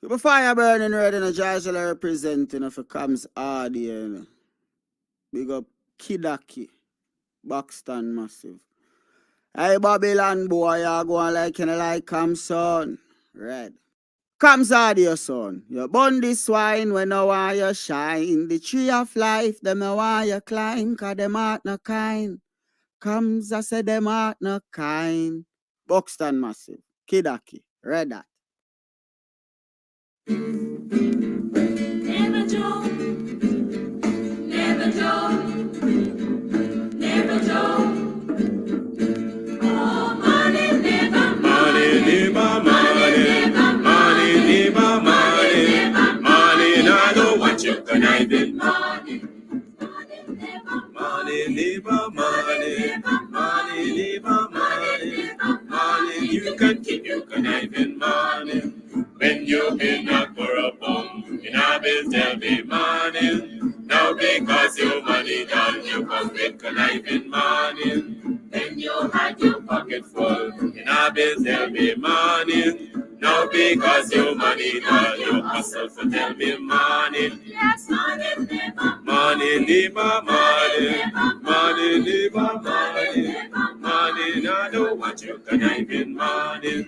The fire burning red and a Joshua representing of a comes hard here. You know. Big up Kidaki, Buxton massive. Hey Babylon boy, you go on like come son. Red. Comes hard your son. You burn this swine when I want you shine. The tree of life, them I want you climb, cause them heart no kind. Comes I say them heart no kind. Buxton massive. Kidaki. Red that. Never joke, never joke, never joke. Oh, money never, money never, money never, money never, money never, money. I don't want you conniving. Money, money never, money never, money never, money never, money never, money. You can keep your conniving money. When you in a corrupt in a bill, tell me money. Now because your money done, you come with conniving money. When you had your pocket full, in a bill, tell me money. Now because your money done, you hustle for tell me money. Yes, money never, money never, money, money never, money, money. I don't want you conniving money.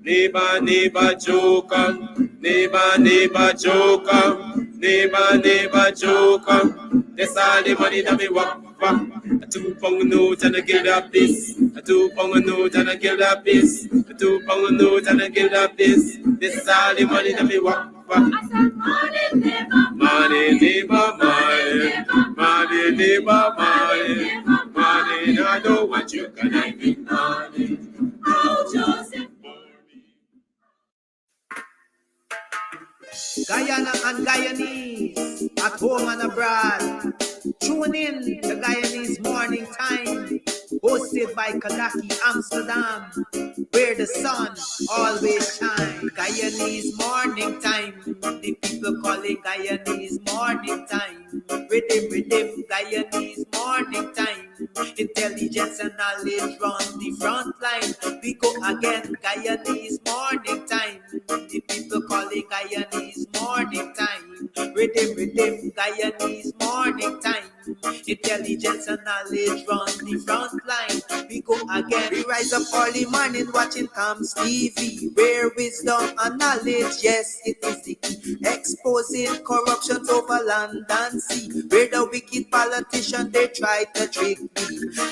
Neighbor, neighbor, joker. Neighbor, neighbor, joker. Neighbor, neighbor, joker. That's all the money that me walk for. A 2 pound note and a guild of this. A 2 pound note and a guild of this. A 2 pound note and a guild of this. This is all the money that me walk for. I said money, neighbor, money, neighbor, money, money, neighbor, money, money. I don't want you conniving money. Oh, Joseph. Guyana and Guyanese, at home and abroad. Tune in to Guyanese Morning Time, hosted by Kadaki Amsterdam, where the sun always shines. Guyanese Morning Time, the people call it Guyanese Morning Time. Rhythm, Guyanese Morning Time. Intelligence and knowledge run the front line. We go again, Guyanese Morning Time. The people call it Guyanese Morning Time. Rhythm, Guyanese Morning Time. Intelligence and knowledge run the front line. We go again. We rise up early morning watching Tom's TV, where wisdom and knowledge, yes, it is the key. Exposing corruption over land and sea, where the wicked politicians they try to trick me.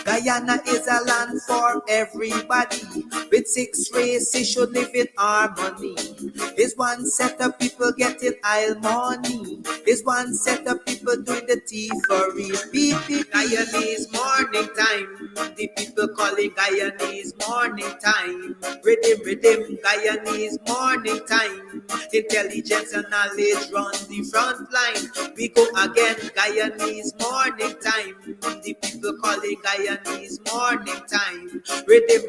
Guyana is a land for everybody. With 6 races should live in harmony. Is one set of people getting oil money. Is one set of people doing the thievery. Guyanese Morning Time. The people calling Guyanese Morning Time. Rhythm, Guyanese Morning Time. Intelligence and knowledge run the front line. We go again, Guyanese Morning Time. The people calling Guyanese Morning Time. Rhythm,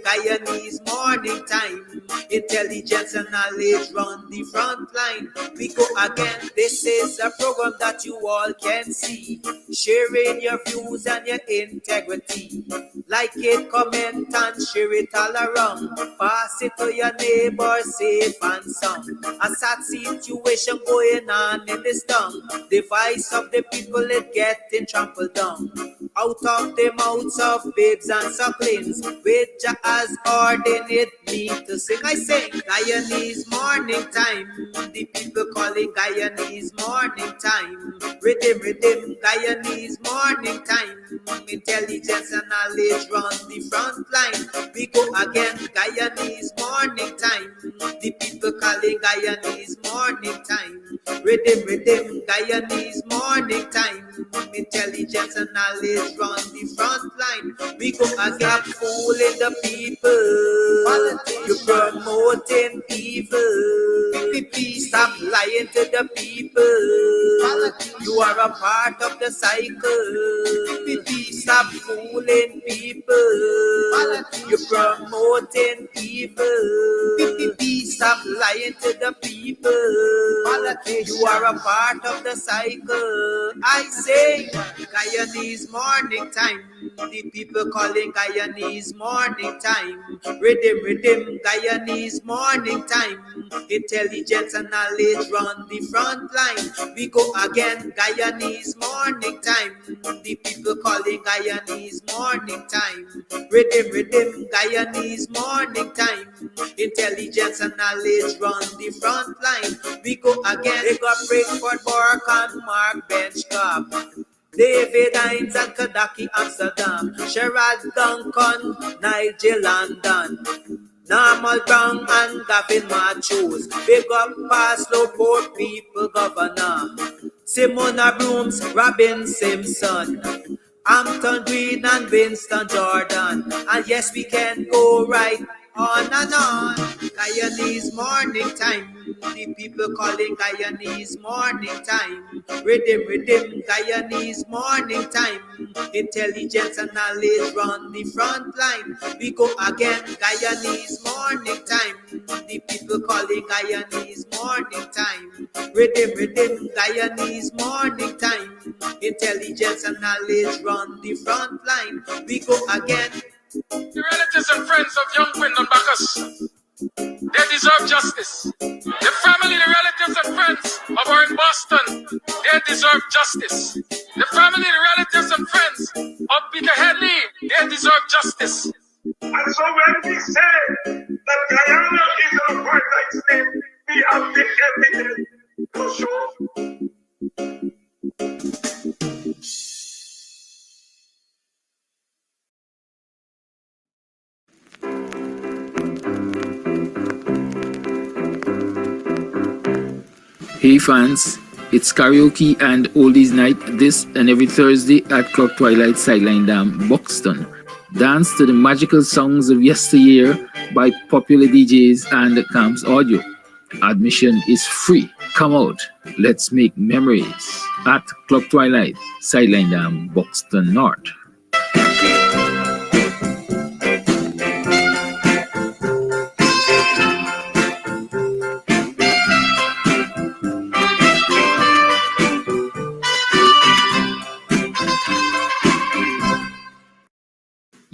Guyanese Morning Time. Intelligence and knowledge run the front line. We go again. This is a program that you all can see, sharing your views and your integrity. Like it, comment and share it all around. Pass it to your neighbor, safe and sound. A sad situation going on in this town. The voice of the people is getting trampled down. Out of the mouths of babes and sucklings, with Jah as ordained me to sing. I sing Guyanese Morning Time. The people calling Guyanese Morning Time. Rhythm, Guyanese Morning Time. Intelligence and knowledge run the front line. We go again, Guyanese Morning Time. The people calling Guyanese Morning Time. Rhythm, Guyanese Morning Time. Intelligence and knowledge run the front line. We go again, fooling the people. You're promoting evil. Stop lying to the people. You are a part of the cycle. Stop fooling people. You're promoting evil. Stop lying to the people. You are a part of the cycle. I say, Guyanese Morning Time. The people calling Guyanese morning time. Rhythm, Guyanese morning time. Intelligence and knowledge run the front line. We go again, Guyanese morning time. The people calling Guyanese morning time. Rhythm, Guyanese morning time. Intelligence and knowledge run the front line. We go again, they got Breakford, Bork and Mark Benchcop. David Hines and Kadaki Amsterdam. Sherrod Duncan, Nigel London. Normal Brown and Gavin Matthews. Big up Paslow Port People Governor. Simona Brooms, Robin Simpson. Hampton Green and Winston Jordan. And yes, we can go right on and on. Guyanese morning time. The people calling Guyanese morning time. Rhythm, Guyanese morning time. Intelligence and knowledge run the front line. We go again, Guyanese morning time. The people calling Guyanese morning time. Rhythm, Guyanese morning time. Intelligence and knowledge run the front line. We go again. The relatives and friends of young Wyndham Bacchus, they deserve justice. The family, the relatives and friends of our in Boston, they deserve justice. The family, the relatives and friends of Peter Headley, they deserve justice. And so when we say that Guyana is an apartheid state, we have the evidence to show. Hey fans, it's karaoke and oldies night this and every Thursday at Club Twilight Sideline Dam, Buxton. Dance to the magical songs of yesteryear by popular DJs and Camps Audio. Admission is free. Come out, let's make memories at Club Twilight Sideline Dam, Buxton North.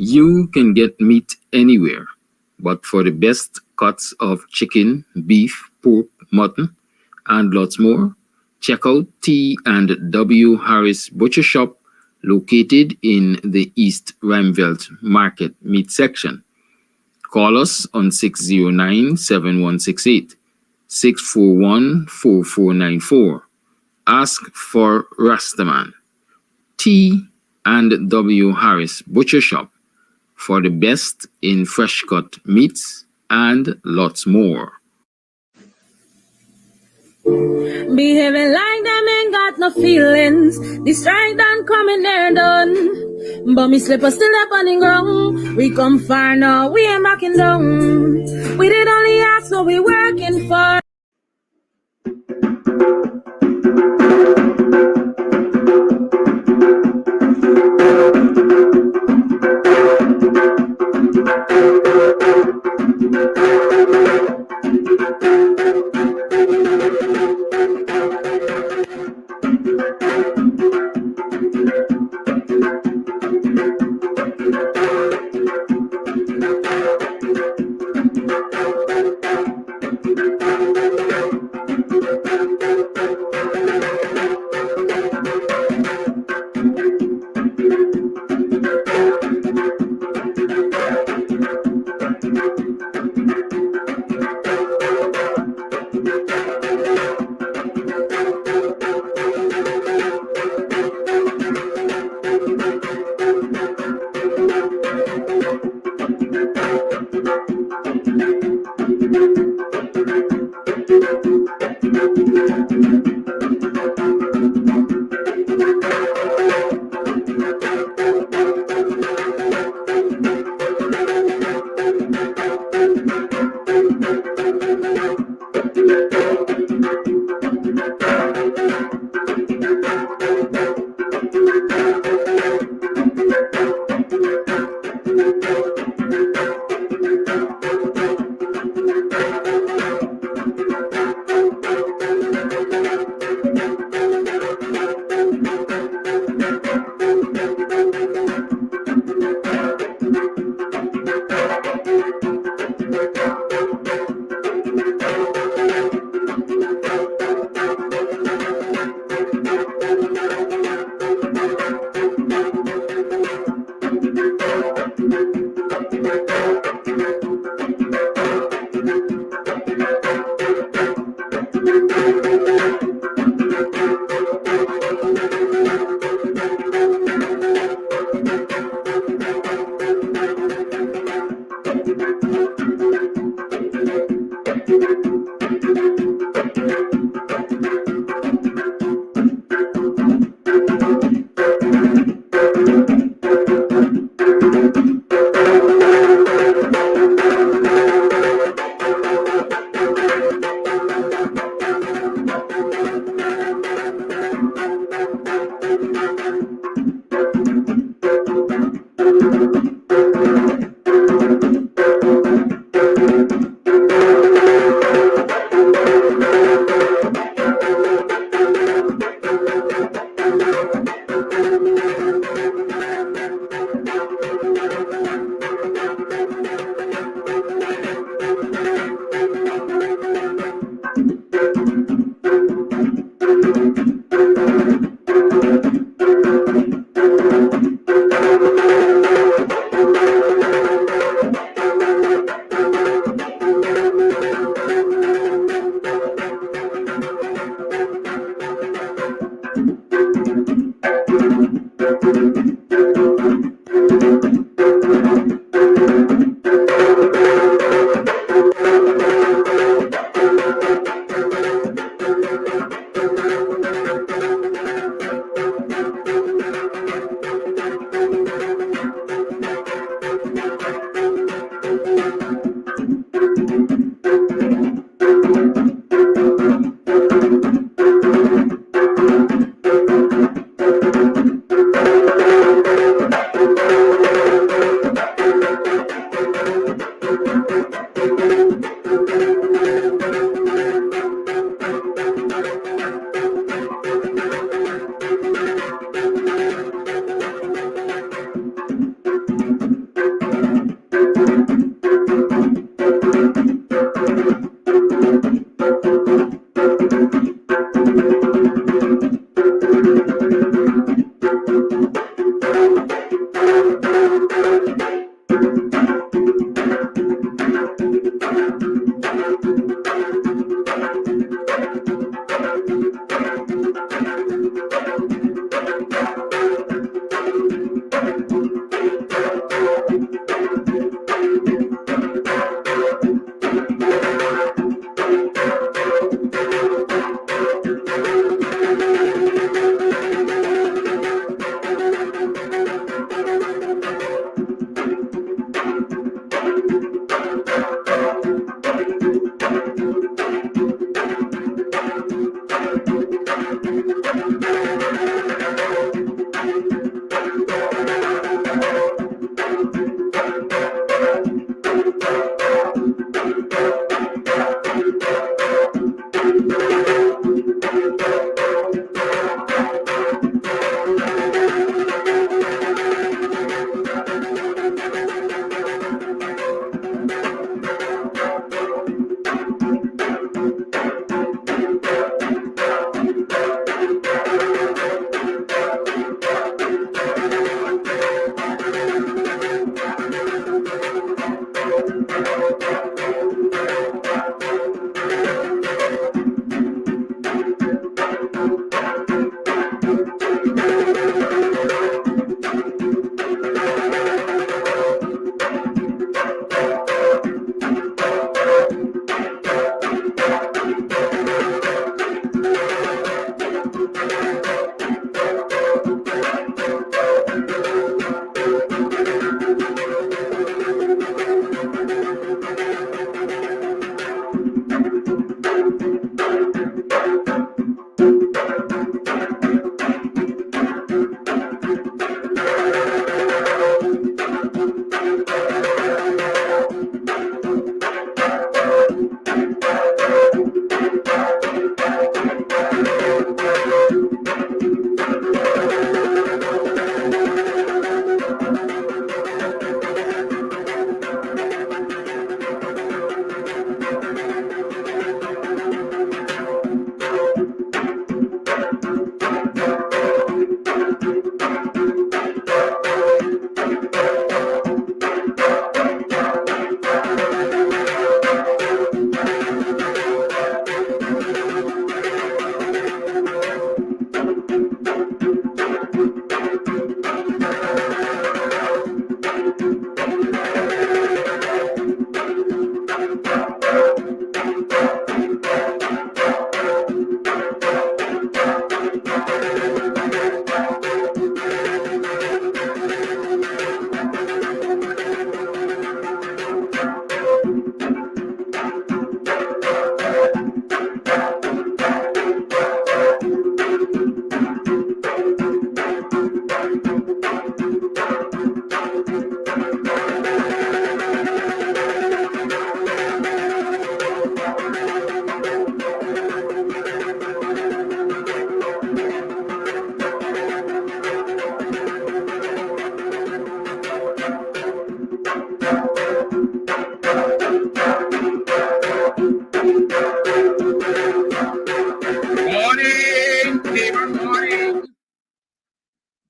You can get meat anywhere, but for the best cuts of chicken, beef, pork, mutton, and lots more, check out T&W Harris Butcher Shop located in the East Ramvelt Market Meat Section. Call us on 609-7168, 641-4494. Ask for Rastaman. T&W Harris Butcher Shop for the best in fresh cut meats and lots more. Behaving like them ain't got no feelings. The strike done coming there done. But me slipper still up on the ground. We come far now, we ain't backing down. We did only ask what we working for.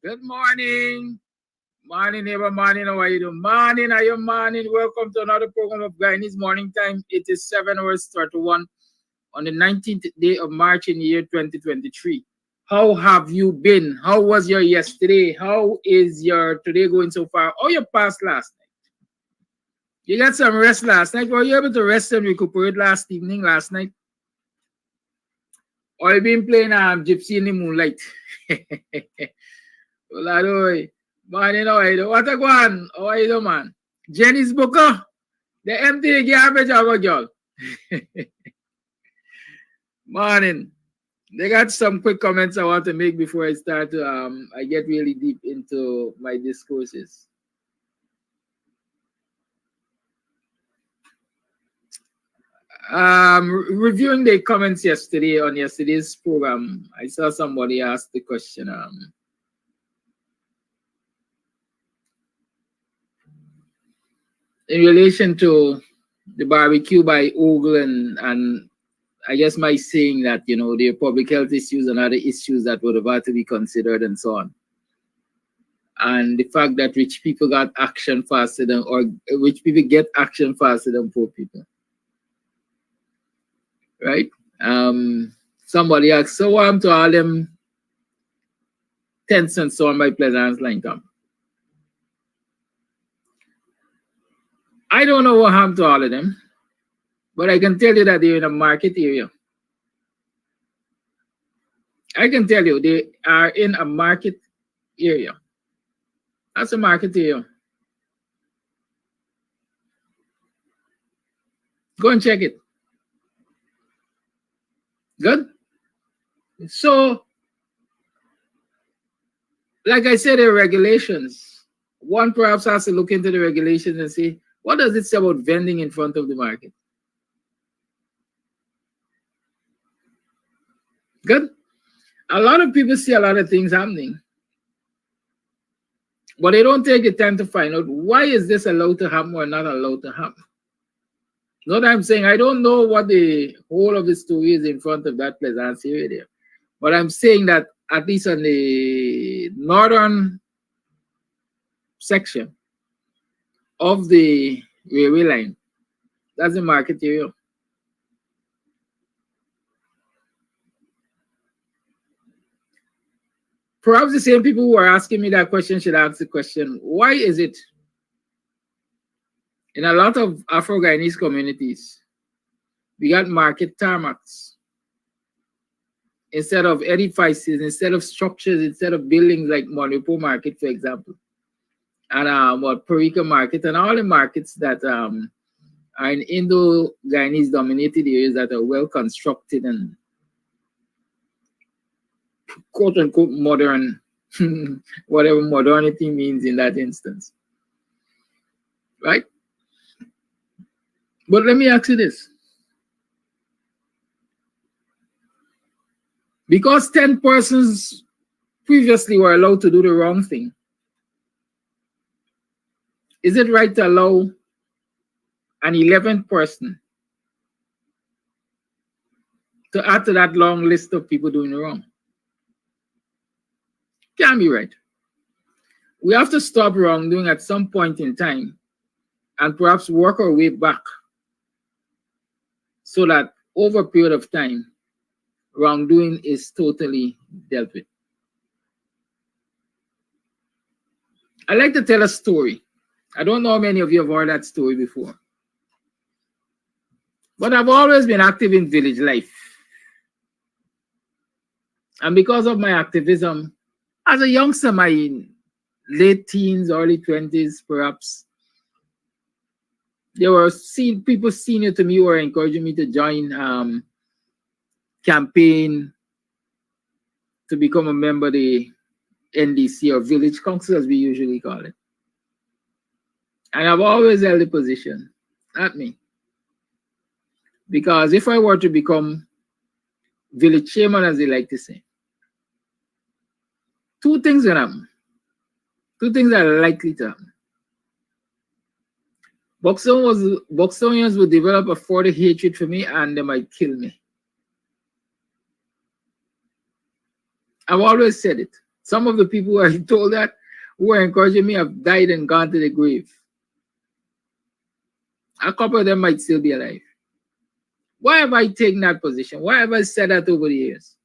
Good morning. Morning, neighbor. Morning. How are you doing? Morning. Are you morning? Welcome to another program of Guyanese Morning Time. It is 7 hours 31 on the 19th day of March in the year 2023. How have you been? How was your yesterday? How is your today going so far? How you passed last night? You got some rest last night. Were you able to rest and recuperate last night? Or you been playing Gypsy in the Moonlight? Well, morning, how are you? What a one? How are you, man? Jenny's Booker, the empty garbage of a girl. Morning. They got some quick comments I want to make before I start to I get really deep into my discourses. Reviewing the comments yesterday on yesterday's program, I saw somebody ask the question in relation to the barbecue by Ogle and I guess my saying that, you know, the public health issues and other issues that would have had to be considered and so on. And the fact that rich people got action faster than, or rich people get action faster than poor people. Right? Somebody asked, so what happened to all them tents and so on by Pleasant's line come? I don't know what happened to all of them, but I can tell you that they're in a market area. I can tell you they are in a market area. That's a market area. Go and check it. Good? So, like I said, there are regulations. One perhaps has to look into the regulations and say, what does it say about vending in front of the market? Good? A lot of people see a lot of things happening, but they don't take the time to find out why is this allowed to happen or not allowed to happen. You know what I'm saying? I don't know what the whole of the story is in front of that Pleasant area there, but I'm saying that at least on the northern section of the railway line, that's the market area. Perhaps the same people who are asking me that question should ask the question, why is it in a lot of Afro-Guyanese communities, we got market tarmacs instead of edifices, instead of structures, instead of buildings like Monopo Market, for example, and what Parika Market, and all the markets that are in Indo-Guyanese dominated areas that are well constructed and quote unquote modern, whatever modernity means in that instance, right? But let me ask you this. Because 10 persons previously were allowed to do the wrong thing, is it right to allow an 11th person to add to that long list of people doing wrong? Can't be right. We have to stop wrongdoing at some point in time and perhaps work our way back so that over a period of time, wrongdoing is totally dealt with. I like to tell a story. I don't know how many of you have heard that story before. But I've always been active in village life. And because of my activism, as a youngster, my late teens, early 20s, perhaps, there were people senior to me who were encouraging me to join campaign to become a member of the NDC, or village council as we usually call it. And I've always held the position, not me. Because if I were to become village chairman, as they like to say, two things will happen. Two things are likely to happen. Buxtonians would develop a further hatred for me and they might kill me. I've always said it. Some of the people who I told that, who were encouraging me, have died and gone to the grave. A couple of them might still be alive. Why have I taken that position? Why have I said that over the years?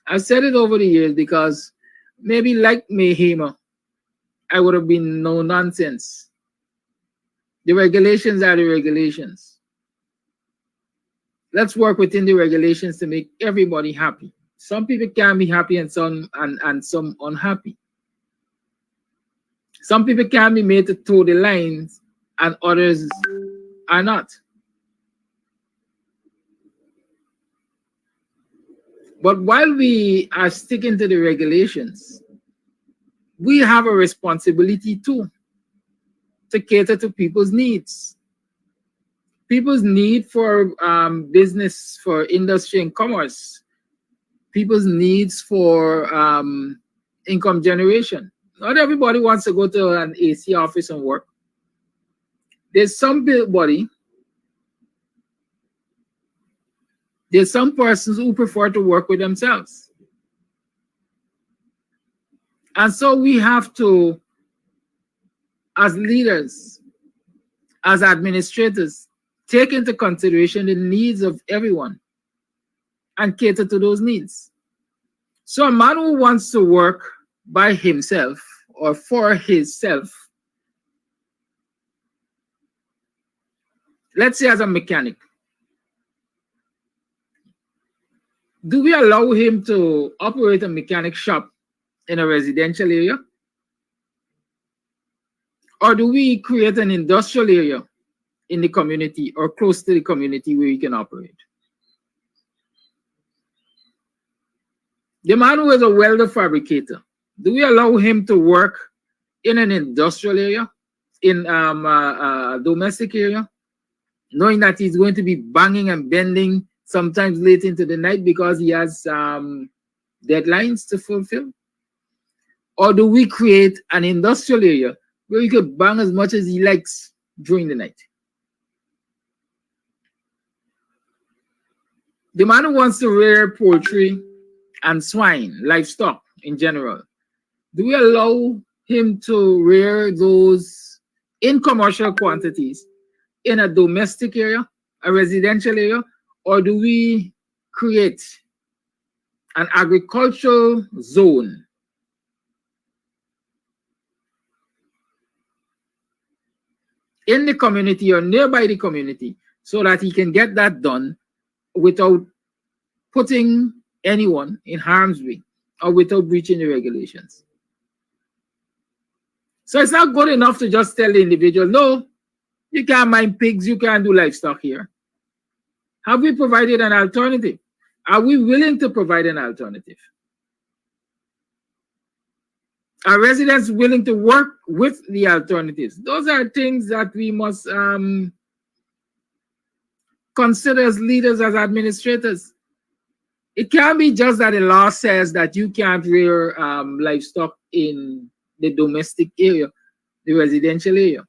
I've said it over the years because maybe like Mayhem, I would have been no nonsense. The regulations are the regulations. Let's work within the regulations to make everybody happy. Some people can be happy and some unhappy. Some people can be made to toe the lines and others are not. But while we are sticking to the regulations, we have a responsibility too to cater to people's needs. People's need for business, for industry and commerce. People's needs for income generation. Not everybody wants to go to an AC office and work. There's some persons who prefer to work with themselves. And so we have to, as leaders, as administrators, take into consideration the needs of everyone and cater to those needs. So a man who wants to work by himself or for himself, let's say as a mechanic, do we allow him to operate a mechanic shop in a residential area? Or do we create an industrial area in the community or close to the community where he can operate? The man who is a welder fabricator, do we allow him to work in an industrial area, in a domestic area, knowing that he's going to be banging and bending sometimes late into the night because he has deadlines to fulfill? Or do we create an industrial area where he could bang as much as he likes during the night? The man who wants to rear poultry and swine, livestock in general, do we allow him to rear those in commercial quantities in a domestic area, a residential area, or do we create an agricultural zone in the community or nearby the community so that he can get that done without putting anyone in harm's way or without breaching the regulations? So it's not good enough to just tell the individual, no, you can't mind pigs, you can't do livestock here. Have we provided an alternative? Are we willing to provide an alternative? Are residents willing to work with the alternatives? Those are things that we must consider as leaders, as administrators. It can't be just that the law says that you can't rear livestock in the domestic area, the residential area.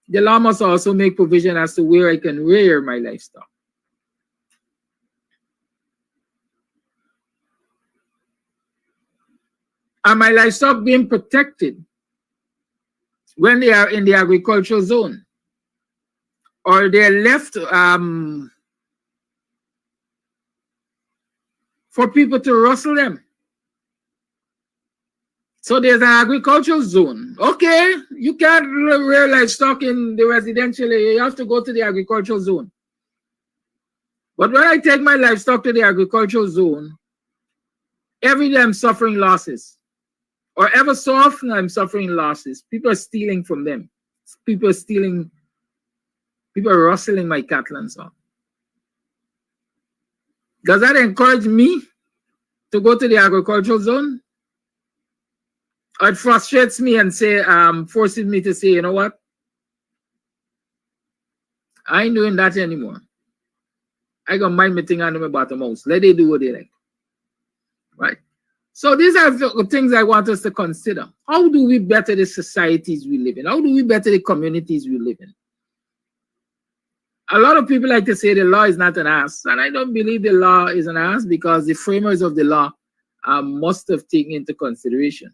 The law must also make provision as to where I can rear my livestock. Are my livestock being protected when they are in the agricultural zone? Or they're left for people to rustle them? So there's an agricultural zone. Okay, you can't rear livestock in the residential area. You have to go to the agricultural zone. But when I take my livestock to the agricultural zone, every day I'm suffering losses. Or ever so often I'm suffering losses. People are stealing from them. People are stealing, people are rustling my cattle and so on. Does that encourage me to go to the agricultural zone? Or it frustrates me and say, forces me to say, you know what? I ain't doing that anymore. I gonna mind my thing under my bottom house. Let they do what they like. Right? So these are the things I want us to consider. How do we better the societies we live in? How do we better the communities we live in? A lot of people like to say the law is not an ass, and I don't believe the law is an ass because the framers of the law must have taken into consideration.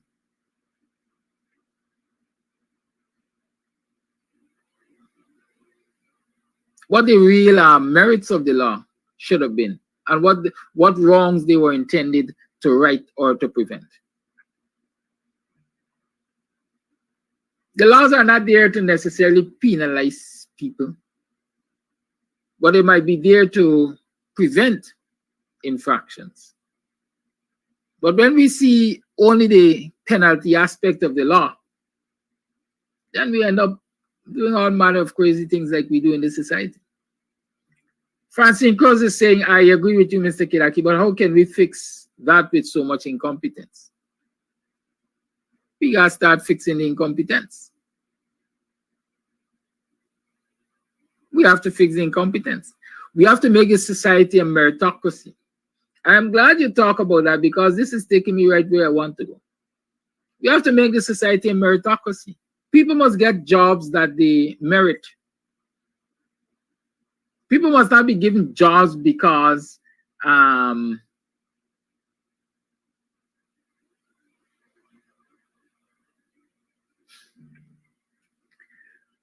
What the real merits of the law should have been, and what wrongs they were intended to right or to prevent. The laws are not there to necessarily penalize people, but they might be there to prevent infractions. But when we see only the penalty aspect of the law, then we end up doing all manner of crazy things like we do in this society. Francine Cruz is saying, I agree with you, Mr. Kidaki, but how can we fix that with so much incompetence? We gotta start fixing the incompetence. We have to fix the incompetence. We have to make a society a meritocracy. I'm glad you talk about that, because this is taking me right where I want to go. We have to make the society a meritocracy. People must get jobs that they merit. People must not be given jobs because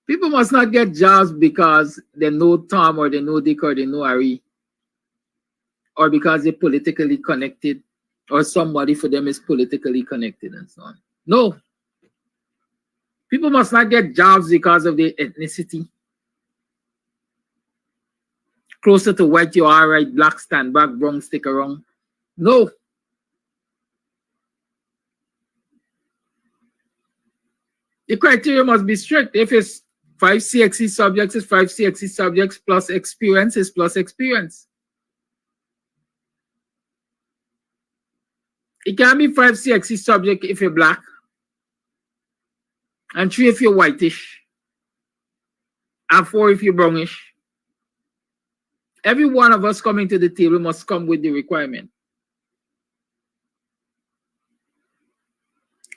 people must not get jobs because they know Tom or they know Dick or they know Harry, or because they're politically connected, or somebody for them is politically connected and so on. No. People must not get jobs because of their ethnicity. Closer to white you are, right? Black stand back, brown stick around. No. The criteria must be strict. If it's 5 CXC subjects, it's 5 CXC subjects plus experience is plus experience. It can be 5 CXC subjects if you're black, and 3 if you're whitish, and 4 if you're brownish. Every one of us coming to the table must come with the requirement.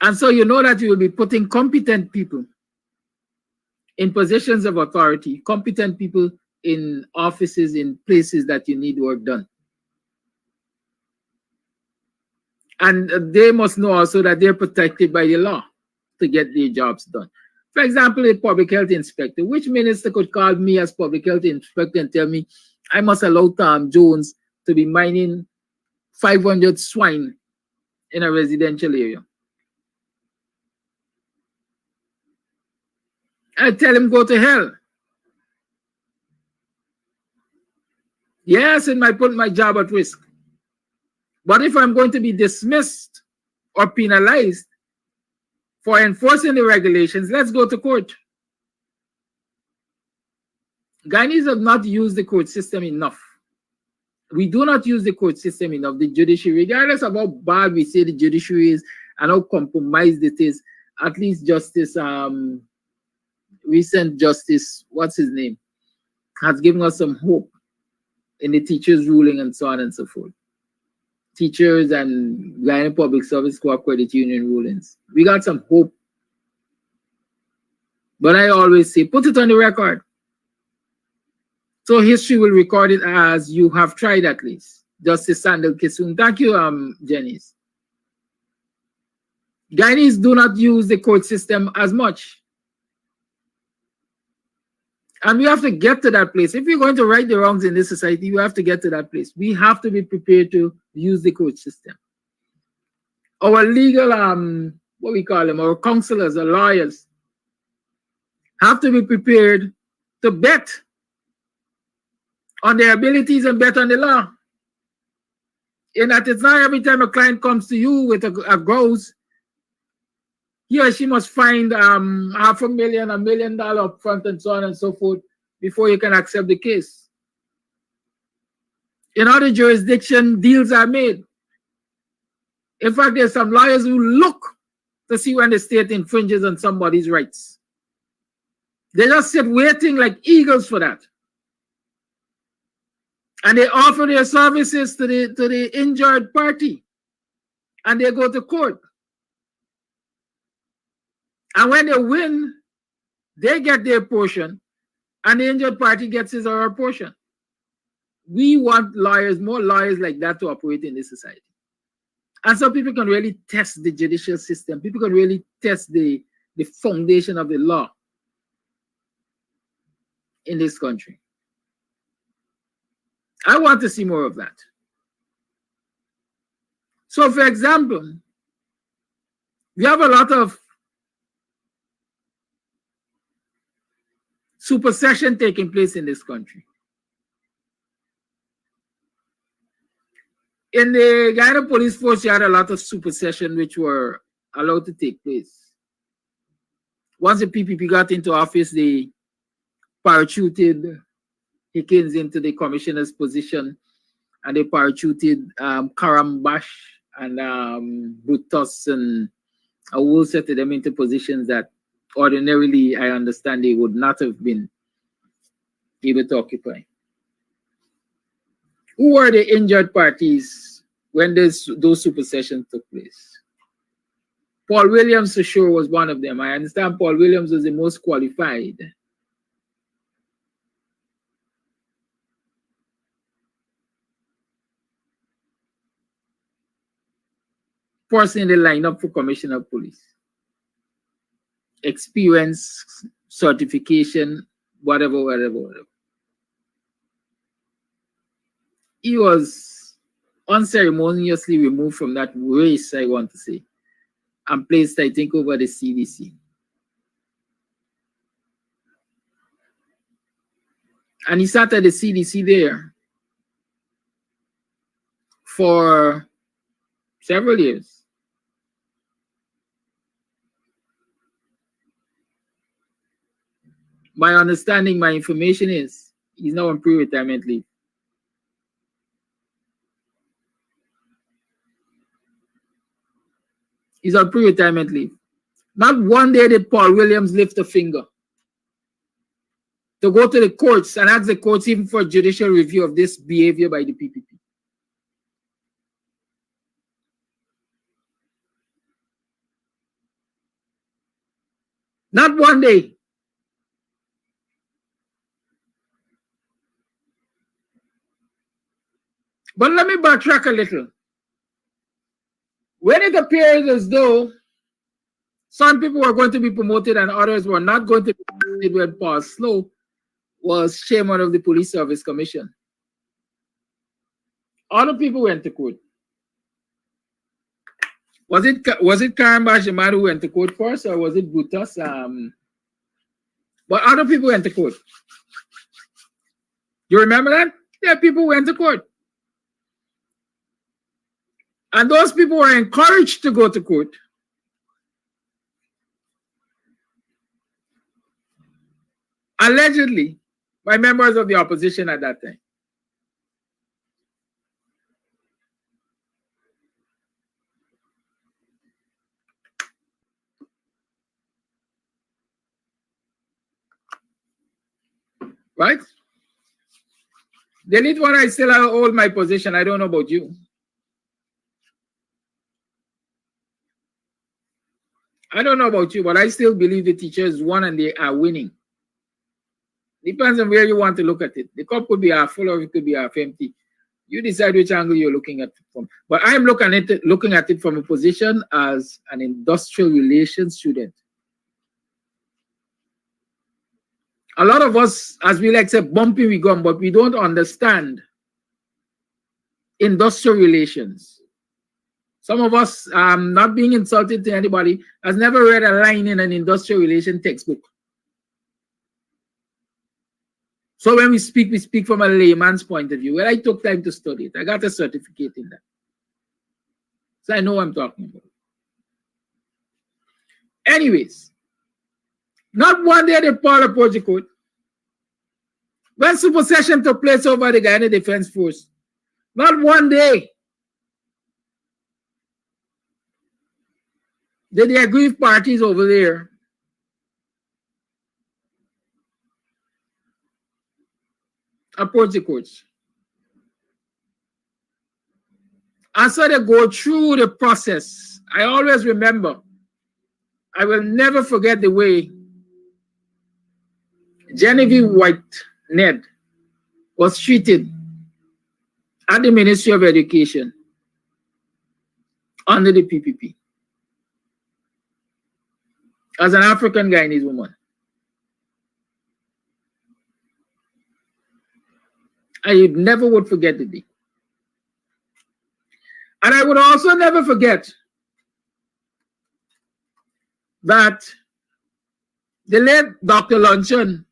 And so you know that you will be putting competent people in positions of authority, competent people in offices, in places that you need work done. And they must know also that they're protected by the law to get their jobs done. For example, a public health inspector. Which minister could call me as public health inspector and tell me I must allow Tom Jones to be mining 500 swine in a residential area? I tell him go to hell. Yes, it might put my job at risk. But if I'm going to be dismissed or penalized for enforcing the regulations, let's go to court. Guyanese have not used the court system enough. We do not use the court system enough, the judiciary, regardless of how bad we say the judiciary is and how compromised it is. At least Justice, recent Justice, what's his name, has given us some hope in the teachers' ruling and so on and so forth. Teachers and Guyana Public Service Corps Credit Union rulings. We got some hope. But I always say, put it on the record. So history will record it as you have tried at least. Justice Sandel Kisun. Thank you, Janice. Guyanese do not use the court system as much. And we have to get to that place. If you're going to right the wrongs in this society, you have to get to that place. We have to be prepared to use the court system. Our legal, what we call them, our counselors, our lawyers, have to be prepared to bet on their abilities and bet on the law. In that it's not every time a client comes to you with a grouse, he or she must find $500,000, $1 million up front and so on and so forth before you can accept the case. In other jurisdictions, deals are made. In fact, there's some lawyers who look to see when the state infringes on somebody's rights. They just sit waiting like eagles for that. And they offer their services to the injured party. And they go to court. And when they win, they get their portion. And the injured party gets his or her portion. We want lawyers, more lawyers like that to operate in this society. And so people can really test the judicial system. People can really test the foundation of the law in this country. I want to see more of that. So, for example, we have a lot of supersession taking place in this country. In the Guyana Police Force, you had a lot of supersession which were allowed to take place. Once the PPP got into office, they parachuted Hickins into the commissioner's position, and they parachuted Karambash and Brutus and a whole set of them into positions that ordinarily, I understand, they would not have been able to occupy. Who were the injured parties when those supersessions took place? Paul Williams for sure was one of them. I understand Paul Williams was the most qualified. Person in the lineup for Commissioner of Police. Experience, certification, whatever. He was unceremoniously removed from that race, I want to say, and placed, I think, over the CDC. And he sat at the CDC there for several years. My understanding, my information is he's now on pre-retirement leave. He's on pre-retirement leave. Not one day did Paul Williams lift a finger to go to the courts and ask the courts even for a judicial review of this behavior by the PPP. Not one day. But let me backtrack a little. When it appears as though some people were going to be promoted and others were not going to be promoted when Paul Slow was chairman of the Police Service Commission, other people went to court. Was it Karambash, the man who went to court first, or was it Brutus? But other people went to court. You remember that? Yeah, people went to court. And those people were encouraged to go to court. Allegedly, by members of the opposition at that time. Right? Delete one, I still hold my position. I don't know about you. I don't know about you, but I still believe the teachers won and they are winning. Depends on where you want to look at it. The cup could be half full or it could be half empty. You decide which angle you're looking at it from. But I'm looking at it from a position as an industrial relations student. A lot of us, as we like say, bumping we gum, but we don't understand industrial relations. Some of us, not being insulted to anybody, has never read a line in an industrial relation textbook. So when we speak from a layman's point of view. Well, I took time to study it. I got a certificate in that. So I know what I'm talking about. Anyways, not one day did Paul approach the court. When supersession took place over the Guyana Defense Force, not one day did the aggrieved parties over there approach the courts. And so they go through the process. I always remember, I will never forget the way Genevieve White Ned was treated at the Ministry of Education. under the PPP as an African Guyanese woman. I never would forget the day. And I would also never forget that the late Dr. Luncheon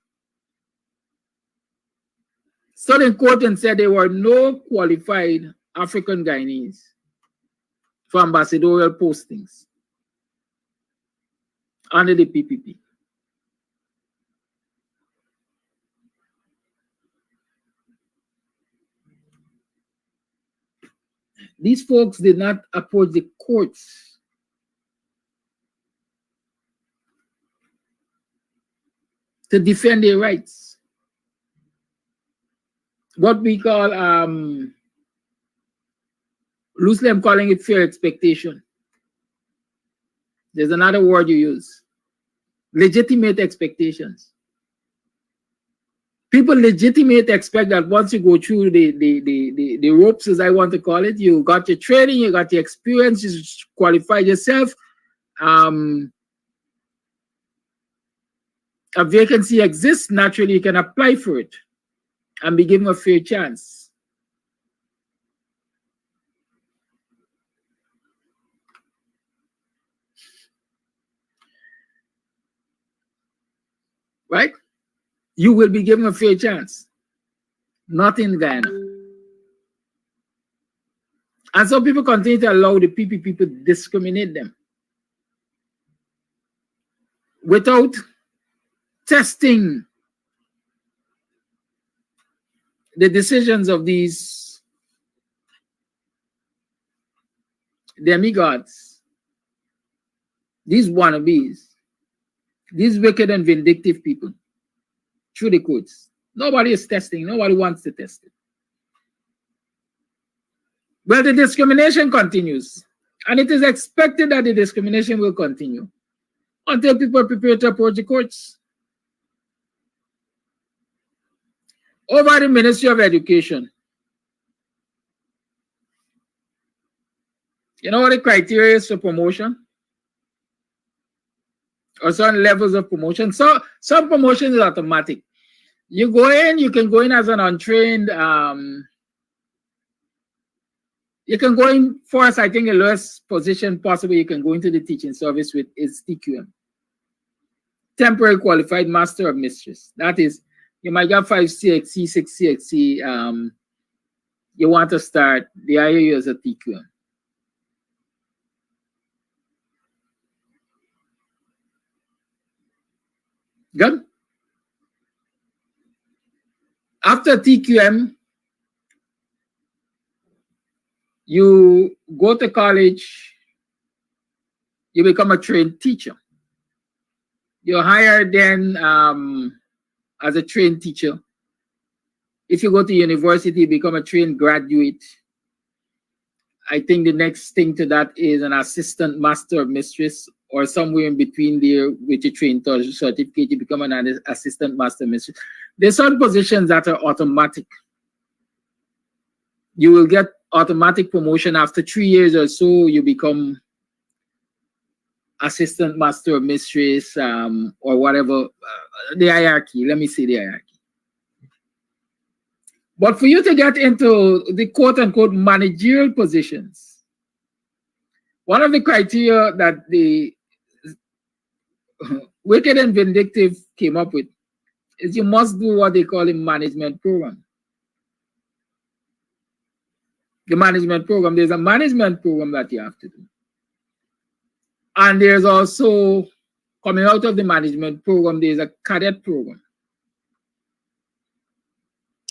stood in court and said there were no qualified African Guyanese for ambassadorial postings under the PPP. These folks did not approach the courts to defend their rights. What we call, loosely I'm calling it fair expectation. There's another word you use. Legitimate expectations. People legitimate expect that once you go through the ropes, as I want to call it, you got your training, you got your experience, you qualified yourself. A vacancy exists, naturally you can apply for it and be given a fair chance. Right? You will be given a fair chance. Not in Guyana. And so people continue to allow the PPP to discriminate them without testing the decisions of these demigods, these wannabes, these wicked and vindictive people through the courts. Nobody is testing, nobody wants to test it. Well, the discrimination continues, and it is expected that the discrimination will continue until people prepare to approach the courts. Over the Ministry of Education, you know what the criteria is for promotion? Or certain levels of promotion. So some promotion is automatic. You go in, you can go in as an untrained, you can go in first, I think the lowest position possible you can go into the teaching service with is TQM. Temporary Qualified Master of Mistress. That is, you might get 5 CXC, 6 CXC, you want to start, they hire you as a TQM. Good. After TQM, you go to college, you become a trained teacher. You're hired then as a trained teacher. If you go to university, you become a trained graduate. I think the next thing to that is an assistant master of mistress, or somewhere in between there with your trained certificate, you become an assistant master of mistress. There's some positions that are automatic. You will get automatic promotion after 3 years or so, you become assistant master of mistress, or whatever, the hierarchy, let me say the hierarchy. But for you to get into the quote-unquote managerial positions, one of the criteria that the wicked and vindictive came up with is you must do what they call a management program. The management program, there's a management program that you have to do. And there's also, coming out of the management program, there's a cadet program.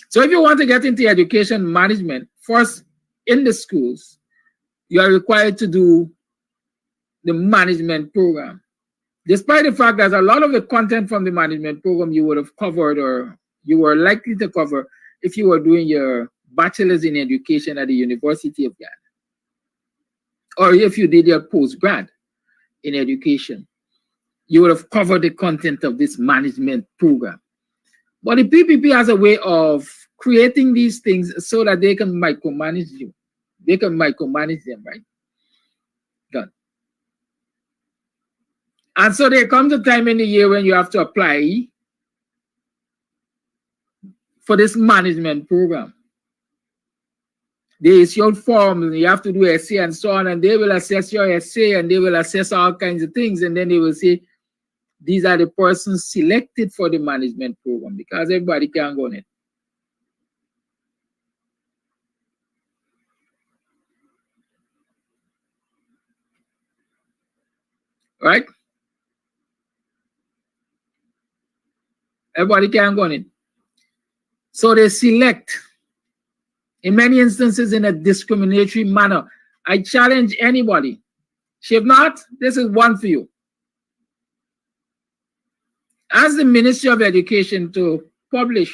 So if you want to get into education management, first in the schools, you are required to do the management program. Despite the fact that a lot of the content from the management program you would have covered, or you were likely to cover if you were doing your bachelor's in education at the University of Guyana, or if you did your postgrad in education, you would have covered the content of this management program. But the PPP has a way of creating these things so that they can micromanage you. They can micromanage them, right? And so there comes a time in the year when you have to apply for this management program. They issue forms, and you have to do essay and so on, and they will assess your essay, and they will assess all kinds of things, and then they will say, these are the persons selected for the management program, because everybody can go on it. Right? Everybody can go on it. So they select, in many instances, in a discriminatory manner. I challenge anybody. If not, this is one for you. Ask the Ministry of Education to publish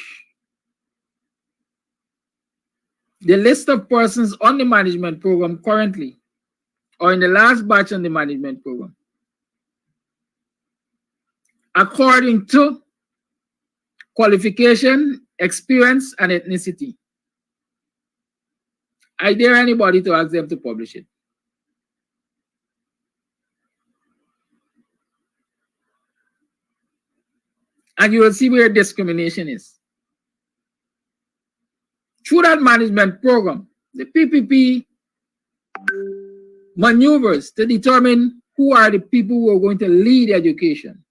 the list of persons on the management program currently, or in the last batch on the management program, according to qualification, experience, and ethnicity. I dare anybody to ask them to publish it. And you will see where discrimination is. Through that management program, the PPP maneuvers to determine who are the people who are going to lead education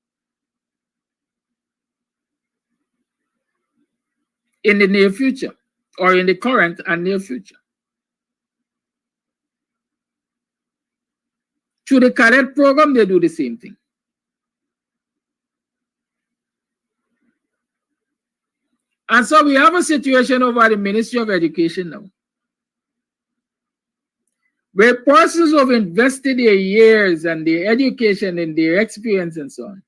in the near future, or in the current and near future. Through the cadet program, they do the same thing. And so we have a situation over the Ministry of Education now, where persons who have invested their years and their education and their experience and so on,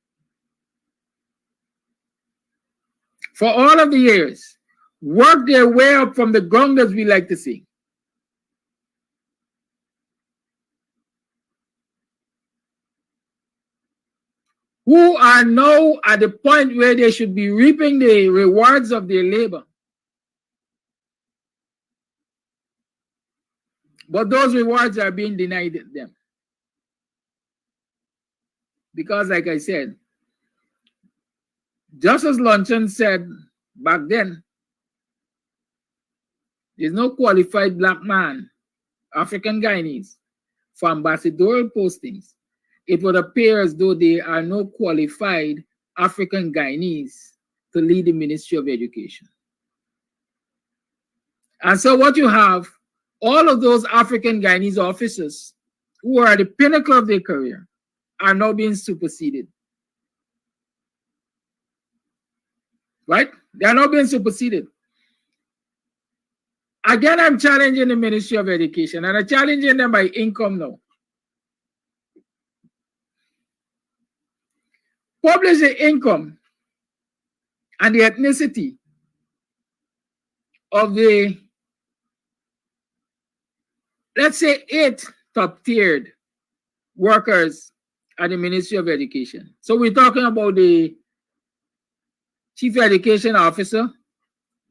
for all of the years, work their way up from the ground, as we like to say, who are now at the point where they should be reaping the rewards of their labor. But those rewards are being denied them. Because, like I said, just as Luncheon said back then, there's no qualified black man, African Guyanese, for ambassadorial postings. It would appear as though there are no qualified African Guyanese to lead the Ministry of Education. And so what you have, all of those African Guyanese officers who are at the pinnacle of their career are now being superseded. Right? They are now being superseded. Again, I'm challenging the Ministry of Education, and I'm challenging them by income now. Publish the income and the ethnicity of the, let's say, 8 top-tiered workers at the Ministry of Education. So we're talking about the Chief Education Officer,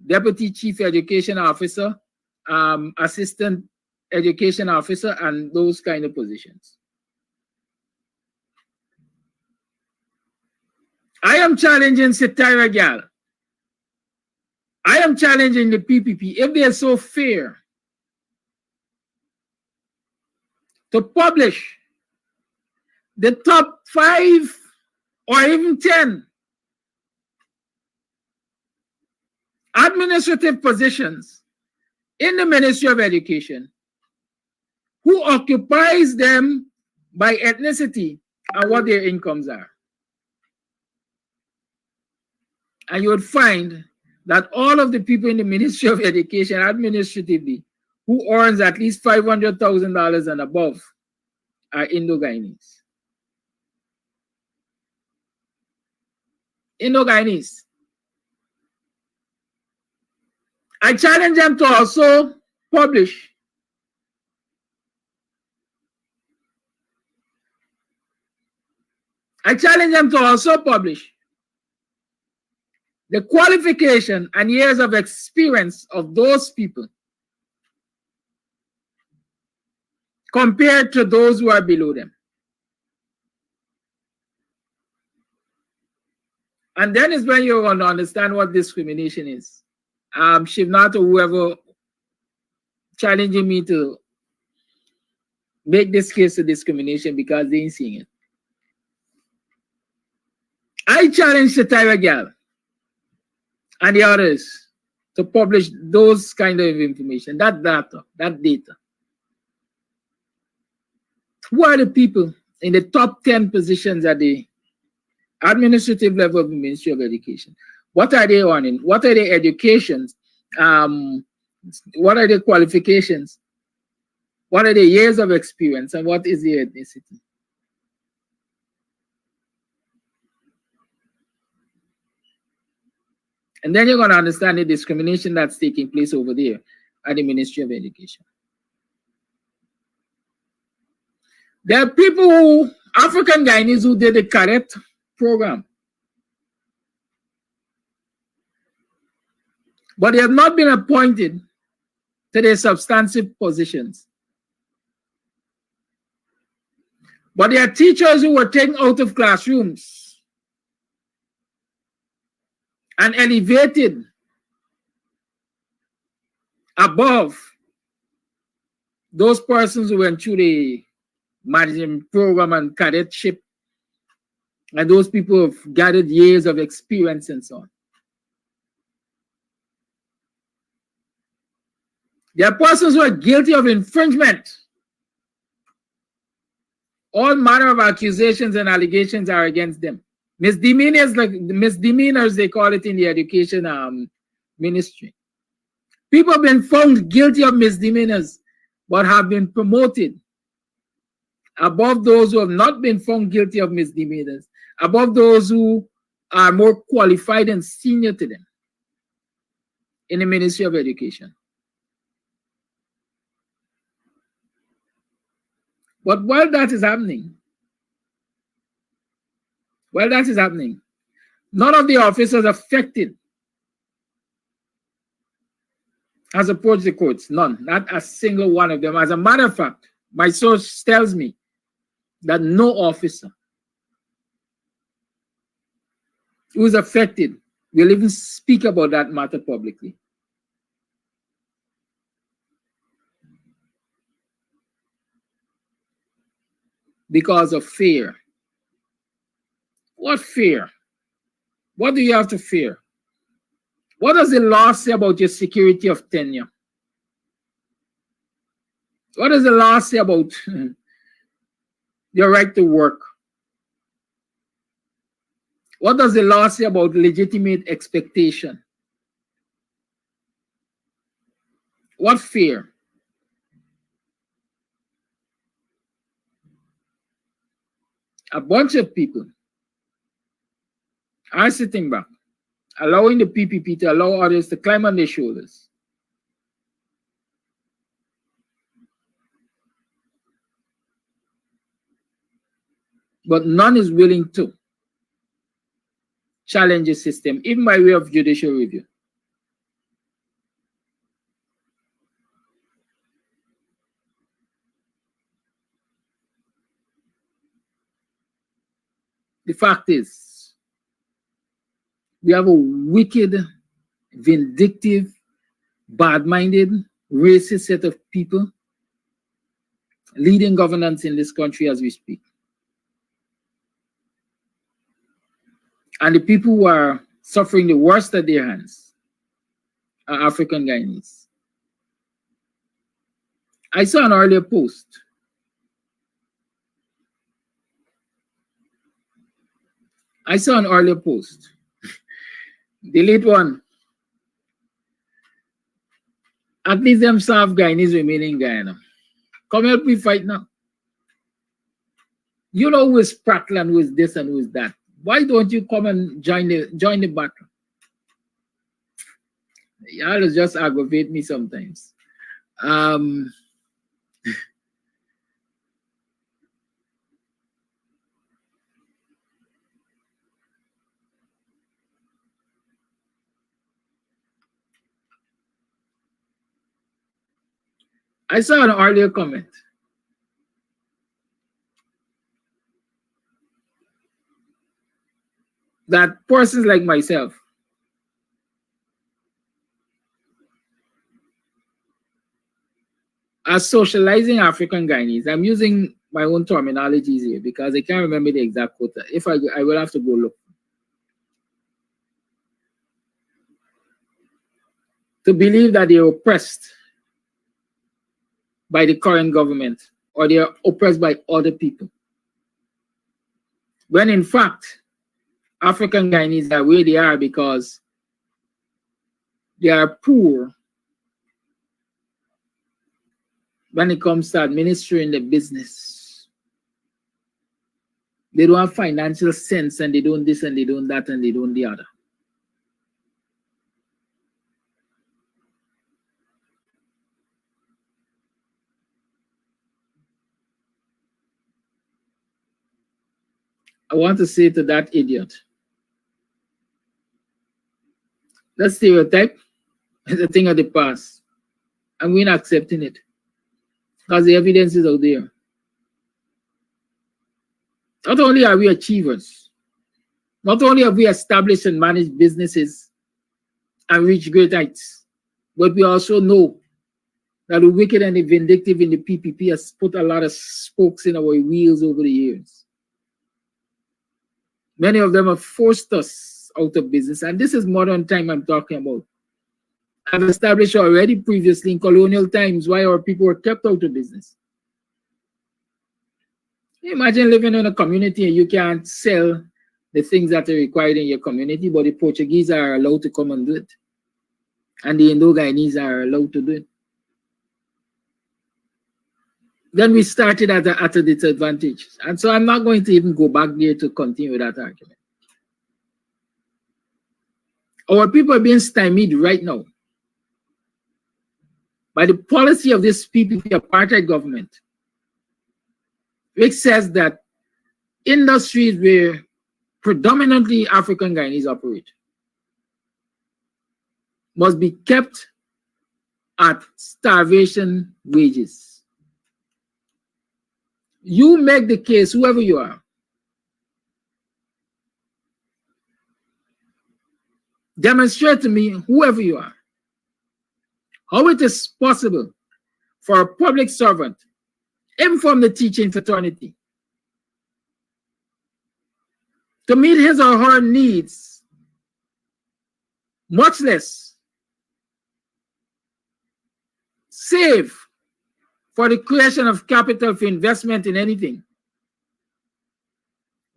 Deputy Chief Education Officer, Assistant Education Officer, and those kind of positions. I am challenging Sitira Gal. I am challenging the PPP, if they are so fair, to publish the top 5 or even 10 administrative positions in the Ministry of Education, who occupies them by ethnicity and what their incomes are. And you would find that all of the people in the Ministry of Education administratively who earns at least $500,000 and above are Indo-Guyanese. Indo-Guyanese. I challenge them to also publish the qualification and years of experience of those people compared to those who are below them. And then is when you're going to understand what discrimination is. Shivnat or whoever challenging me to make this case of discrimination because they ain't seeing it. I challenge the Tyra Girl and the others to publish those kind of information, that data. Who are the people in the top 10 positions at the administrative level of the Ministry of Education? What are they earning? What are their educations? What are their qualifications? What are the years of experience? And what is their ethnicity? And then you're going to understand the discrimination that's taking place over there at the Ministry of Education. There are people who, African Guyanese, who did the cadet program, but they have not been appointed to their substantive positions. But there are teachers who were taken out of classrooms and elevated above those persons who went through the management program and cadetship, and those people have gathered years of experience and so on. There are persons who are guilty of infringement. All manner of accusations and allegations are against them. Misdemeanors, like misdemeanors, they call it in the education ministry. People have been found guilty of misdemeanors, but have been promoted above those who have not been found guilty of misdemeanors, above those who are more qualified and senior to them in the Ministry of Education. But while that is happening, none of the officers affected has approached the courts. None, not a single one of them. As a matter of fact, my source tells me that no officer who is affected will even speak about that matter publicly. Because of fear. What fear? What do you have to fear? What does the law say about your security of tenure? What does the law say about your right to work? What does the law say about legitimate expectation? What fear? A bunch of people are sitting back, allowing the PPP to allow others to climb on their shoulders. But none is willing to challenge the system, even by way of judicial review. The fact is, we have a wicked, vindictive, bad-minded, racist set of people leading governance in this country as we speak. And the people who are suffering the worst at their hands are African Guyanese. I saw an earlier post. Delete one. At least them South Guyanese remain in Guyana. Come help me fight now. You know who is prattling, who is this and who is that. Why don't you come and join the battle? Y'all just aggravate me sometimes. I saw an earlier comment. that persons like myself are socializing African Guyanese. I'm using my own terminologies here because I can't remember the exact quota. If I will have to go look. To believe that they're oppressed by the current government or they are oppressed by other people. When in fact, African Guyanese are where they are because they are poor when it comes to administering the business. They don't have financial sense and they don't this and they don't that and they don't the other. I want to say to that idiot, that stereotype is a thing of the past, and we're not accepting it because the evidence is out there. Not only are we achievers, not only have we established and managed businesses and reached great heights, but we also know that the wicked and the vindictive in the PPP has put a lot of spokes in our wheels over the years. Many of them have forced us out of business, and this is modern time I'm talking about. I've established already previously in colonial times why our people were kept out of business. Imagine living in a community and you can't sell the things that are required in your community, but the Portuguese are allowed to come and do it. And the Indo-Guyanese are allowed to do it. Then we started at a disadvantage. And so I'm not going to even go back there to continue that argument. Our people are being stymied right now by the policy of this PPP apartheid government, which says that industries where predominantly African Guyanese operate must be kept at starvation wages. You make the case, whoever you are, demonstrate to me, whoever you are, how it is possible for a public servant, even from the teaching fraternity, to meet his or her needs, much less save for the creation of capital for investment in anything,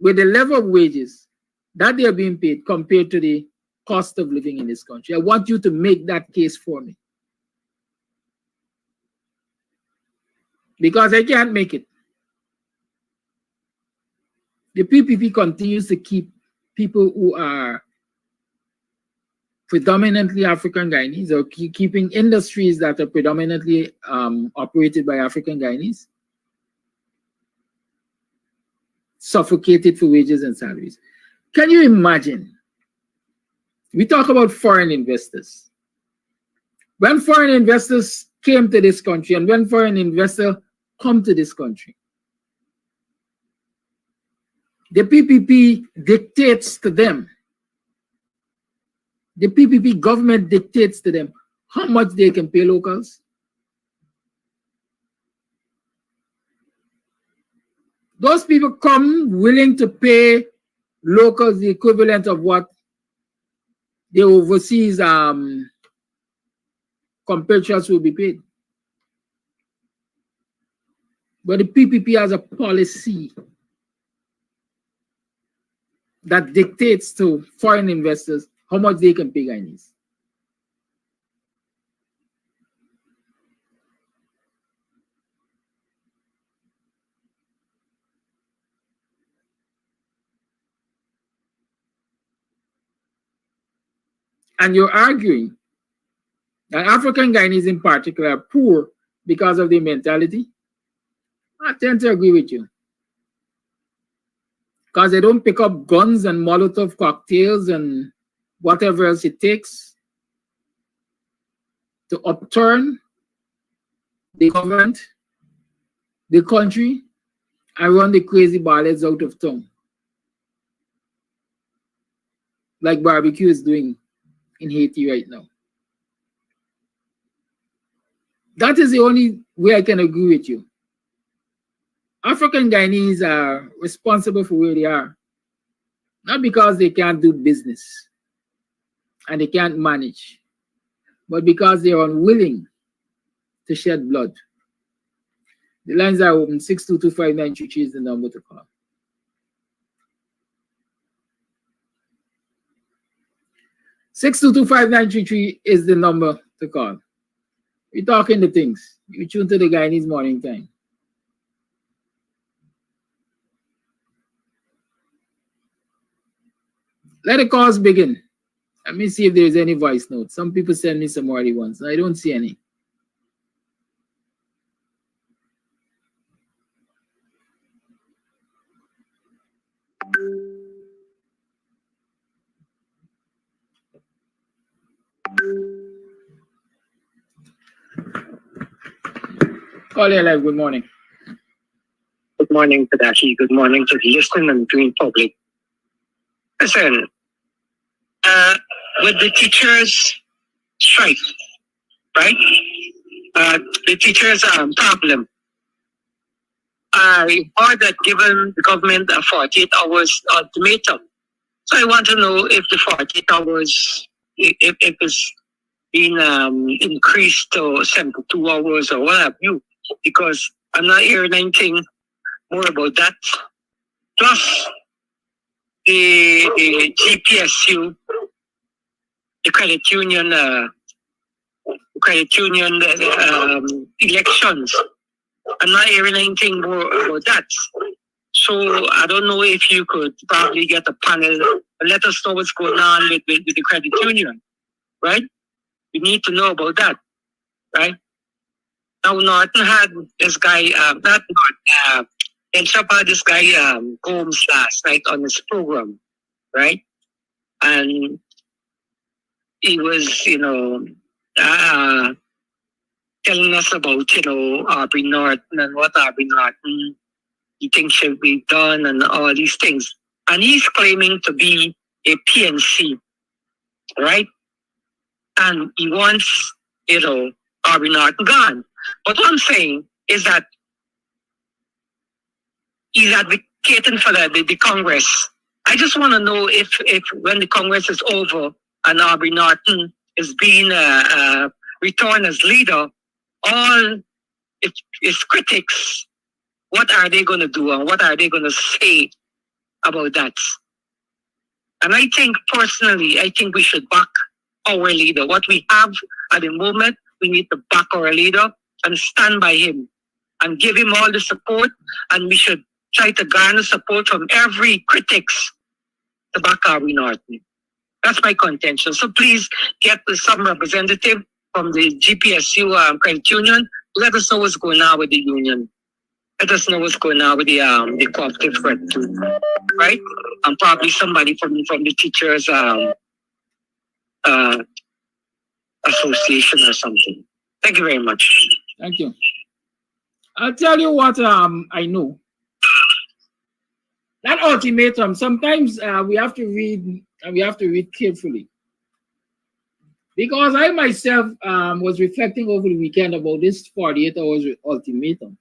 with the level of wages that they are being paid compared to the cost of living in this country. I want you to make that case for me, because I can't make it. The PPP continues to keep people who are predominantly African Guyanese, or keeping industries that are predominantly operated by African Guyanese, suffocated for wages and salaries. Can you imagine? We talk about foreign investors. When foreign investors came to this country and when foreign investors come to this country, the PPP dictates to them, the PPP government dictates to them how much they can pay locals. Those people come willing to pay locals the equivalent of what the overseas compatriots will be paid. But the PPP has a policy that dictates to foreign investors how much they can pay Guyanese. And you're arguing that African Guyanese in particular are poor because of their mentality. I tend to agree with you, because they don't pick up guns and Molotov cocktails and whatever else it takes to upturn the government, the country, and run the crazy ballets out of town. like barbecue is doing in Haiti right now. That is the only way I can agree with you. African Guyanese are responsible for where they are, not because they can't do business and they can't manage, but because they are unwilling to shed blood. The lines are open. 6225933 is the number to call. (6225933) is the number to call. We're talking the things. You tune to the Guyanese Morning Time. Let the calls begin. Let me see if there's any voice notes. Some people send me some already ones. I don't see any. Call your live. Good morning. Good morning, Tadashi. Good morning to the listening and viewing public. Listen, with the teachers' strike, right? The teachers' problem. I heard that given the government a 48 hours ultimatum. So I want to know if the 48 hours, if it's been increased to 72 hours or what have you, because I'm not hearing anything more about that. Plus, the GPSU, the credit union elections. I'm not hearing anything more about that. So I don't know if you could probably get a panel and let us know what's going on with the credit union, right? We need to know about that, right? Now, Norton had this guy, El Chapa had this guy, Combs last night on his program, right? And he was, telling us about, Aubrey Norton and what Aubrey Norton he thinks should be done and all these things. And he's claiming to be a PNC, right? And he wants, Aubrey Norton gone. But what I'm saying is that he's advocating for the Congress. I just want to know if when the Congress is over and Aubrey Norton is being returned as leader, all its critics, what are they going to do and what are they going to say about that? And I think personally, we should back our leader. What we have at the moment, we need to back our leader and stand by him and give him all the support. And we should try to garner support from every critics to back Aubrey Norton. That's my contention. So please get some representative from the GPSU credit union. Let us know what's going on with the union. Let us know what's going on with the cooperative credit too, right? And probably somebody from the teachers association or something. Thank you very much. Thank you. I'll tell you what I know. That ultimatum, sometimes we have to read, and we have to read carefully. Because I myself was reflecting over the weekend about this 48 hours ultimatum.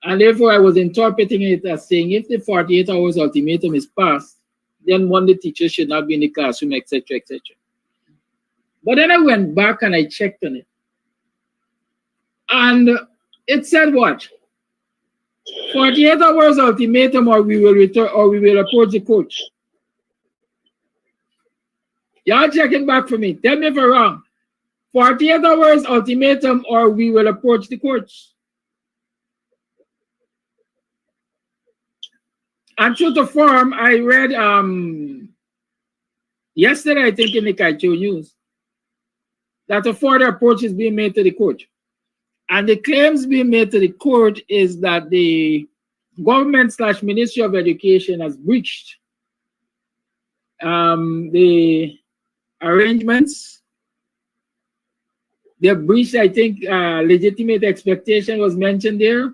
And therefore I was interpreting it as saying if the 48 hours ultimatum is passed, then one, the teacher should not be in the classroom, etc., etc. But then I went back and I checked on it. And it said what? 48 hours ultimatum, or we will return, or we will approach the coach. Y'all checking back for me. Tell me if I'm wrong. 48 hours ultimatum, or we will approach the courts. And true to form, I read yesterday, I think in the Kaito News, that a further approach is being made to the court. And the claims being made to the court is that the government/Ministry of Education has breached the arrangements. They have breached, I think, legitimate expectation was mentioned there,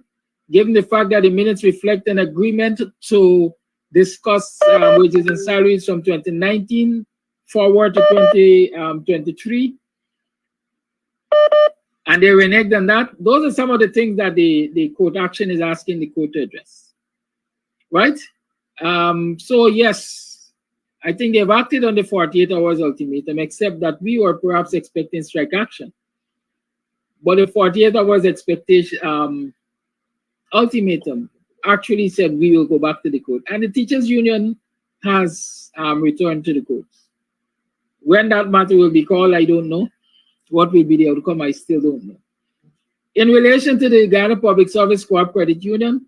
given the fact that the minutes reflect an agreement to discuss wages and salaries from 2019 forward to 2023. And they reneged on that. Those are some of the things that the court action is asking the court to address. Right? So yes, I think they've acted on the 48 hours ultimatum, except that we were perhaps expecting strike action. But the 48 hours expectation ultimatum actually said we will go back to the court. And the teachers union has returned to the courts. When that matter will be called, I don't know. What will be the outcome, I still don't know. In relation to the Guyana Public Service Co-op Credit Union,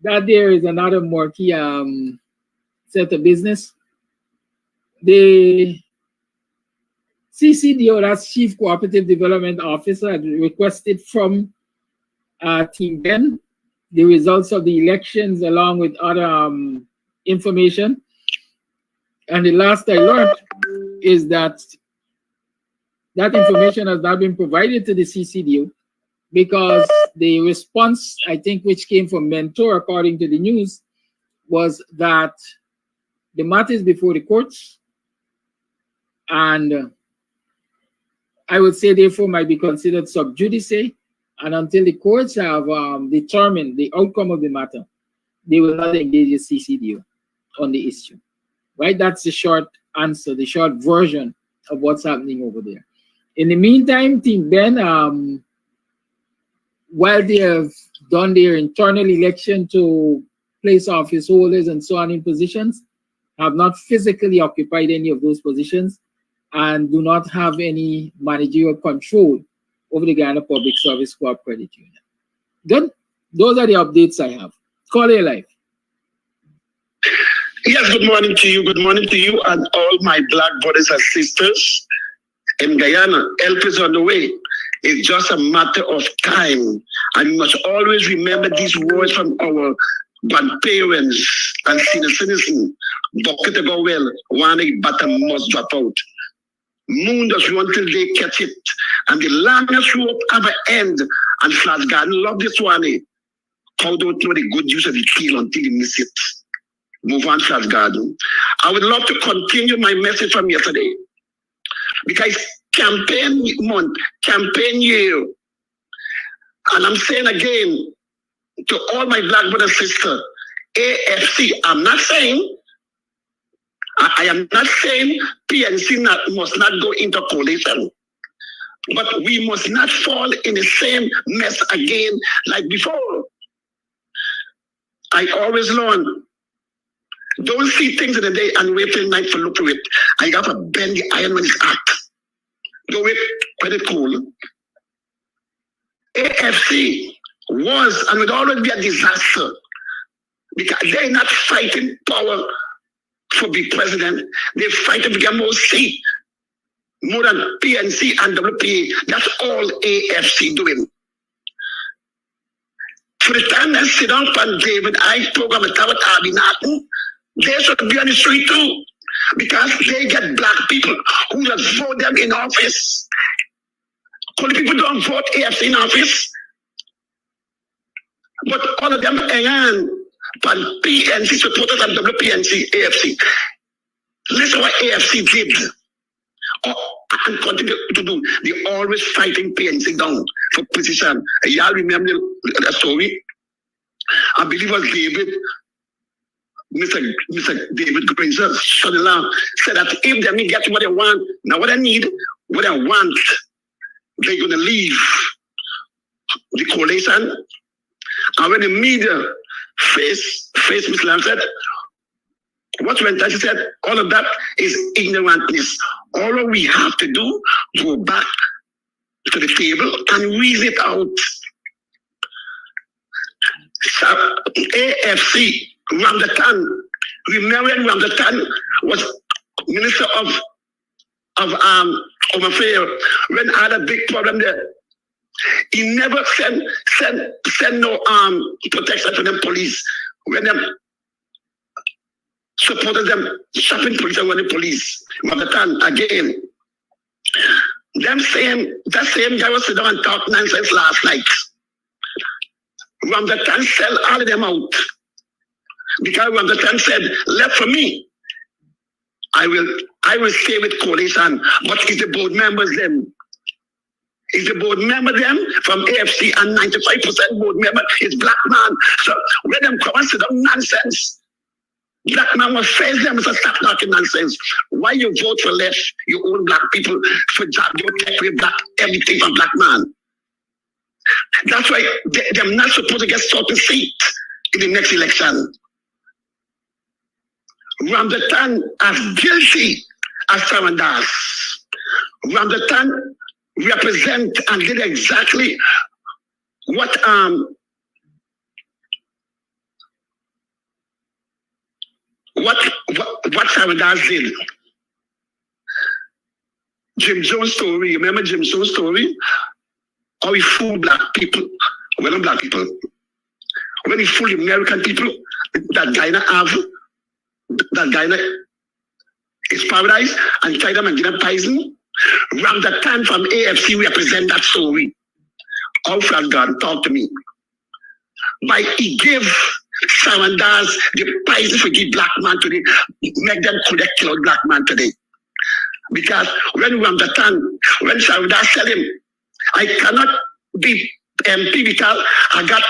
that there is another murky set of business. The CCDO, that's Chief Cooperative Development Officer, had requested from Team Ben the results of the elections along with other information. And the last I learned is that that information has not been provided to the CCDO because the response, I think, which came from Mentor, according to the news, was that the matter is before the courts, and I would say, therefore, might be considered sub judice, and until the courts have determined the outcome of the matter, they will not engage the CCDO on the issue. Right? That's the short answer, the short version of what's happening over there. In the meantime, Team Ben, while they have done their internal election to place office holders and so on in positions, have not physically occupied any of those positions and do not have any managerial control over the Guyana Public Service Co-op Credit Union. Good? Those are the updates I have. Call it live. Yes, good morning to you. Good morning to you and all my black brothers and sisters in Guyana. Help is on the way. It's just a matter of time. And we must always remember these words from our grandparents and senior citizens. Bucket to go well, one bottom must drop out. Moon does run till they catch it. And the longest rope ever end. And Flash Garden love this one. How don't know the good use of the keel until you miss it. Move on, Flash Garden. I would love to continue my message from yesterday. Because campaign month, campaign year. And I'm saying again to all my black brother and sister, AFC, I'm not saying, I am not saying PNC must not go into coalition. But we must not fall in the same mess again like before. I always learn, don't see things in the day and wait till night for look to it. I got to bend the iron when it's hot. Do it when it's cool. AFC was and would always be a disaster because they're not fighting power for the president. They're fighting to get more seat, more than PNC and WPA. That's all AFC doing. For the time that sit down on David, I program a Tawat Abinatu, they should be on the street too. Because they get black people who just vote them in office. All the people don't vote AFC in office. But all of them are PNC supporters and WPNC, AFC. Listen what AFC did. And continue to do. They always fighting PNC down for position. Y'all remember the story? I believe it was David. Mr. David Granger, son-in-law, said that if they get what they want, now what I need, what I want, they're going to leave the coalition. And when the media face Mr. Lam said, what went on? She said, all of that is ignorantness. All we have to do, go back to the table and reason it out. So, AFC, Ramdatan, remember when Ramdatan was Minister of Home Affairs, when I had a big problem there. He never send no protection to them police. When them supported them shopping police and running police. Ramdatan again. That same guy was sitting down and talk nonsense last night. Ramdatan sell all of them out. Because when the time said, left for me, I will stay with coalition. But it's the board members them. It's the board member them from AFC, and 95% board member is black man. So when them come and say them nonsense, black man will face them and say, stop talking nonsense. Why you vote for left, you own black people, for job, you take away black, everything from black man. That's why they're not supposed to get certain seat in the next election. Ramdatan as guilty as Sarandas. Ramdatan represent and did exactly what Sarandas did. Jim Jones' story, remember Jim Jones' story? How he fooled black people, well, not black people. When he fooled American people, that Guyana have, that Guyana is paradise, and tried them and give them poison. Ramdatan from AFC represent that story. How flat God talk to me. By he gave Sarandas the poison for give black man today, make them collect kill black man today. Because when Ramdatan, when Sarandas tell him, I cannot be MP because I got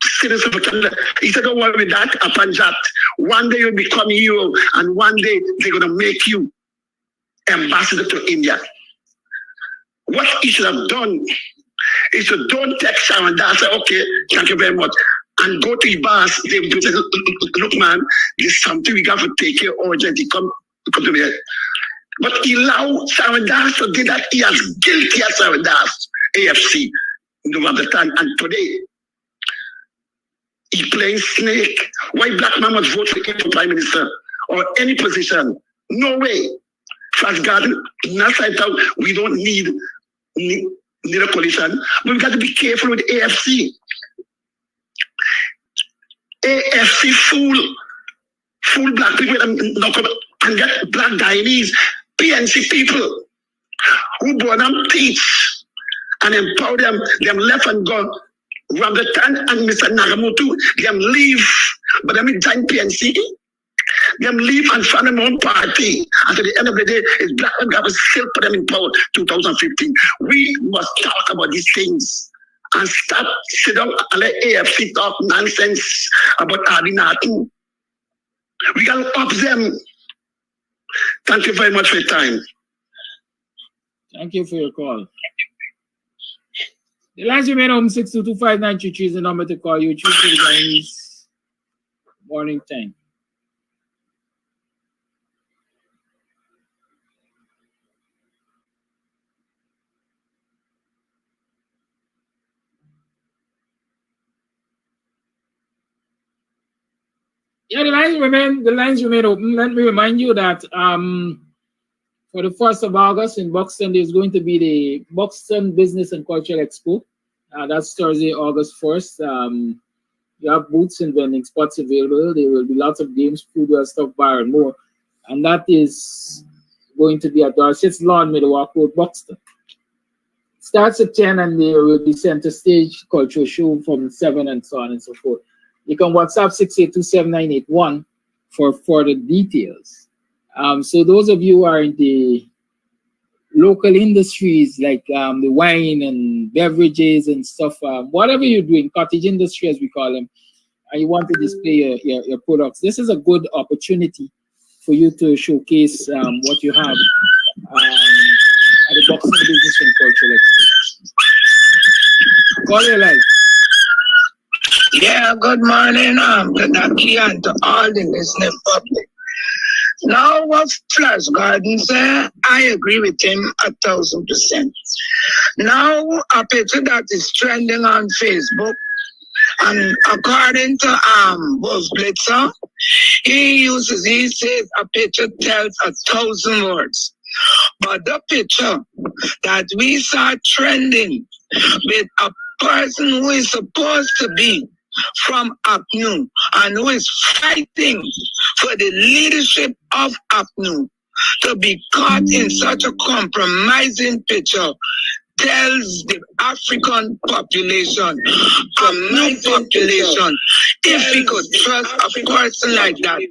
citizen for Canada. He said, don't worry with that, upon that. One day you'll become hero, and one day they're going to make you ambassador to India. What he should have done is to don't text Sharon and say, okay, thank you very much, and go to the boss. They will say, look, man, there's something we got to take care of urgently. Come to me. But he allowed Sharon Das to do that. He as guilty as Sharon Das, AFC, Ramdatan, and today he playing snake. Why black man must vote for him for prime minister or any position? No way. Fast garden, not like that. We don't need a coalition, but we got to be careful with AFC. AFC fool black people and get black Guyanese, PNC people who born them teach and empower them left and go. Ramdatan and Mr. Nagamutu, them leave, but them join PNC. Them leave and find their own party. And at the end of the day, it's black and God will still put them in power 2015. We must talk about these things and stop sit down and let AFC talk nonsense about Adinatu. We can up them. Thank you very much for your time. Thank you for your call. The lines remain open. 6225933 is the number to call you. Choose the Guyanese morning time. Yeah, the lines remain open. Let me remind you that for the 1st of August in Buxton, there's going to be the Buxton Business and Cultural Expo. That's Thursday, August 1st. You have booths and vending spots available. There will be lots of games, food, stuff, bar, and more. And that is going to be at Dorset's Lawn, Middlewalk Road, Buxton. It starts at 10, and there will be center stage cultural show from 7 and so on and so forth. You can WhatsApp 6827981 for further details. So those of you who are in the local industries like the wine and beverages and stuff, whatever you're doing, cottage industry as we call them, and you want to display your products, this is a good opportunity for you to showcase what you have at the Buxton Business and Cultural Expo. Call your life. Yeah, good morning, Kadaki, and to all the listening public. Now, what Flash Garden said, I agree with him 1,000%. Now, a picture that is trending on Facebook, and according to Buzz Blitzer, he says a picture tells 1,000 words. But the picture that we saw trending with a person who is supposed to be from APNU and who is fighting for the leadership of APNU to be caught in such a compromising picture, tells the African population, my population, if we could trust a person like that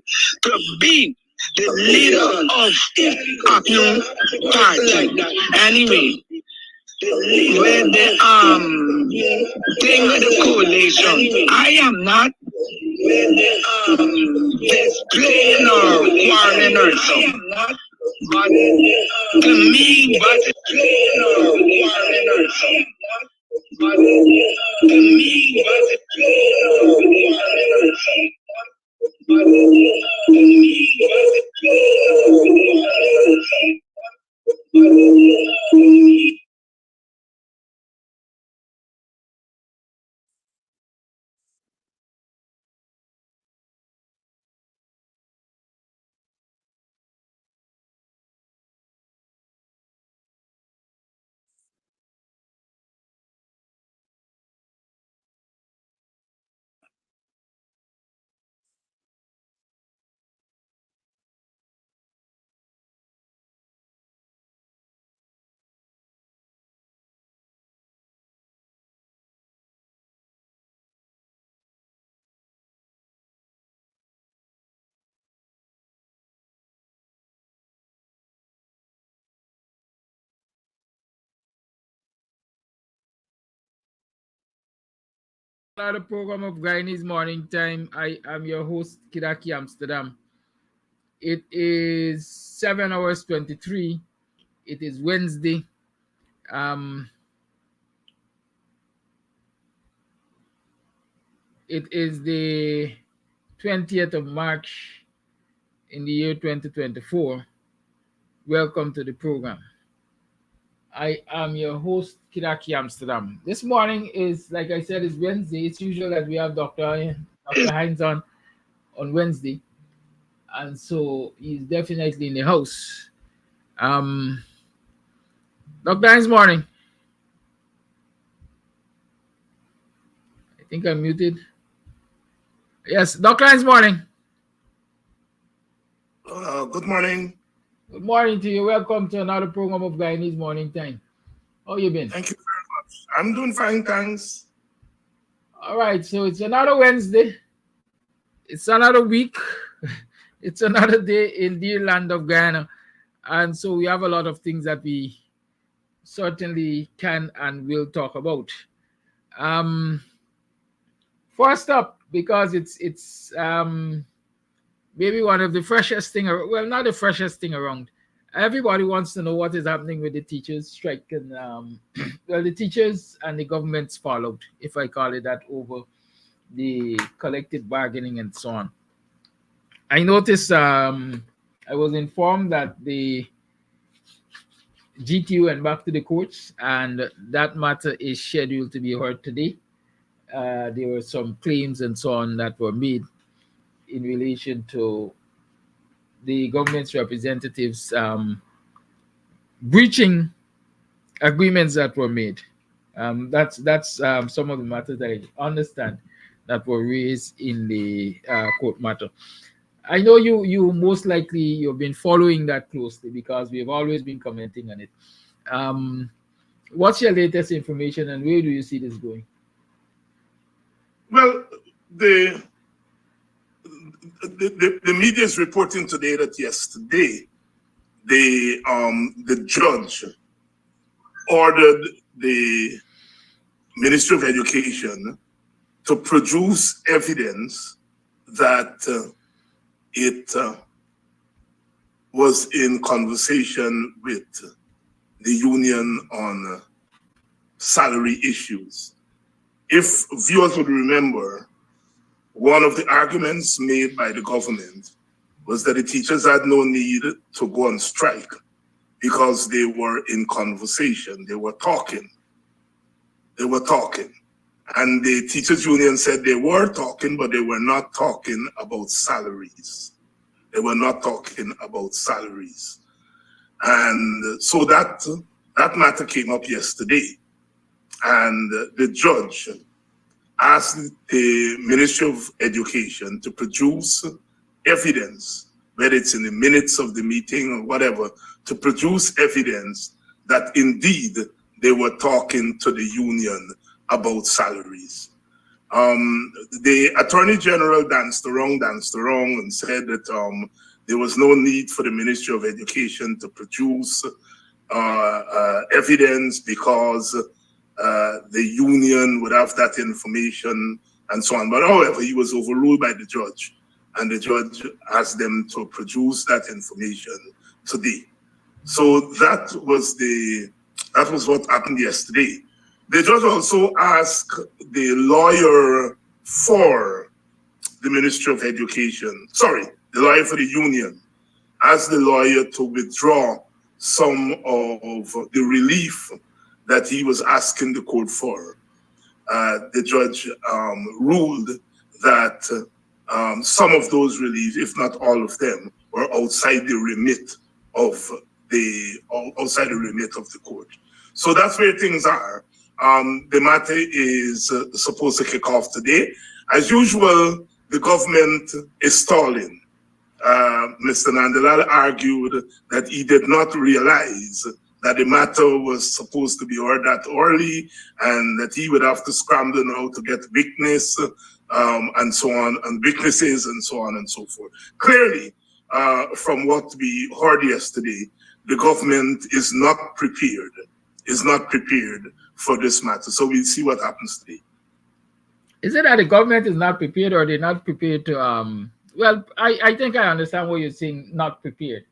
to be the leader of a new party. Anyway, when the thing with the coalition, I am not displaying or warning or so. But to me, Another program of Guyanese Morning Time. I am your host, Kidaki Amsterdam. It is 7 hours 23. It is Wednesday. It is the 20th of March in the year 2024. Welcome to the program. I am your host, Kidaki Amsterdam. This morning is, like I said, is Wednesday. It's usual that we have Dr. HINDS on Wednesday. And so he's definitely in the house. Dr. HINDS, morning. I think I'm muted. Yes, Dr. HINDS, morning. Good morning. Good morning to you. Welcome to another program of Guyanese Morning Time. How you been? Thank you very much. I'm doing fine, thanks. All right, so it's another Wednesday. It's another week. It's another day in the land of Guyana. And so we have a lot of things that we certainly can and will talk about. First up, because it's maybe one of the freshest thing, well, not the freshest thing around. Everybody wants to know what is happening with the teachers strike, and well, the teachers and the government's fallout, if I call it that, over the collective bargaining and so on. I noticed, I was informed that the GTU went back to the courts, and that matter is scheduled to be heard today. There were some claims and so on that were made in relation to the government's representatives breaching agreements that were made. That's some of the matters that I understand that were raised in the court matter. I know you most likely you've been following that closely because we've always been commenting on it. What's your latest information and where do you see this going? Well, the media is reporting today that yesterday the judge ordered the Ministry of Education to produce evidence that it was in conversation with the union on salary issues. If viewers would remember, one of the arguments made by the government was that the teachers had no need to go on strike because they were in conversation. They were talking. And the teachers union said they were talking, but they were not talking about salaries. And so that matter came up yesterday. And the judge asked the Ministry of Education to produce evidence, whether it's in the minutes of the meeting or whatever, to produce evidence that indeed they were talking to the union about salaries. The Attorney General danced around and said that there was no need for the Ministry of Education to produce evidence because the union would have that information and so on. But however, he was overruled by the judge, and the judge asked them to produce that information today. So that was what happened yesterday. The judge also asked the lawyer for the Ministry of Education, sorry, the lawyer for the union, asked the lawyer to withdraw some of the relief that he was asking the court for. The judge ruled that some of those reliefs, if not all of them, were outside the remit of the court. So that's where things are. The matter is supposed to kick off today. As usual, the government is stalling. Mr. Nandalal argued that he did not realize that the matter was supposed to be heard that early, and that he would have to scramble now to get witness and so on, and witnesses and so on and so forth. Clearly, from what we heard yesterday, the government is not prepared for this matter. So we'll see what happens today. Is it that the government is not prepared, or they're not prepared to well, I think I understand what you're saying, not prepared,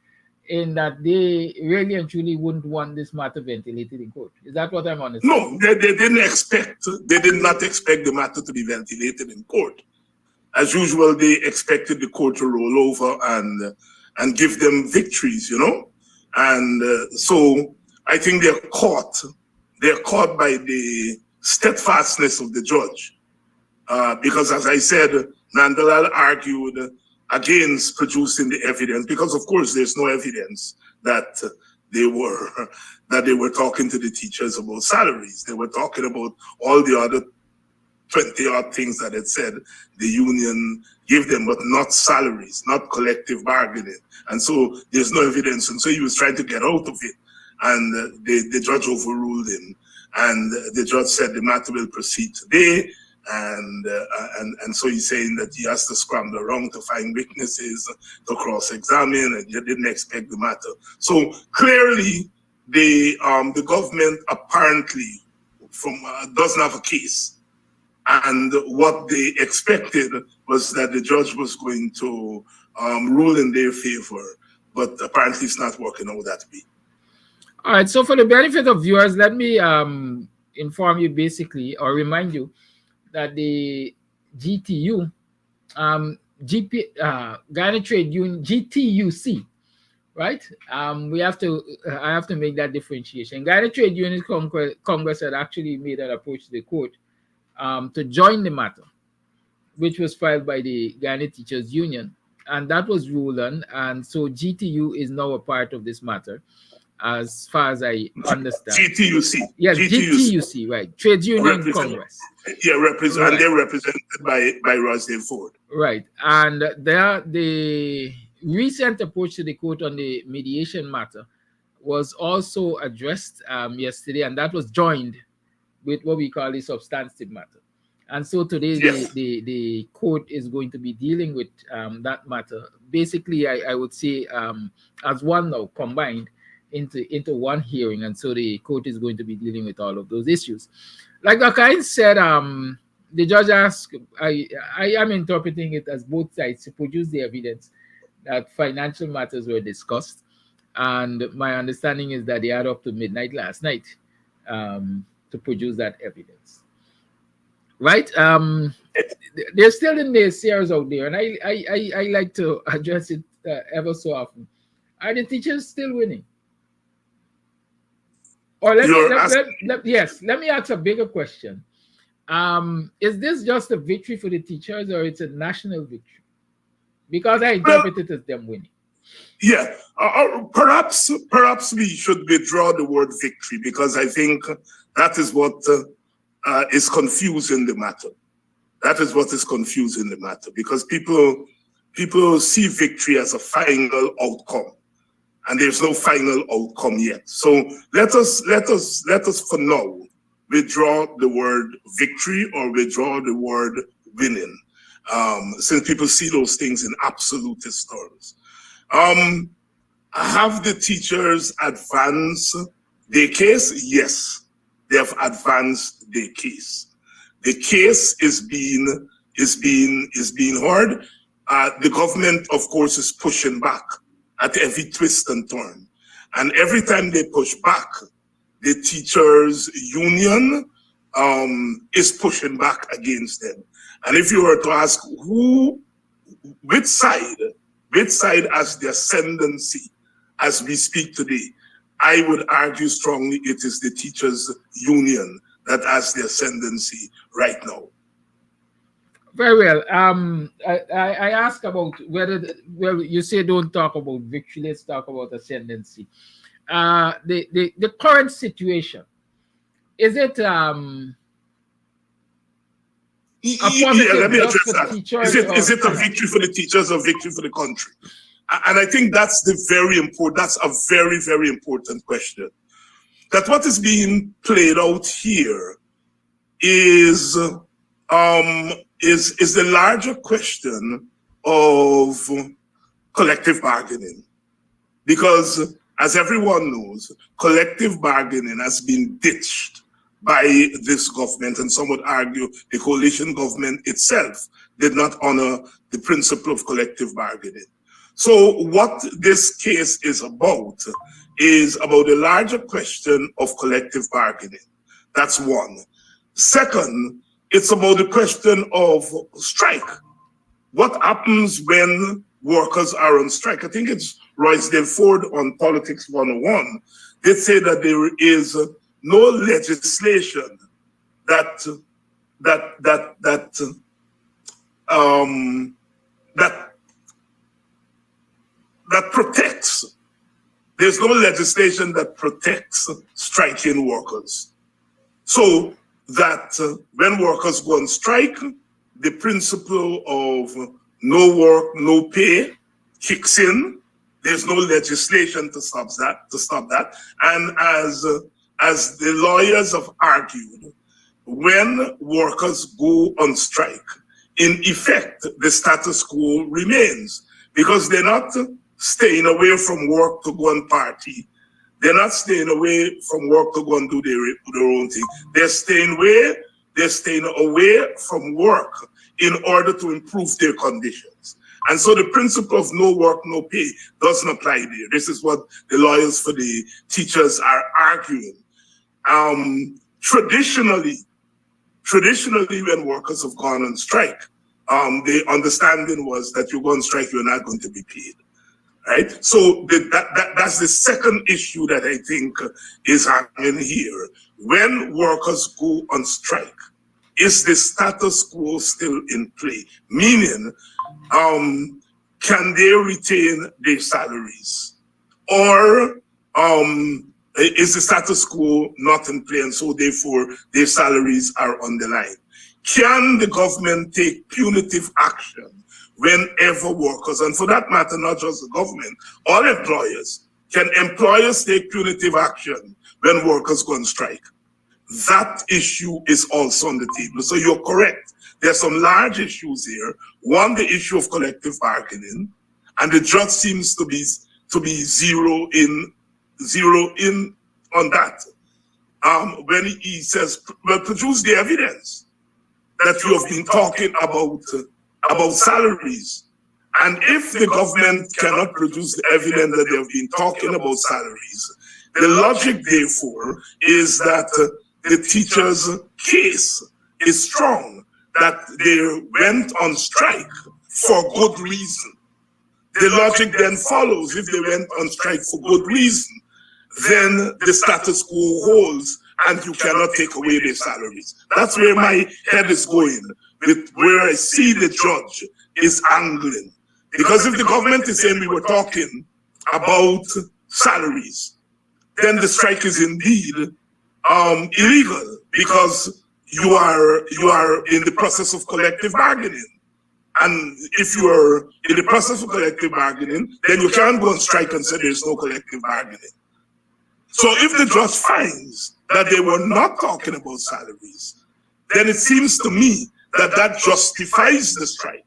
in that they really and truly wouldn't want this matter ventilated in court. Is that what I'm understanding? No, they did not expect the matter to be ventilated in court. As usual, they expected the court to roll over and give them victories, you know? And so I think they're caught by the steadfastness of the judge. Because as I said, Nandalal argued against producing the evidence, because of course there's no evidence that they were talking to the teachers about salaries. They were talking about all the other 20-odd things that had said the union gave them, but not salaries, not collective bargaining. And so there's no evidence. And so he was trying to get out of it. And the judge overruled him. And the judge said the matter will proceed today. And so he's saying that he has to scramble around to find witnesses to cross-examine, and he didn't expect the matter. So clearly, the government apparently doesn't have a case, and what they expected was that the judge was going to rule in their favor, but apparently it's not working out that way. All right. So for the benefit of viewers, let me inform you basically, or remind you, that the GTU, Guyana Trade Union, GTUC, right? I have to make that differentiation. Guyana Trade Union Congress had actually made an approach to the court to join the matter, which was filed by the Guyana Teachers Union, and that was ruled on. And so GTU is now a part of this matter, as far as I understand. GTUC. Yes, GTUC, right. Trade Union Congress. Yeah, and they're represented by Rosdale Ford. Right. And the recent approach to the court on the mediation matter was also addressed yesterday, and that was joined with what we call the substantive matter. And so today, yes, the court is going to be dealing with that matter. Basically, I would say as one now, combined into one hearing, and so the court is going to be dealing with all of those issues. Like Akain said, the judge asked, I am interpreting it as both sides to produce the evidence that financial matters were discussed, and my understanding is that they had up to midnight last night to produce that evidence. Right? There's still in the naysayers out there, and I like to address it ever so often. Are the teachers still winning? Or let me ask a bigger question. Is this just a victory for the teachers, or it's a national victory? Because I interpret it as them winning. Yeah, perhaps we should withdraw the word victory, because I think that is what is confusing the matter. That is what is confusing the matter, because people see victory as a final outcome. and there's no final outcome yet. So let us for now withdraw the word victory or withdraw the word winning, since people see those things in absolutist terms. Have the teachers advanced their case? Yes, they have advanced their case. The case is being heard. The government, of course, is pushing back at every twist and turn, and every time they push back, the teachers' union is pushing back against them. And if you were to ask which side has the ascendancy as we speak today, I would argue strongly it is the teachers' union that has the ascendancy right now. Very well. I ask about whether, well, you say don't talk about victory, let's talk about ascendancy. The current situation, is it Let me address that. Is it a victory for the teachers or victory for the country? And I think that's a very, very important question. That what is being played out here is the larger question of collective bargaining. Because as everyone knows, collective bargaining has been ditched by this government, and some would argue the coalition government itself did not honor the principle of collective bargaining. So what this case is about the larger question of collective bargaining. That's one. Second, it's about the question of strike. What happens when workers are on strike? I think it's Roysdale Ford on Politics 101. They say that there is no legislation that protects. There's no legislation that protects striking workers. So that when workers go on strike, the principle of no work, no pay kicks in. There's no legislation to stop that. And as the lawyers have argued, when workers go on strike, in effect, the status quo remains, because they're not staying away from work to go and party. They're not staying away from work to go and do their own thing. They're staying away from work in order to improve their conditions. And so the principle of no work, no pay doesn't apply there. This is what the lawyers for the teachers are arguing. Traditionally, when workers have gone on strike, the understanding was that you go on strike, you're not going to be paid. Right? So that's the second issue that I think is happening here. When workers go on strike, is the status quo still in play? Meaning, can they retain their salaries? Or is the status quo not in play, and so therefore their salaries are on the line? Can the government take punitive action whenever workers, and for that matter, not just the government, all employers, can employers take punitive action when workers go on strike? That issue is also on the table. So you're correct. There's some large issues here. One, the issue of collective bargaining, and the judge seems to be zero in on that. When he says, well, produce the evidence that you have been talking about salaries. And if the government cannot produce the evidence that they have been talking about salaries, the logic, therefore, is that the teachers' case is strong, that they went on strike for good reason. The logic then follows, if they went on strike for good reason, then the status quo holds and you cannot take away their salaries. That's where my head is going, with where I see the judge is angling. Because if the government is saying we were talking about salaries, then the strike is indeed illegal, because you are in the process of collective bargaining. And if you are in the process of collective bargaining, then you can't go on strike and say there's no collective bargaining. So if the judge finds that they were not talking about salaries, then it seems to me that that justifies the strike.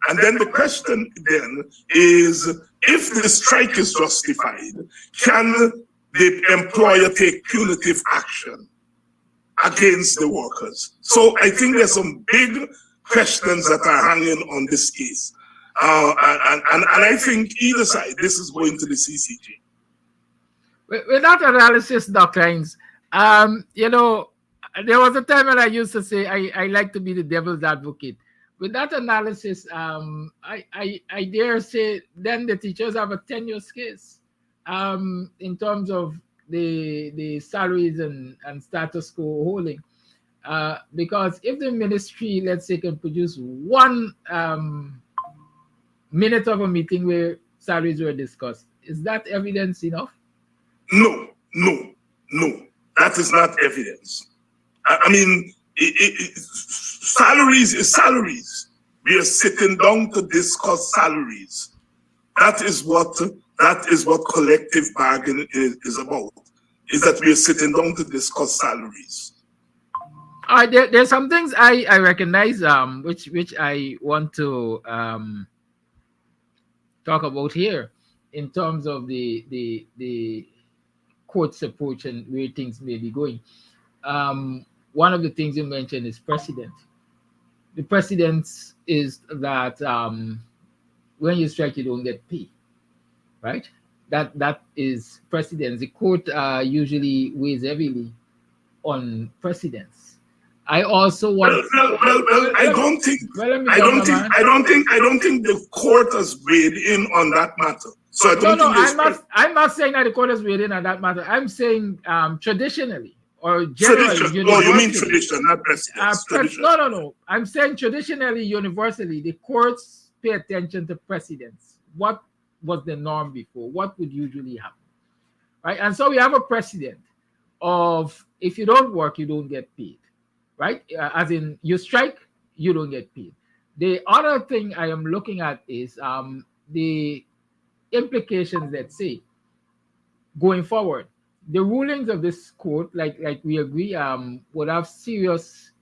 And then the question then is, if the strike is justified, can the employer take punitive action against the workers? So I think there's some big questions that are hanging on this case. And I think either side, this is going to the CCJ. With that analysis, Dr. Hines, you know, there was a time when I used to say I like to be the devil's advocate. With that analysis, I dare say then the teachers have a tenuous case in terms of the salaries and status quo holding. Because if the ministry, let's say, can produce 1 minute of a meeting where salaries were discussed, is that evidence enough? No. That is not evidence. I mean, salaries is salaries. We are sitting down to discuss salaries. That is what collective bargaining is about. Is that we are sitting down to discuss salaries. There's some things I recognize, which I want to talk about here in terms of the court's approach and where things may be going. One of the things you mentioned is precedent. The precedent is that when you strike, you don't get paid, right? That is precedence. The court usually weighs heavily on precedence. I also want. I don't think the court has weighed in on that matter. So I don't think I'm not saying that the court has weighed in on that matter. I'm saying traditionally or generally. Tradition. Oh, you mean tradition, not precedence. No. I'm saying traditionally, universally, the courts pay attention to precedents. What was the norm before? What would usually happen, right? And so we have a precedent of if you don't work, you don't get paid. Right? As in, you strike, you don't get paid. The other thing I am looking at is the implications, let's say, going forward. The rulings of this court, like we agree, would have serious,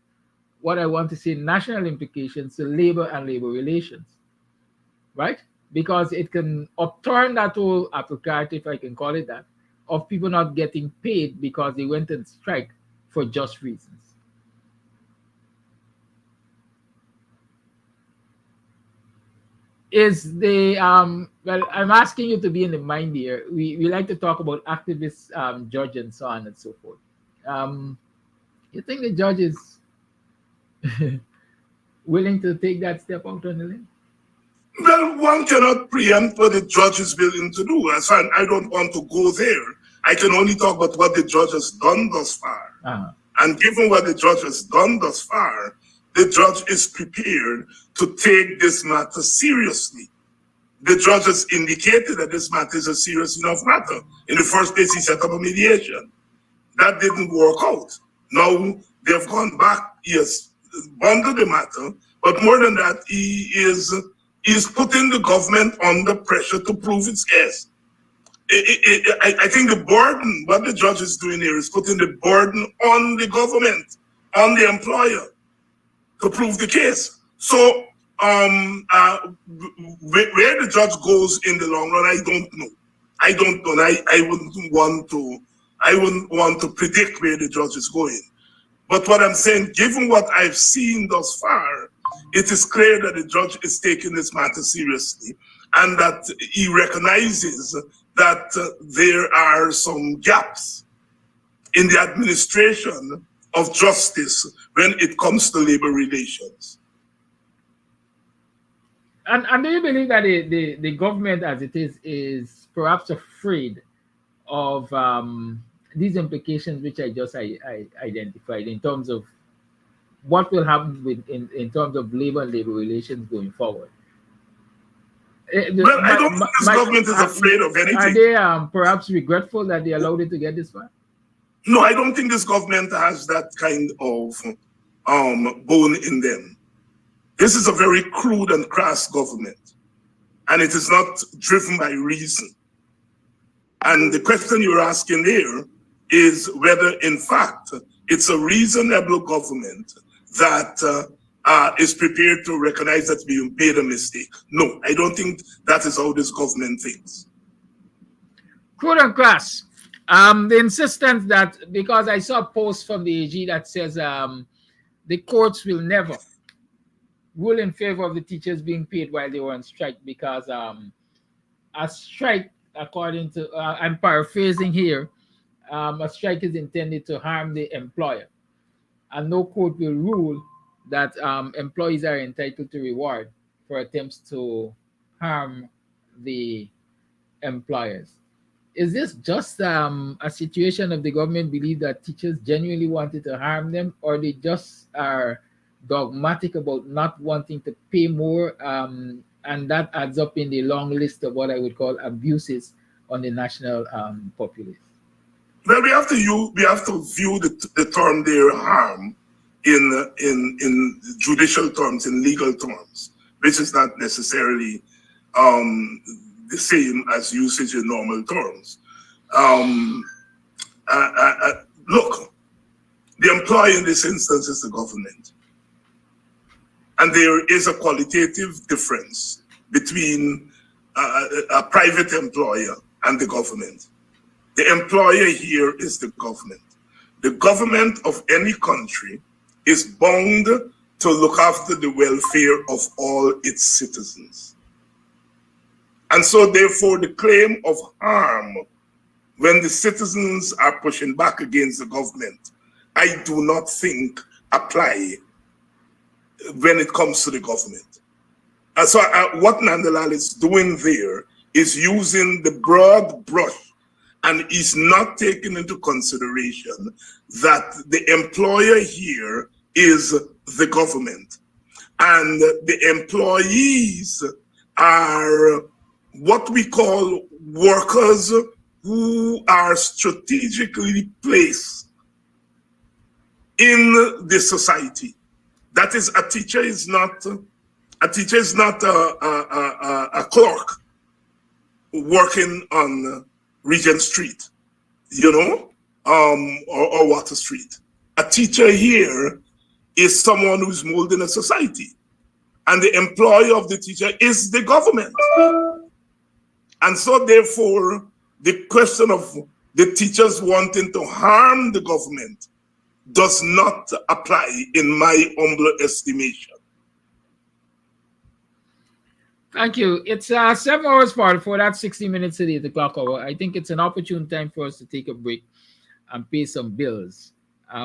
what I want to say, national implications to labor and labor relations, right? Because it can upturn that whole apple cart, if I can call it that, of people not getting paid because they went and strike for just reasons. Is the well, I'm asking you to be in the mind here. We like to talk about activists, judge, and so on and so forth. You think the judge is willing to take that step out on the limb? Well, one cannot preempt what the judge is willing to do. As far, I don't want to go there. I can only talk about what the judge has done thus far. And given what the judge has done thus far, the judge is prepared to take this matter seriously. The judge has indicated that this matter is a serious enough matter. In the first place, he set up a mediation. That didn't work out. Now they've gone back, he has bundled the matter, but more than that, he is putting the government under pressure to prove its case. I think the burden, what the judge is doing here is putting the burden on the government, on the employer, to prove the case. So where the judge goes in the long run, I don't know. I wouldn't want to predict where the judge is going. But what I'm saying, given what I've seen thus far, it is clear that the judge is taking this matter seriously and that he recognizes that there are some gaps in the administration of justice when it comes to labor relations. And do you believe that the government as it is perhaps afraid of these implications which I just identified in terms of what will happen in terms of labor and labor relations going forward? Well, I don't think this government is afraid of anything. Are they perhaps regretful that they allowed it to get this far? No, I don't think this government has that kind of bone in them. This is a very crude and crass government, and it is not driven by reason. And the question you're asking there is whether, in fact, it's a reasonable government that is prepared to recognize that we made a mistake. No, I don't think that is how this government thinks. Crude and crass. The insistence that, because I saw a post from the AG that says the courts will never rule in favor of the teachers being paid while they were on strike, because a strike, according to, I'm paraphrasing here, a strike is intended to harm the employer, and no court will rule that employees are entitled to reward for attempts to harm the employers. Is this just a situation of the government believe that teachers genuinely wanted to harm them, or they just are dogmatic about not wanting to pay more, and that adds up in the long list of what I would call abuses on the national populace? Well, we have to view the term there, harm, in judicial terms, in legal terms, which is not necessarily the same as usage in normal terms. Look, the employer in this instance is the government. And there is a qualitative difference between a private employer and the government. The employer here is the government. The government of any country is bound to look after the welfare of all its citizens. And so therefore the claim of harm when the citizens are pushing back against the government, I do not think apply when it comes to the government. And so what Nandalal is doing there is using the broad brush, and is not taking into consideration that the employer here is the government. And the employees are what we call workers who are strategically placed in the society. That is, a teacher is not a clerk working on Regent Street, or Water Street. A teacher here is someone who's molding a society, and the employer of the teacher is the government. And so therefore, the question of the teachers wanting to harm the government does not apply in my humble estimation. Thank you. It's 7 hours for that's 60 minutes today, the clock hour. I think it's an opportune time for us to take a break and pay some bills.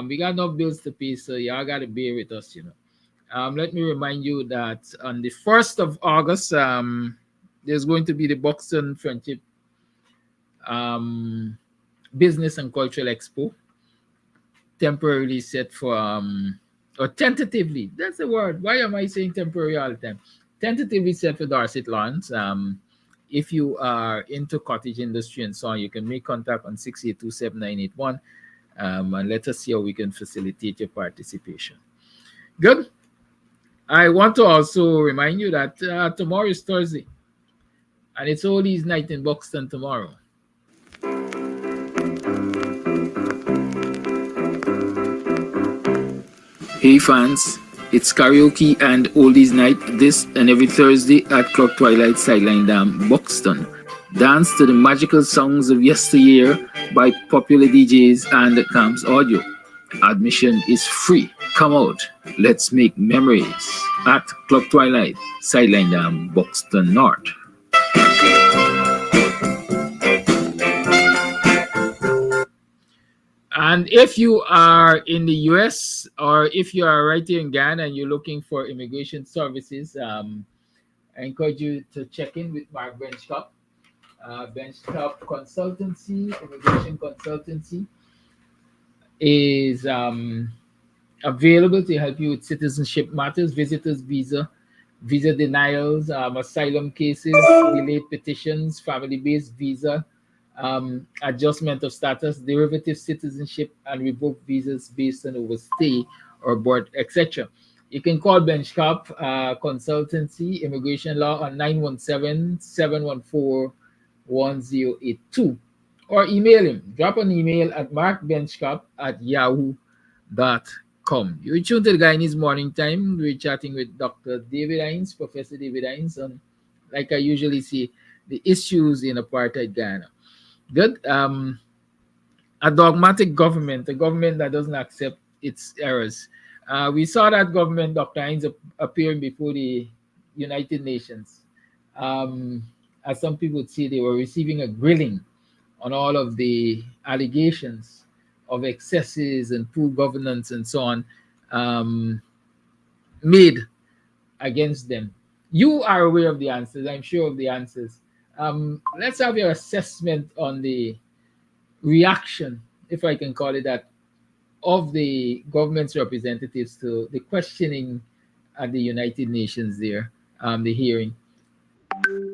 We got no bills to pay, so y'all got to bear with us, Let me remind you that on the 1st of August, there's going to be the Buxton Friendship Business and Cultural Expo, temporarily set for, or tentatively, that's the word. Why am I saying temporary all the time? Tentatively set for Dorset Lawns. If you are into cottage industry and so on, you can make contact on 6827981 and let us see how we can facilitate your participation. Good. I want to also remind you that tomorrow is Thursday, and it's Oldies night in Buxton tomorrow. Hey fans, it's karaoke and oldies night this and every Thursday at Club Twilight Sideline Dam, Buxton. Dance to the magical songs of yesteryear by popular DJs and Camps Audio. Admission is free. Come out, let's make memories at Club Twilight Sideline Dam, Buxton North. And if you are in the US, or if you are right here in Ghana and you're looking for immigration services, I encourage you to check in with Mark Benchtop. Benchtop Consultancy, Immigration Consultancy, is available to help you with citizenship matters, visitors visa, visa denials, asylum cases, delayed petitions, family-based visa, adjustment of status, derivative citizenship, and revoked visas based on overstay or board, etc. You can call Benchcop Consultancy Immigration Law on 917-714-1082 or email him. Drop an email at markbenchcop@yahoo.com. You're tuned to the Guyanese Morning Time. We're chatting with Dr. David Hines, Professor David Hines, on, like I usually say, the issues in apartheid Guyana. Good. A dogmatic government, a government that doesn't accept its errors. We saw that government, Dr. Hines, appearing before the United Nations. As some people would say, they were receiving a grilling on all of the allegations of excesses and poor governance and so on made against them. You are aware of the answers, I'm sure of the answers. Let's have your assessment on the reaction, if I can call it that, of the government's representatives to the questioning at the United Nations there, the hearing,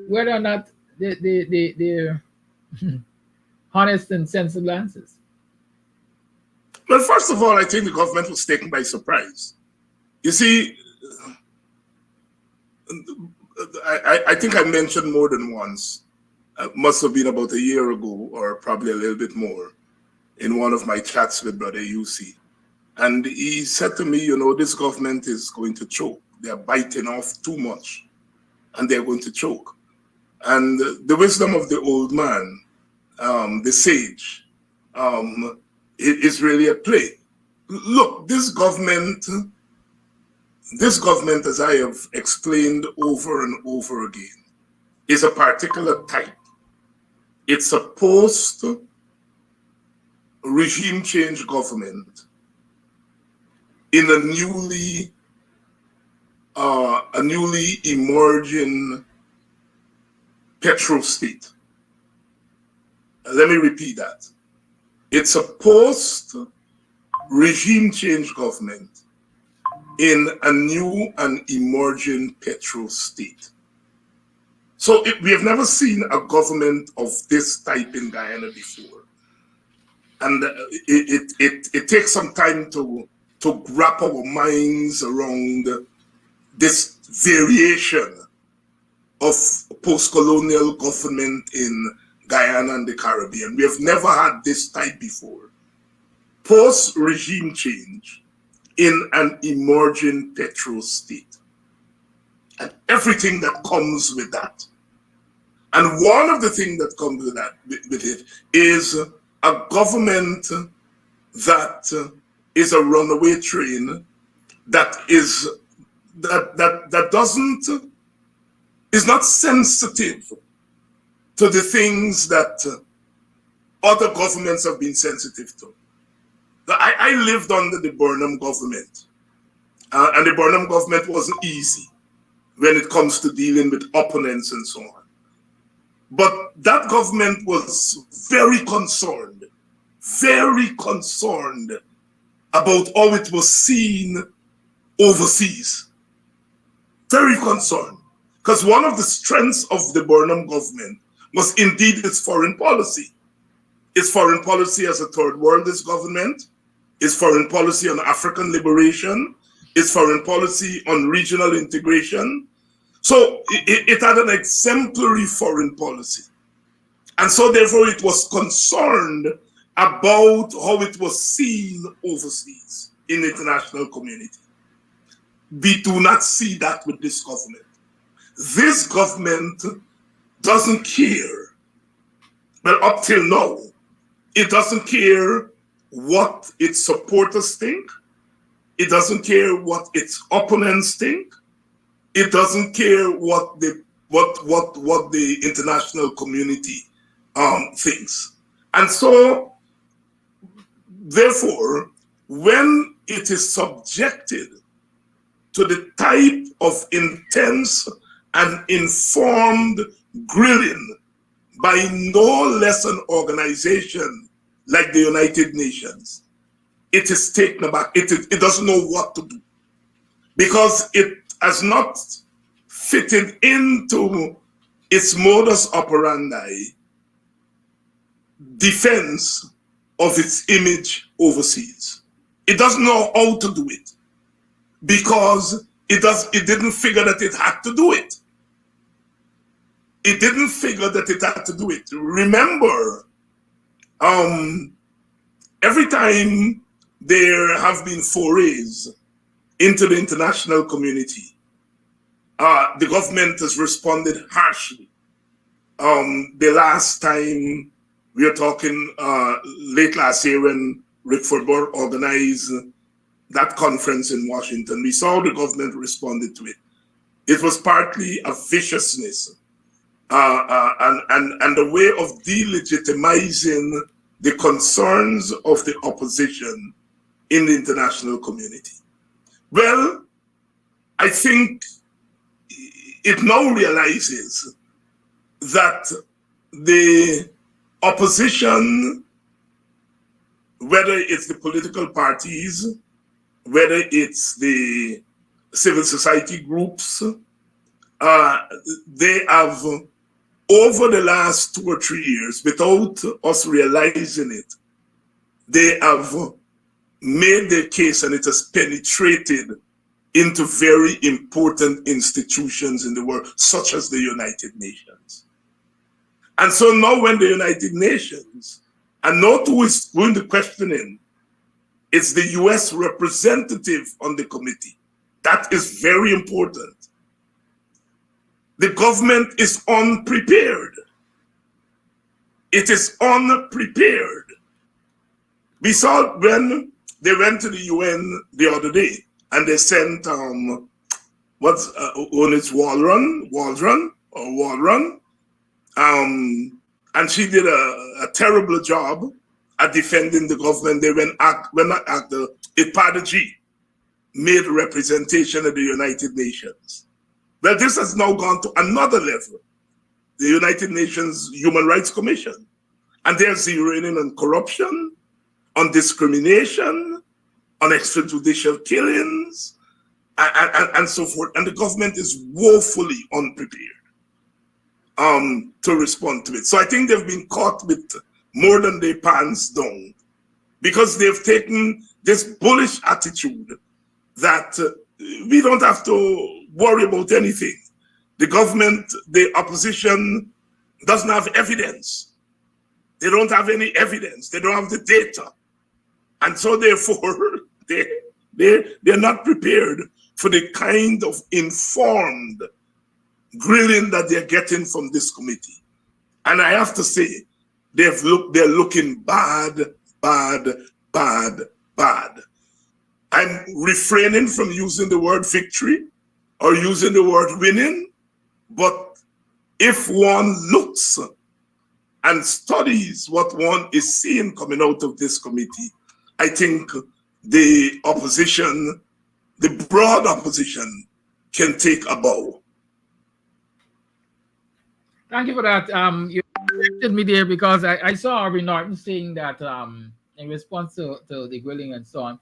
whether or not they're honest and sensible answers. Well, first of all, I think the government was taken by surprise. You see, I think I mentioned more than once, must have been about a year ago or probably a little bit more, in one of my chats with Brother UC. And he said to me, you know, this government is going to choke. They're biting off too much and they're going to choke. And the wisdom of the old man, the sage, is really at play. Look, this government, as I have explained over and over again, is a particular type. It's a post-regime change government in a newly emerging petro state. Let me repeat that. It's a post-regime change government in a new and emerging petro state. So we have never seen a government of this type in Guyana before. And it takes some time to wrap our minds around this variation of post-colonial government in Guyana and the Caribbean. We have never had this type before. Post-regime change in an emerging petro state. And everything that comes with that. And one of the things that comes with that, with it, is a government that is a runaway train that is not sensitive to the things that other governments have been sensitive to. I lived under the Burnham government, and the Burnham government wasn't easy when it comes to dealing with opponents and so on. But that government was very concerned about how it was seen overseas. Very concerned. Because one of the strengths of the Burnham government was indeed its foreign policy. Its foreign policy as a third worldist government, its foreign policy on African liberation, its foreign policy on regional integration. So it had an exemplary foreign policy. And so therefore it was concerned about how it was seen overseas in the international community. We do not see that with this government. This government doesn't care. Well, up till now, it doesn't care what its supporters think. It doesn't care what its opponents think. It doesn't care what the international community thinks. And so, therefore, when it is subjected to the type of intense and informed grilling by no less an organization like the United Nations, it is taken aback. It doesn't know what to do, because it has not fitted into its modus operandi defense of its image overseas. It doesn't know how to do it, because it didn't figure that it had to do it. It didn't figure that it had to do it. Remember, every time there have been forays into the international community, the government has responded harshly. The last time we are talking late last year when Rick Fordberg organized that conference in Washington, we saw the government responded to it. It was partly a viciousness and a way of delegitimizing the concerns of the opposition in the international community. Well, I think it now realizes that the opposition, whether it's the political parties, whether it's the civil society groups, they have, over the last 2 or 3 years, without us realizing it, they have made their case, and it has penetrated into very important institutions in the world, such as the United Nations. And so now when the United Nations, and not who is doing the questioning, it's the US representative on the committee. That is very important. The government is unprepared. It is unprepared. We saw when they went to the UN the other day, and they sent Waldron, and she did a terrible job at defending the government. They went at the APARTHEID made representation of the United Nations. Well, this has now gone to another level, the United Nations Human Rights Commission, and they're zeroing in on corruption, on discrimination, on extrajudicial killings, and so forth. And the government is woefully unprepared to respond to it. So I think they've been caught with more than their pants down, because they've taken this bullish attitude that we don't have to worry about anything. The government, the opposition doesn't have evidence. They don't have any evidence. They don't have the data. And so therefore, they're not prepared for the kind of informed grilling that they're getting from this committee. And I have to say, they're looking bad, bad, bad, bad. I'm refraining from using the word victory or using the word winning, but if one looks and studies what one is seeing coming out of this committee, I think the opposition, the broad opposition, can take a bow. Thank you for that. You corrected me there, because I saw Aubrey Norton saying that in response to the grilling and so on,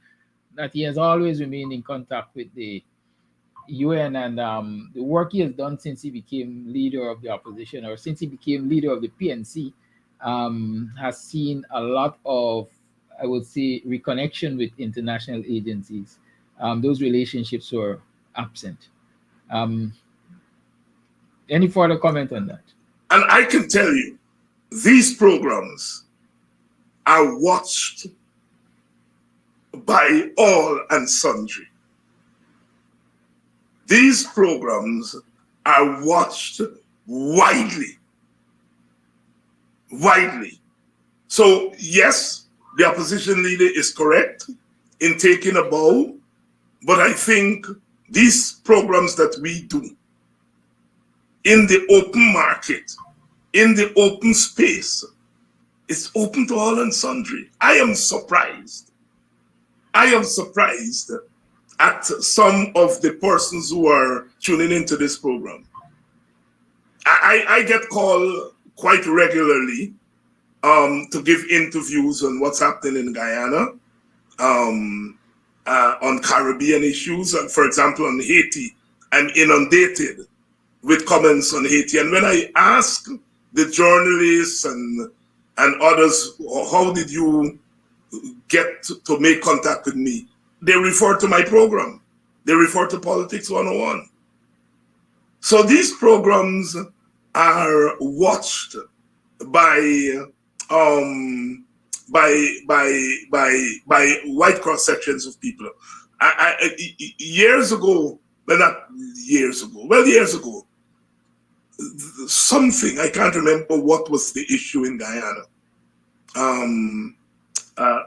that he has always remained in contact with the UN, and the work he has done since he became leader of the opposition, or since he became leader of the PNC, has seen a lot of, I would say, reconnection with international agencies. Those relationships were absent. Any further comment on that? And I can tell you, these programs are watched by all and sundry. These programs are watched widely. So yes, the opposition leader is correct in taking a bow, but I think these programs that we do in the open market, in the open space, it's open to all and sundry. I am surprised at some of the persons who are tuning into this program. I get called quite regularly to give interviews on what's happening in Guyana, on Caribbean issues, and for example on Haiti. I'm inundated with comments on Haiti, and when I ask the journalists and others, how did you get to make contact with me, they refer to my program. They refer to Politics 101. So these programs are watched by white cross sections of people. Years ago, well, not years ago, well, years ago, something, I can't remember what was the issue in Guyana.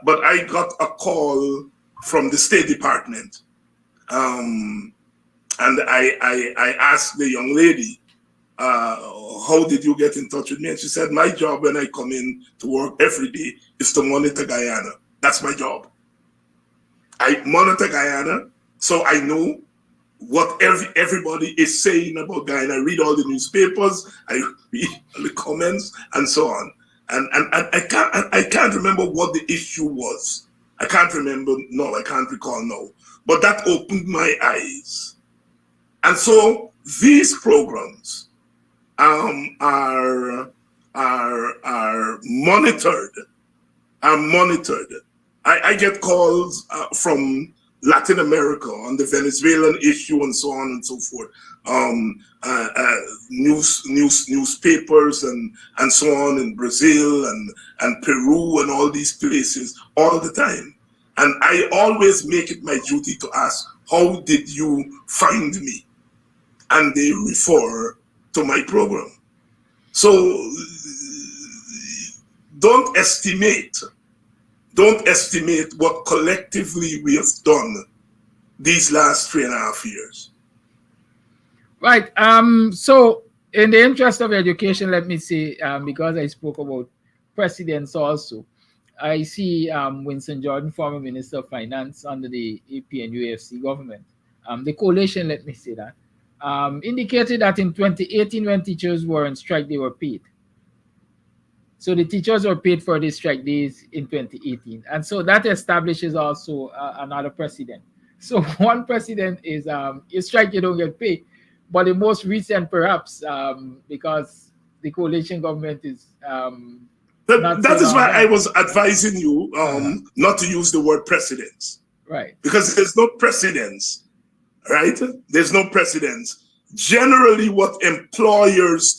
But I got a call from the State Department. And I asked the young lady, how did you get in touch with me? And she said, my job when I come in to work every day is to monitor Guyana. That's my job. I monitor Guyana, so I know what everybody is saying about Guyana. I read all the newspapers, I read the comments, and so on. And I can't remember what the issue was. I can't remember, no, I can't recall now. But that opened my eyes. And so these programs are monitored. I get calls from Latin America on the Venezuelan issue and so on and so forth. Newspapers and so on in Brazil and Peru and all these places all the time. And I always make it my duty to ask, how did you find me? And they refer to my program. So don't estimate what collectively we have done these last 3.5 years. Right. So in the interest of education, let me say, because I spoke about presidents also, I see Winston Jordan, former Minister of Finance under the APNUFC government. The coalition, let me say that, indicated that in 2018, when teachers were on strike, they were paid. So the teachers were paid for the strike days in 2018. And so that establishes also another precedent. So one precedent is you strike, you don't get paid. But the most recent, perhaps, because the coalition government is... that is why I was advising you not to use the word precedents. Right. Because there's no precedents, right? There's no precedents. Generally, what employers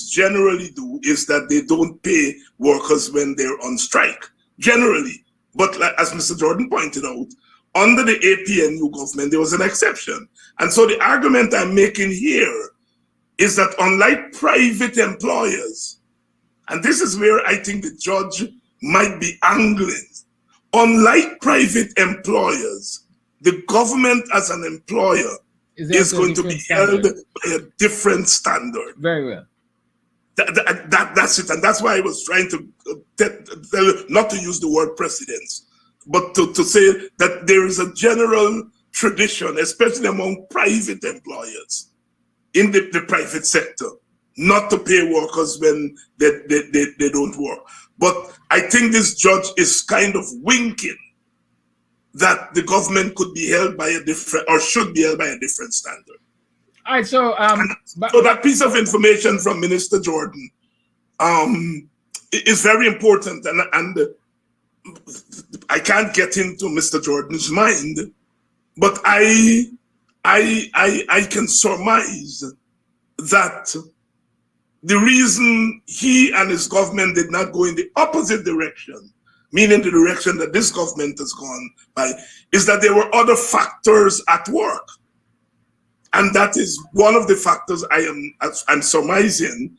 generally do is that they don't pay workers when they're on strike, generally. But like, as Mr. Jordan pointed out, under the APNU government, there was an exception. And so the argument I'm making here is that unlike private employers, and this is where I think the judge might be angling, unlike private employers, the government as an employer is going to be held by a different standard. Very well. That's it. And that's why I was trying to tell not to use the word precedence, but to say that there is a general tradition, especially among private employers in the private sector, not to pay workers when they don't work. But I think this judge is kind of winking that the government could be held by a different, or should be held by a different standard. All right, so so that piece of information from Minister Jordan is very important, and I can't get into Mr. Jordan's mind, but I can surmise that the reason he and his government did not go in the opposite direction, meaning the direction that this government has gone by, is that there were other factors at work. And that is one of the factors I'm surmising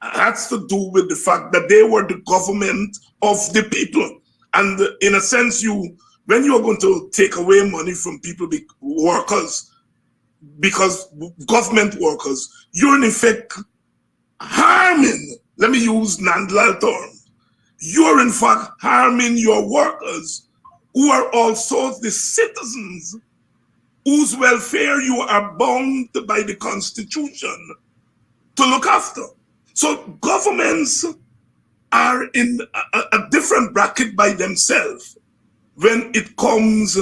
has to do with the fact that they were the government of the people. And in a sense, when you are going to take away money from people, workers, because government workers, you're in effect harming, let me use Nandlal terms, you're in fact harming your workers who are also the citizens whose welfare you are bound by the Constitution to look after. So governments are in a different bracket by themselves when it comes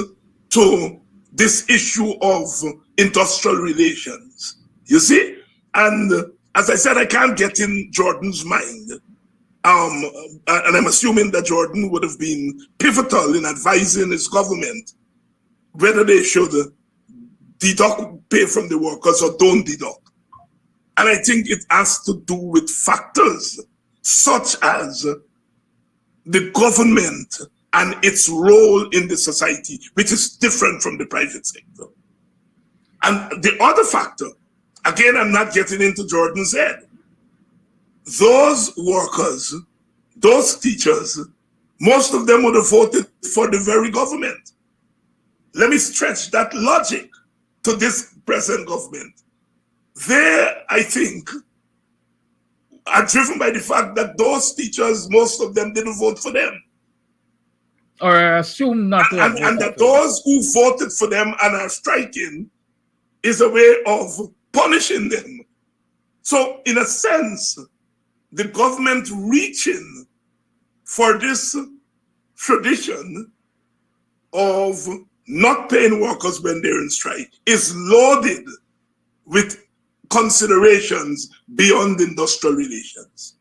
to this issue of industrial relations. You see? And as I said, I can't get in Jordan's mind. And I'm assuming that Jordan would have been pivotal in advising his government whether they should deduct pay from the workers or don't deduct. And I think it has to do with factors such as the government and its role in the society, which is different from the private sector. And the other factor, again, I'm not getting into Jordan's head. Those workers, those teachers, most of them would have voted for the very government. Let me stretch that logic to this present government. They, I think, are driven by the fact that those teachers, most of them didn't vote for them. Or assume not to. And that those who voted for them and are striking is a way of punishing them. So, in a sense, the government reaching for this tradition of not paying workers when they're in strike is loaded with considerations beyond industrial relations.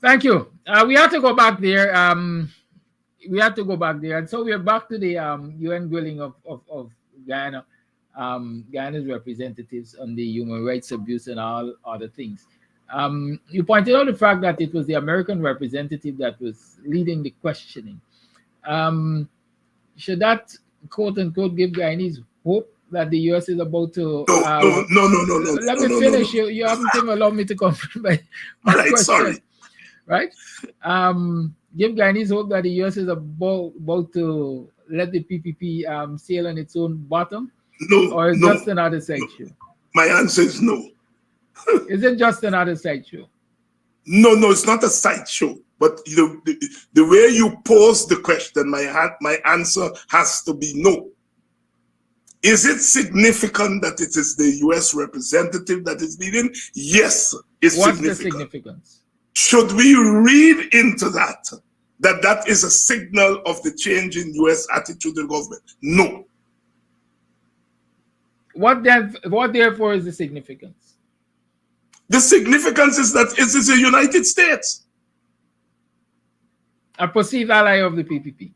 Thank you. We have to go back there. And so we're back to the UN dwelling of Guyana, Guyana's representatives on the human rights abuse and all other things. You pointed out the fact that it was the American representative that was leading the questioning. Should that, quote unquote, give Guyanese hope that the US is about to... No. Let me finish. You haven't even allowed me to complete my question. Sorry. Right? Give Guyanese hope that the US is about to let the PPP sail on its own bottom? No. Or is it just another sideshow? My answer is no. Is it just another sideshow? No, it's not a sideshow. But the way you pose the question, my answer has to be no. Is it significant that it is the US representative that is leading? Yes, it's What's significant. the significance? Should we read into that is a signal of the change in US attitude to the government? No. What therefore is the significance? The significance is that it is the United States. A perceived ally of the PPP.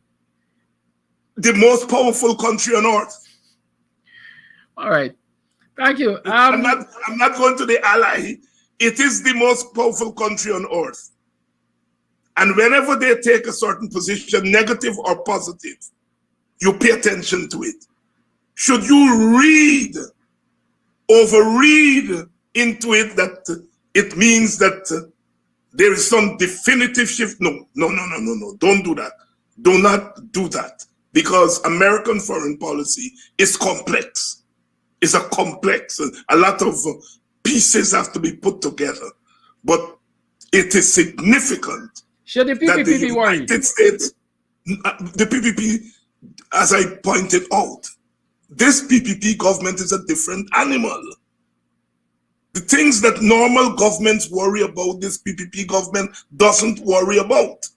The most powerful country on earth. All right. Thank you. I'm not going to the ally. It is the most powerful country on earth. And whenever they take a certain position, negative or positive, you pay attention to it. Should you overread into it that it means that there is some definitive shift? No. Don't do that. Do not do that. Because American foreign policy is complex. It's a complex. A lot of pieces have to be put together. But it is significant. Should the PPP be worried? United States, the PPP, as I pointed out, this PPP government is a different animal. The things that normal governments worry about, this PPP government doesn't worry about.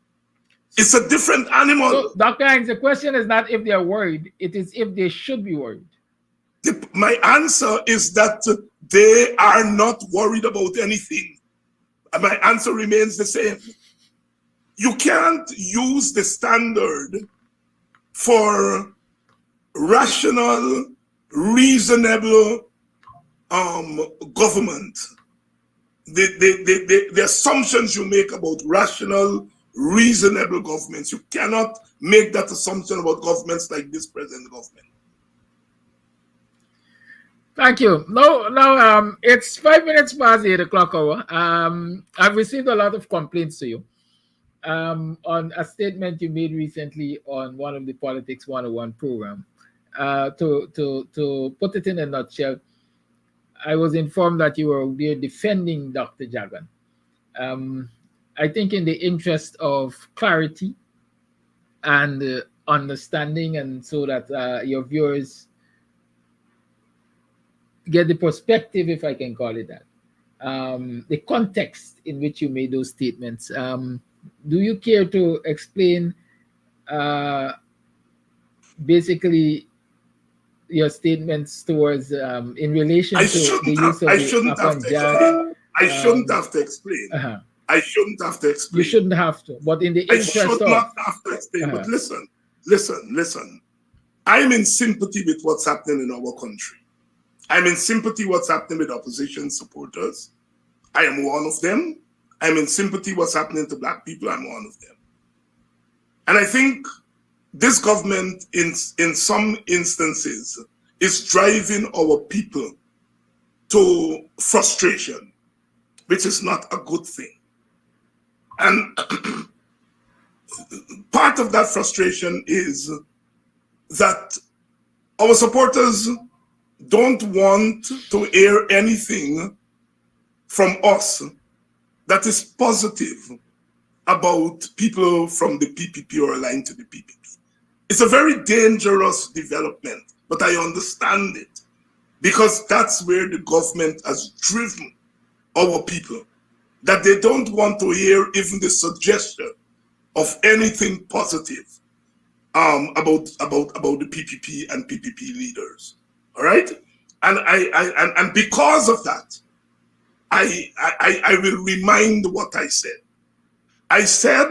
It's a different animal. So, Dr. Hines, the question is not if they're worried, it is if they should be worried. My answer is that they are not worried about anything. And my answer remains the same. You can't use the standard for rational, reasonable government. The assumptions you make about rational, reasonable governments, you cannot make that assumption about governments like this present government. Thank you. Now, it's 5 minutes past the 8 o'clock hour. I've received a lot of complaints to you on a statement you made recently on one of the Politics 101 program. To put it in a nutshell, I was informed that you were there defending Dr. Jagan. I think in the interest of clarity and understanding, and so that your viewers get the perspective, if I can call it that, the context in which you made those statements. Do you care to explain basically your statements towards in relation to the use of I shouldn't have to explain. I shouldn't have to explain. You shouldn't have to, but in the interest I should not have to explain. But listen. I'm in sympathy with what's happening in our country. I'm in sympathy with what's happening with opposition supporters. I am one of them. I'm in sympathy with what's happening to Black people. I'm one of them. And I think this government, in some instances, is driving our people to frustration, which is not a good thing. And part of that frustration is that our supporters don't want to hear anything from us that is positive about people from the PPP or aligned to the PPP. It's a very dangerous development, but I understand it because that's where the government has driven our people, that they don't want to hear even the suggestion of anything positive about the PPP and PPP leaders. All right, and because of that, I will remind what I said. I said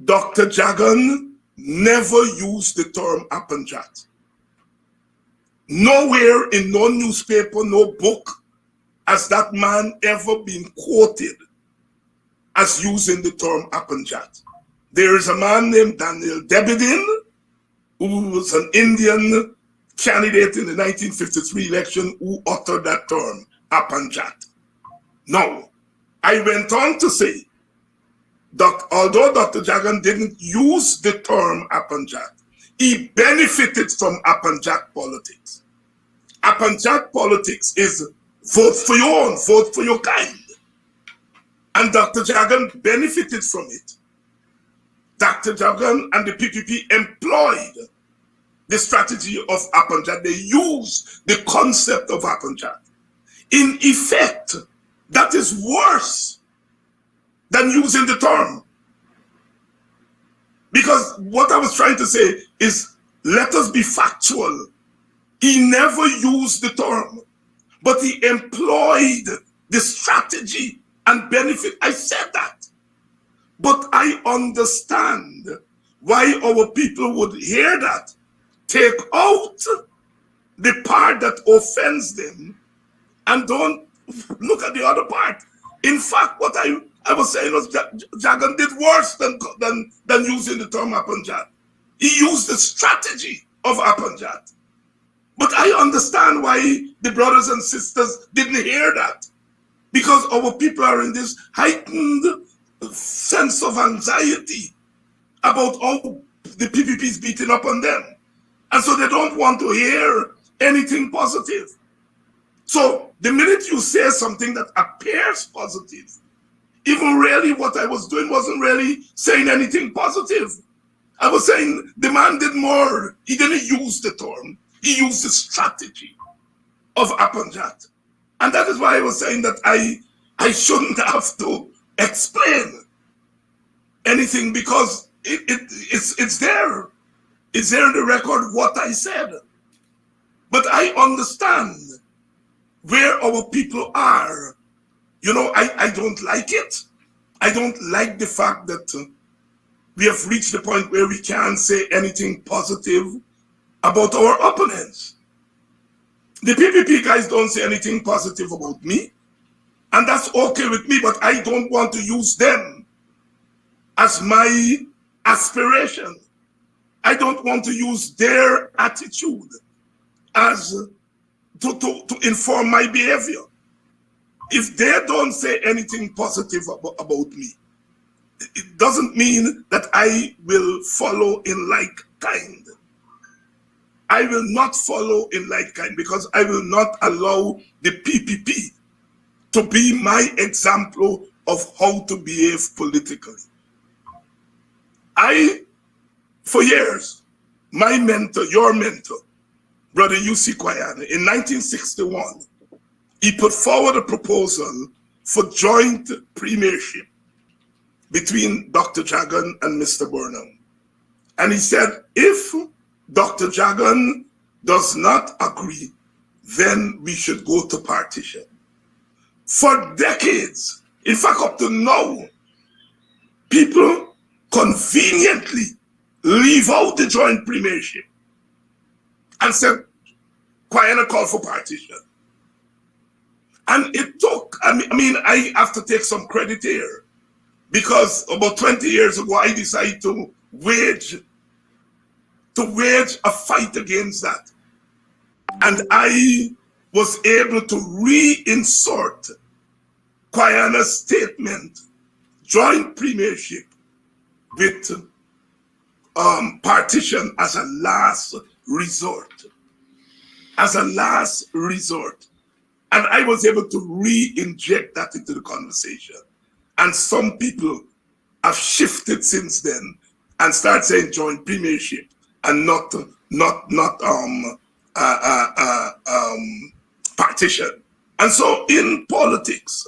Dr. Jagan never used the term Apanjat. Nowhere in no newspaper, no book has that man ever been quoted as using the term Apanjat. There is a man named Daniel Debedin, who was an Indian candidate in the 1953 election, who uttered that term, Apanjat. Now, I went on to say, although Dr. Jagan didn't use the term Apanjat, he benefited from Apanjat politics. Apanjat politics is vote for your own, vote for your kind. And Dr. Jagan benefited from it. Dr. Jagan and the PPP employed the strategy of Apanjat. They used the concept of Apanjat. In effect, that is worse than using the term. Because what I was trying to say is, let us be factual. He never used the term, but he employed the strategy and benefit. I said that. But I understand why our people would hear that, take out the part that offends them, and don't look at the other part. In fact, what I was saying was Jagan did worse than using the term Apanjat. He used the strategy of Apanjat. But I understand why the brothers and sisters didn't hear that. Because our people are in this heightened sense of anxiety about how the PPP is beating up on them. And so they don't want to hear anything positive. So the minute you say something that appears positive, even really what I was doing wasn't really saying anything positive. I was saying the man did more. He didn't use the term. He used the strategy of Apanjat. And that is why I was saying that I shouldn't have to explain anything, because it's there. It's there in the record what I said. But I understand where our people are. You know, I don't like it. I don't like the fact that we have reached the point where we can't say anything positive about our opponents. The PPP guys don't say anything positive about me, and that's okay with me, but I don't want to use them as my aspiration. I don't want to use their attitude as to inform my behavior. If they don't say anything positive about me, it doesn't mean that I will follow in like kind. I will not follow in like kind, because I will not allow the PPP to be my example of how to behave politically. For years, my mentor, your mentor, Brother U.C. Guayana, in 1961, he put forward a proposal for joint premiership between Dr. Jagan and Mr. Burnham. And he said, if Dr. Jagan does not agree, then we should go to partition. For decades, in fact, up to now, people conveniently leave out the joint premiership and said, Guyana called for partition. And it took, I have to take some credit here, because about 20 years ago, I decided to wage a fight against that. And I was able to reinsert Guyana's statement, joint premiership with partition as a last resort. As a last resort. And I was able to re-inject that into the conversation. And some people have shifted since then and start saying joint premiership and not partition. And so in politics,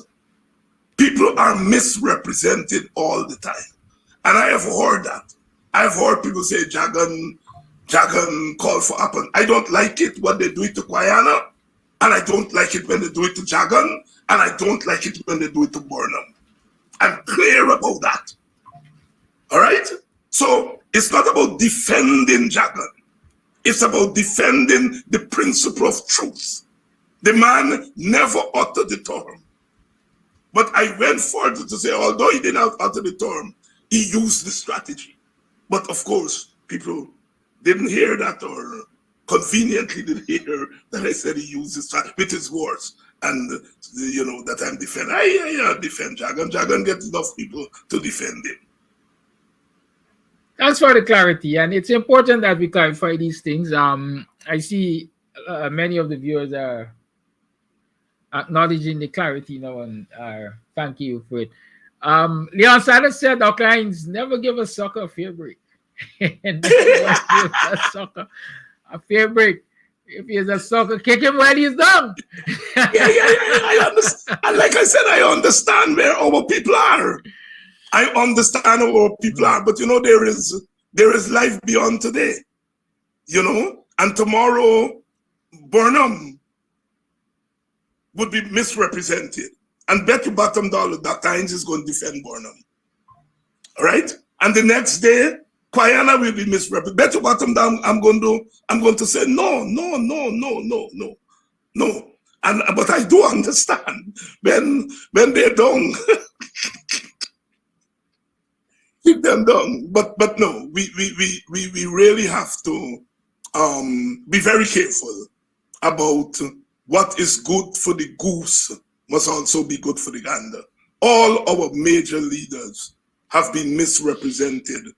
people are misrepresented all the time. And I have heard that. I've heard people say Jagan called for Upon. I don't like it when they do it to Guyana, and I don't like it when they do it to Jagan, and I don't like it when they do it to Burnham. I'm clear about that. All right? So it's not about defending Jagan. It's about defending the principle of truth. The man never uttered the term. But I went further to say, although he did not utter the term, he used the strategy. But of course, people didn't hear that, or conveniently didn't hear that I said he used the strategy with his words. And, that I'm defending. I defend Jagan. Jagan gets enough people to defend him. Thanks for the clarity. And it's important that we clarify these things. I see many of the viewers are acknowledging the clarity now, and thank you for it. Leon Sanders said our clients never give a sucker a fair break. Never give a sucker a fair break. If he's a sucker, kick him while he's down. I understand. And like I said, I understand where our people are. I understand where our people are, but there is life beyond today. And tomorrow Burnham would be misrepresented. And bet you bottom dollar that Hines is going to defend Burnham. All right? And the next day, Guyana will be misrepresented. Bet you bottom down, I'm going to say no. But I do understand when they're done, keep them down. But no, we really have to be very careful about what is good for the goose must also be good for the gander. All our major leaders have been misrepresented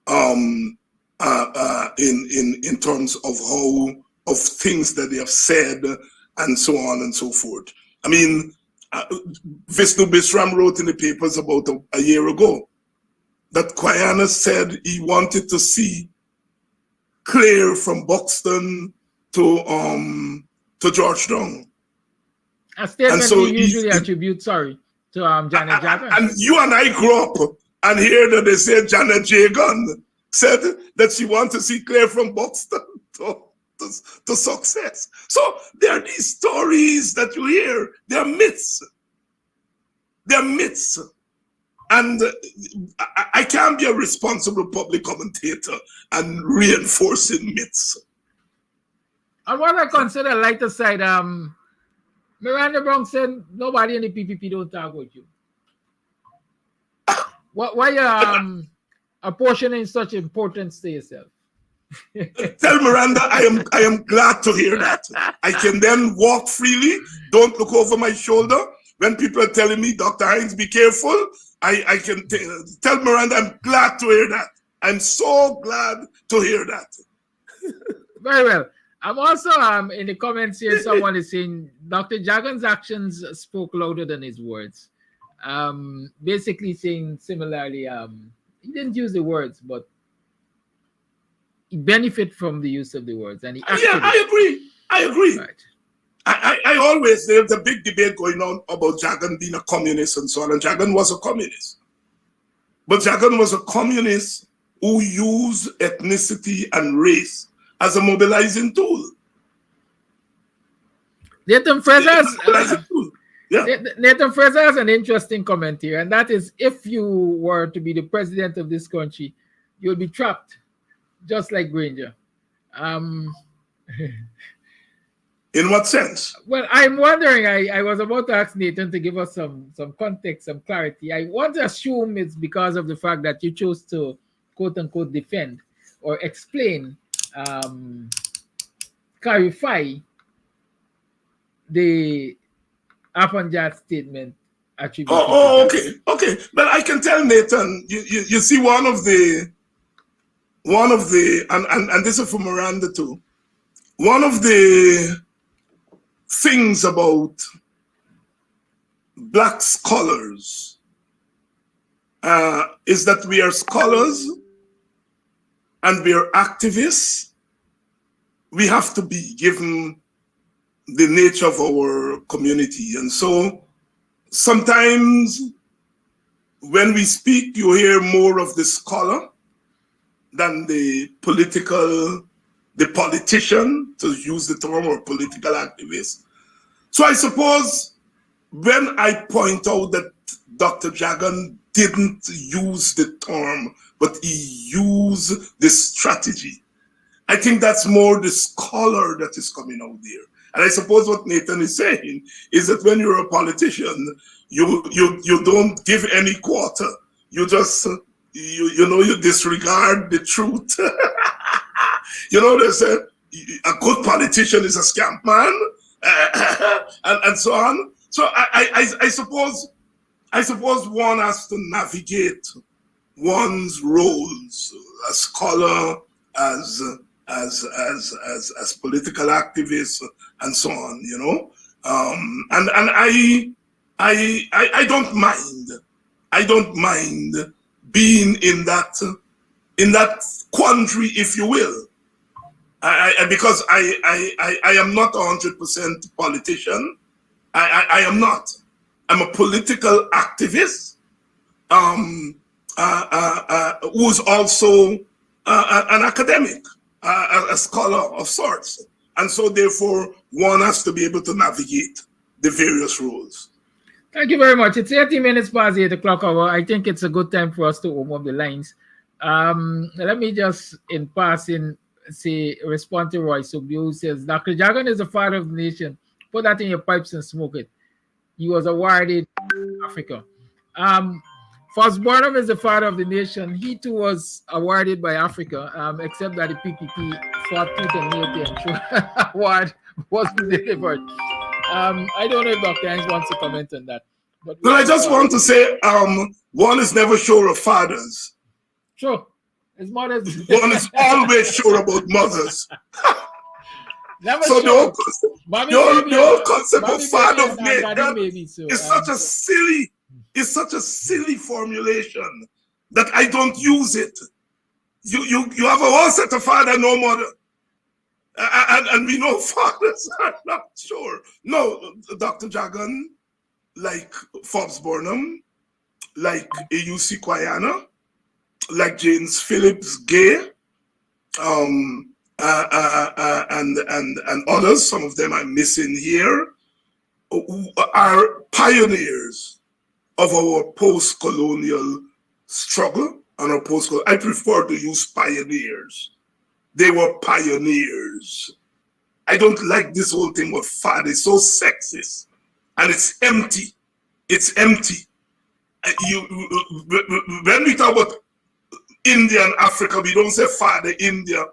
in terms of things that they have said and so on and so forth. I mean, Vishnu Bisram wrote in the papers about a year ago that Guyana said he wanted to see clear from Buxton to Georgetown. A statement we usually attribute, to Janet Jagan. And you and I grew up and hear that they say Janet Jagan said that she wants to see clear from Buxton to success. So there are these stories that you hear. They're myths. They're myths. And I can't be a responsible public commentator and reinforcing myths. On what I consider lighter side, Miranda Brown said nobody in the PPP don't talk about you. Why apportioning such importance to yourself? Tell Miranda I am glad to hear that. I can then walk freely, don't look over my shoulder. When people are telling me, Dr. Hines, be careful, I can tell Miranda I'm glad to hear that. I'm so glad to hear that. Very well. I'm also in the comments here, someone is saying Dr. Jagan's actions spoke louder than his words. Basically saying similarly, he didn't use the words, but he benefited from the use of the words. And I agree. Right. I always, there's a big debate going on about Jagan being a communist and so on, and Jagan was a communist. But Jagan was a communist who used ethnicity and race as a mobilizing tool. Nathan Fraser has an interesting comment here, and that is, if you were to be the president of this country, you'll be trapped, just like Granger. In what sense? Well, I'm wondering, I was about to ask Nathan to give us some context, some clarity. I want to assume it's because of the fact that you chose to quote unquote defend or explain, clarify the APARTHEID statement attributed to Okay, okay. But I can tell Nathan, you see one of the and this is for Miranda too. One of the things about Black scholars is that we are scholars and we are activists. We have to be given the nature of our community. And so sometimes when we speak, you hear more of the scholar than the politician, to use the term, or political activist. So I suppose when I point out that Dr. Jagan didn't use the term, but he used the strategy, I think that's more the scholar that is coming out there. And I suppose what Nathan is saying is that when you're a politician, you don't give any quarter. You just, you disregard the truth. They say a good politician is a scamp man, and so on. So I suppose one has to navigate one's roles as scholar, as political activists, and so on. And I don't mind. I don't mind being in that quandary, if you will. Because I am not 100% politician. I am not. I'm a political activist who's also an academic, a scholar of sorts. And so therefore, one has to be able to navigate the various roles. Thank you very much. It's 18 minutes past 8 o'clock hour. I think it's a good time for us to open up the lines. Let me just, in passing, respond to Roy Sugbu, who says, Dr. Jagan is the father of the nation. Put that in your pipes and smoke it. He was awarded Africa. Burnham is the father of the nation. He too was awarded by Africa, except that the PPP fought tooth and nail to ensure award wasn't delivered. I don't know if Dr. Hines wants to comment on that. But I just want to say, one is never sure of fathers. Sure. His mothers. One is always sure about mothers. So the whole concept of father of nation is such a silly formulation that I don't use it. You have a whole set of father, no mother. And we know fathers are not sure. No, Dr. Jagan, like Forbes Burnham, like A.U.C. Guyana, like James Phillips Gay, and others, some of them I'm missing here, are pioneers of our post-colonial struggle and our post-colonial. I prefer to use pioneers. They were pioneers. I don't like this whole thing with father. It's so sexist and it's empty. It's empty. When we talk about India and Africa, we don't say father India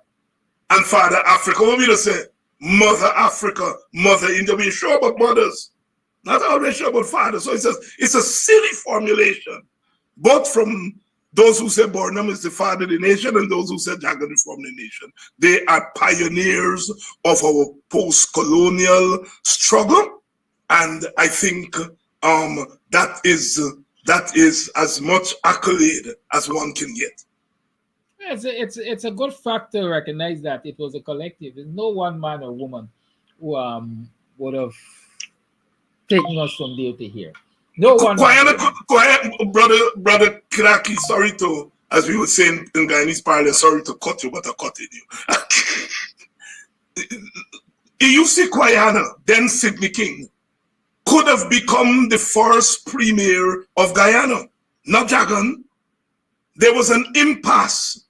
and father Africa. What we don't say mother Africa, mother India. We're sure about mothers, not always sure about fathers. So it's a silly formulation, both from those who say Burnham is the father of the nation and those who say Jagan is from the nation. They are pioneers of our post-colonial struggle, and I think that is as much accolade as one can get. It's a good fact to recognize that it was a collective. There's no one man or woman who would have taken us from there to here. No one. Brother Kiraki, sorry to, as we were saying in Guyanese parlance, sorry to cut you, but I cut you. E.U.C. Guyana, then Sidney King, could have become the first premier of Guyana, not Jagan. There was an impasse.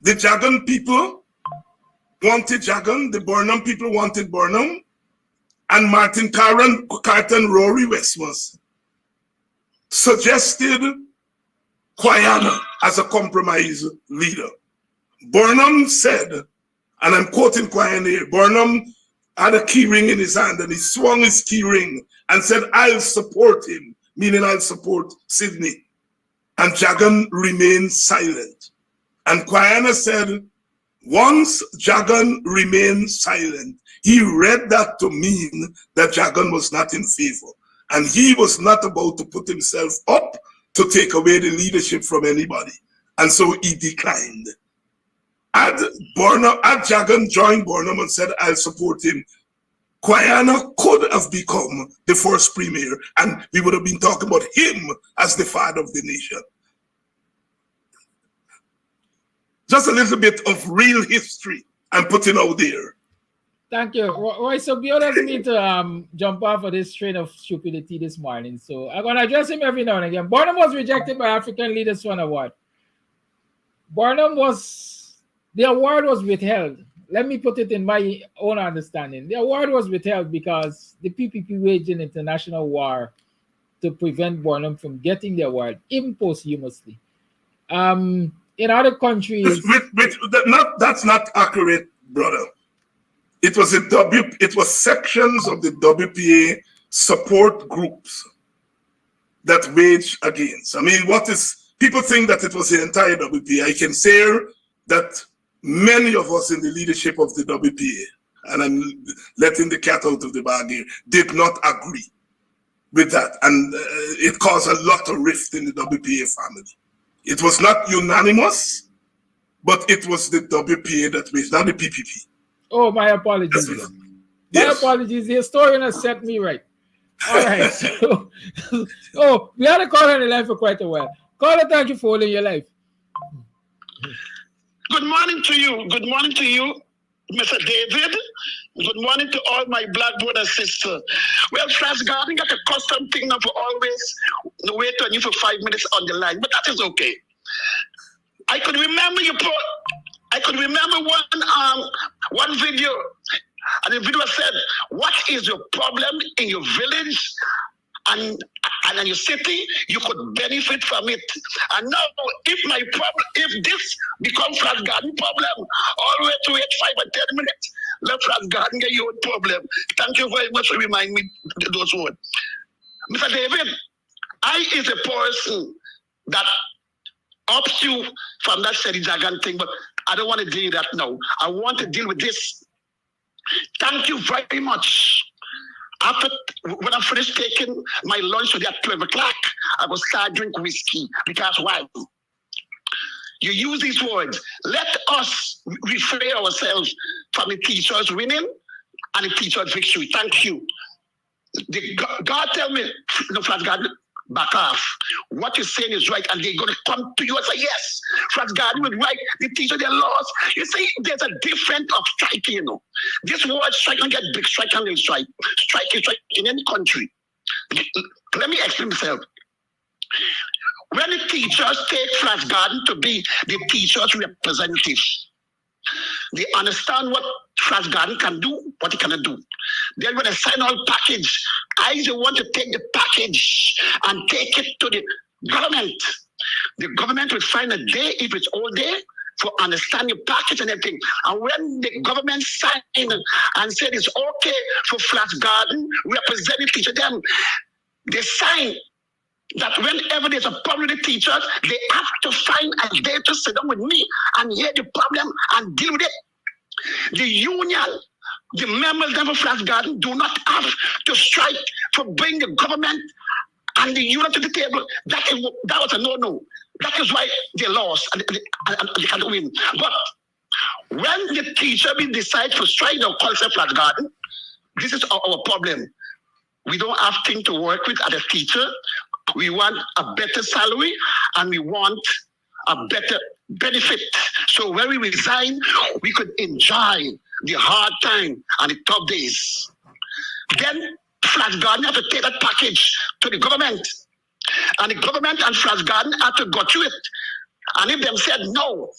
The Jagan people wanted Jagan, the Burnham people wanted Burnham, and Martin Carton Rory Westmus suggested Guyana as a compromise leader. Burnham said, and I'm quoting Guyana here, Burnham had a key ring in his hand and he swung his key ring and said, I'll support him, meaning I'll support Sydney. And Jagan remained silent. And Guyana said, once Jagan remained silent, he read that to mean that Jagan was not in favor. And he was not about to put himself up to take away the leadership from anybody. And so he declined. Had Jagan joined Burnham and said, I'll support him, Guyana could have become the first premier, and we would have been talking about him as the father of the nation. Just a little bit of real history I'm putting out there. Thank you. Roy, so Bill asked me to jump off of this train of stupidity this morning. So I'm going to address him every now and again. Burnham was rejected by African Leaders for an award. The award was withheld. Let me put it in my own understanding. The award was withheld because the PPP waged an international war to prevent Burnham from getting the award, even posthumously. In other countries... That's not accurate, brother. It was sections of the WPA support groups that waged against. I mean, people think that it was the entire WPA. I can say that many of us in the leadership of the WPA, and I'm letting the cat out of the bag here, did not agree with that. And it caused a lot of rift in the WPA family. It was not unanimous, but it was the WPA that waged, not the PPP. Oh, my apologies. My apologies. The historian has set me right. All right. So, we had a caller on the line for quite a while. Caller, thank you for holding your life. Good morning to you. Good morning to you, Mr. David. Good morning to all my black brothers and sisters. Well, Flash Garden got a custom thing now for always wait on you for 5 minutes on the line, but that is okay. I could remember one video, and the video said, "What is your problem in your village and in your city? You could benefit from it." And now, if this becomes Flash Garden problem, always to wait 5 or 10 minutes, let Flash Garden get your own problem. Thank you very much for reminding me those words, Mr. David. I is a person that ups you from that Seri Jagan thing, but I don't want to deal with that now. I want to deal with this. Thank you very much. When I finished taking my lunch today at 12 o'clock, I will start drinking whiskey. Because why? You use these words. Let us refrain ourselves from the teacher's winning and the teacher's victory. Thank you. God tell me, no, Flash God, back off. What you're saying is right, and they're going to come to you and say, yes, Flash God was right. The teacher, they lost. You see, there's a difference of striking, you know. This word strike don't get big, strike and little strike. Strike is strike in any country. Let me explain myself. When the teachers take Flash Garden to be the teacher's representative, they understand what Flash Garden can do, what it cannot do. Then when they sign all package, I just want to take the package and take it to the government. The government will find a day, if it's all day, for understand your package and everything. And when the government sign and said it's okay for Flash Garden representative to them, they sign that whenever there's a problem with the teachers, they have to find a day to sit down with me and hear the problem and deal with it. The union, the members of Flash Garden do not have to strike for bringing the government and the union to the table. That was a no-no. That is why they lost and they can't win. But when the teacher decides to strike the concept Flash Garden, this is our problem. We don't have things to work with as a teacher. We want a better salary and we want a better benefit. So when we resign, we could enjoy the hard time and the tough days. Then Flash Garden have to take that package to the government. And the government and Flash Garden have to go through it. And if them said no,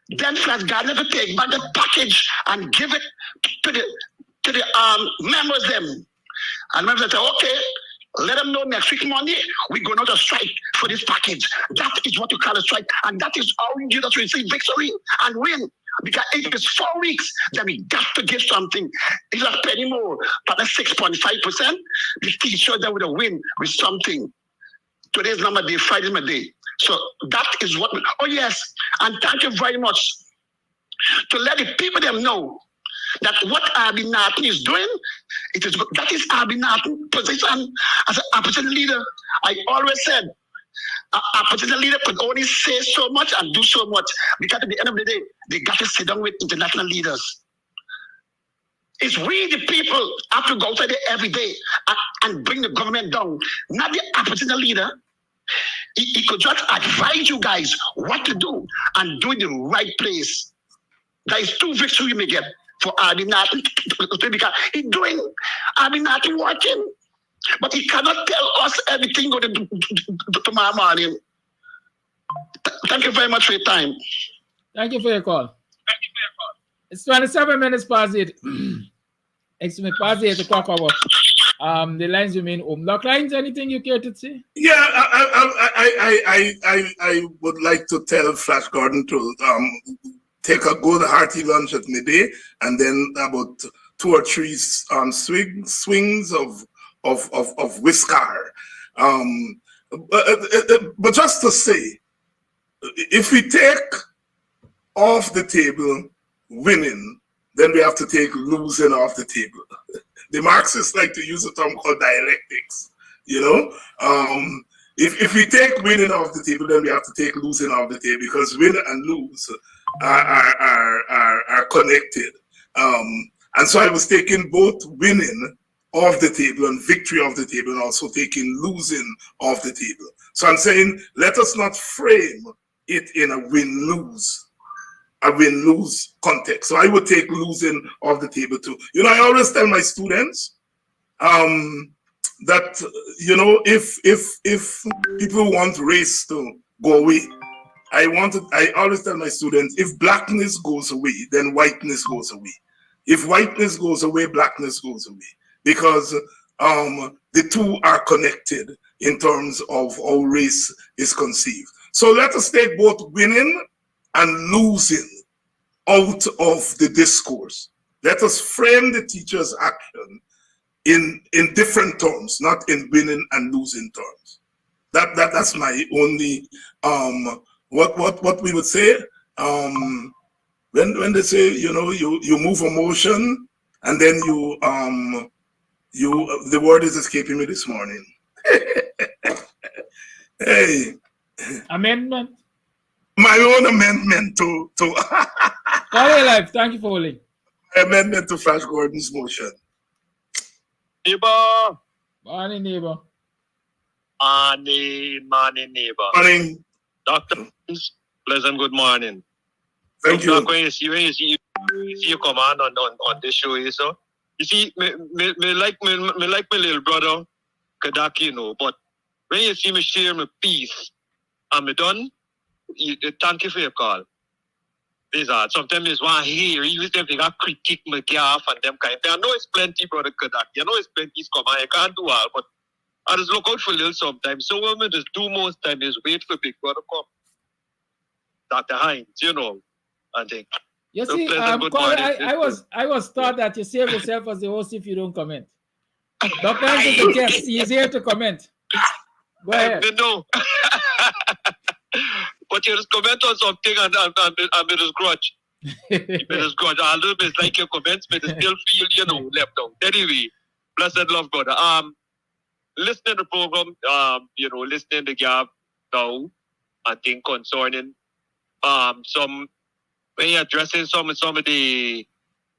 Then Flash Gardner to take back the package and give it to the members them. And members say, okay, let them know next week Monday we're going to strike for this package. That is what you call a strike, and that is how you just receive victory and win. Because if it's 4 weeks, then we got to give something. It's a penny more, but that's 6.5%. The teacher that would have win with something. Today's number day, Friday's my day. So that is what. Oh yes, and thank you very much to let the people them know that what Abi Narton is doing, it is good. That is Abi Narton's position as an opposition leader. I always said, an opposition leader could only say so much and do so much, because at the end of the day, they got to sit down with international leaders. It's we, the people, have to go outside there every day and bring the government down, not the opposition leader. He could just advise you guys what to do and do it in the right place. There is 2 victories you may get for Abi Narton, because he's doing Abi Narton working, but he cannot tell us everything going to tomorrow morning. Thank you very much for your time. Thank you for your call. It's 27 minutes past 8. Excuse me, past 8 o'clock hour. The lines remain open. Lock lines, anything you care to say? Yeah, I would like to tell Flash Gordon to take a good hearty lunch at midday, and then about 2 or 3 swings of whisker. But just to say, if we take off the table winning, then we have to take losing off the table. The Marxists like to use a term called dialectics. You know, if we take winning off the table, then we have to take losing off the table, because win and lose are connected. And so I was taking both winning off the table and victory off the table, and also taking losing off the table. So I'm saying, let us not frame it in a win-lose context. So I would take losing off the table too. You know, I always tell my students that, you know, if people want race to go away, I always tell my students, if blackness goes away, then whiteness goes away. If whiteness goes away, blackness goes away. Because the two are connected in terms of how race is conceived. So let us take both winning and losing out of the discourse. Let us frame the teacher's action in different terms, not in winning and losing terms. That's my only what we would say when they say, you know, you move a motion and then the word is escaping me this morning. Hey, amendment. My own amendment to Call live. Thank you for holding. Amendment to Flash Gordon's motion. Neighbor. Morning, neighbor. Morning, neighbor. Morning. Doctor, pleasant good morning. Thank you. When you see you come on this show, you see, me like my little brother, Kadaki, you know, but when you see me share my piece, and me done, thank you for your call. These are sometimes it's one here, even if they got critique my gaff and them kind of thing. I know it's plenty, brother Kadaki. I know it's plenty come on. I can't do all, but I just look out for little sometimes. So what I just do most time is wait for big brother come. Dr. HINDS, you know, and think. You see, I was taught that you save yourself as the host if you don't comment. Dr. HINDS is the guest. He's here to comment. Go ahead. No. But you just comment on something and it is grudge. It is grudge. A little bit like your comments, but it still feel, you know, left out. Anyway, blessed love, brother. Listening to the program, you know, listening to Gab now, I think concerning some when you're addressing some of the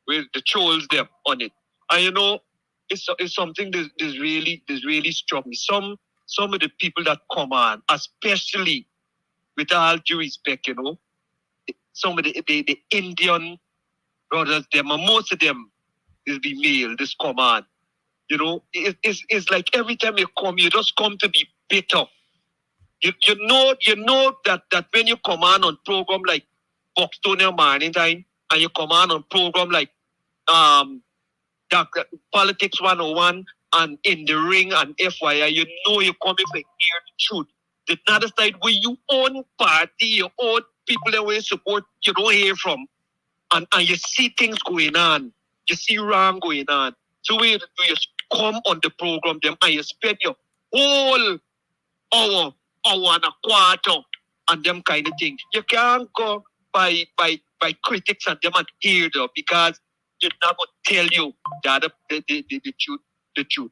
with the trolls them on it. And you know, it's something that is really struck me. Some of the people that come on, especially with all due respect, you know, some of the Indian brothers, them, and most of them will be male, this come on. You know, it's like every time you come, you just come to be bitter. You know that when you come on program like Buxtonian morning time, and you come on program like Politics 101 and In the Ring and FYI, you know you're coming for hear the truth. The other side where you own party, your own people that will support, you don't hear from. And you see things going on. You see wrong going on. So we you come on the program them and you spend your whole hour and a quarter and them kind of things. You can't go by critics and them and hear them because they're not going to tell you the truth.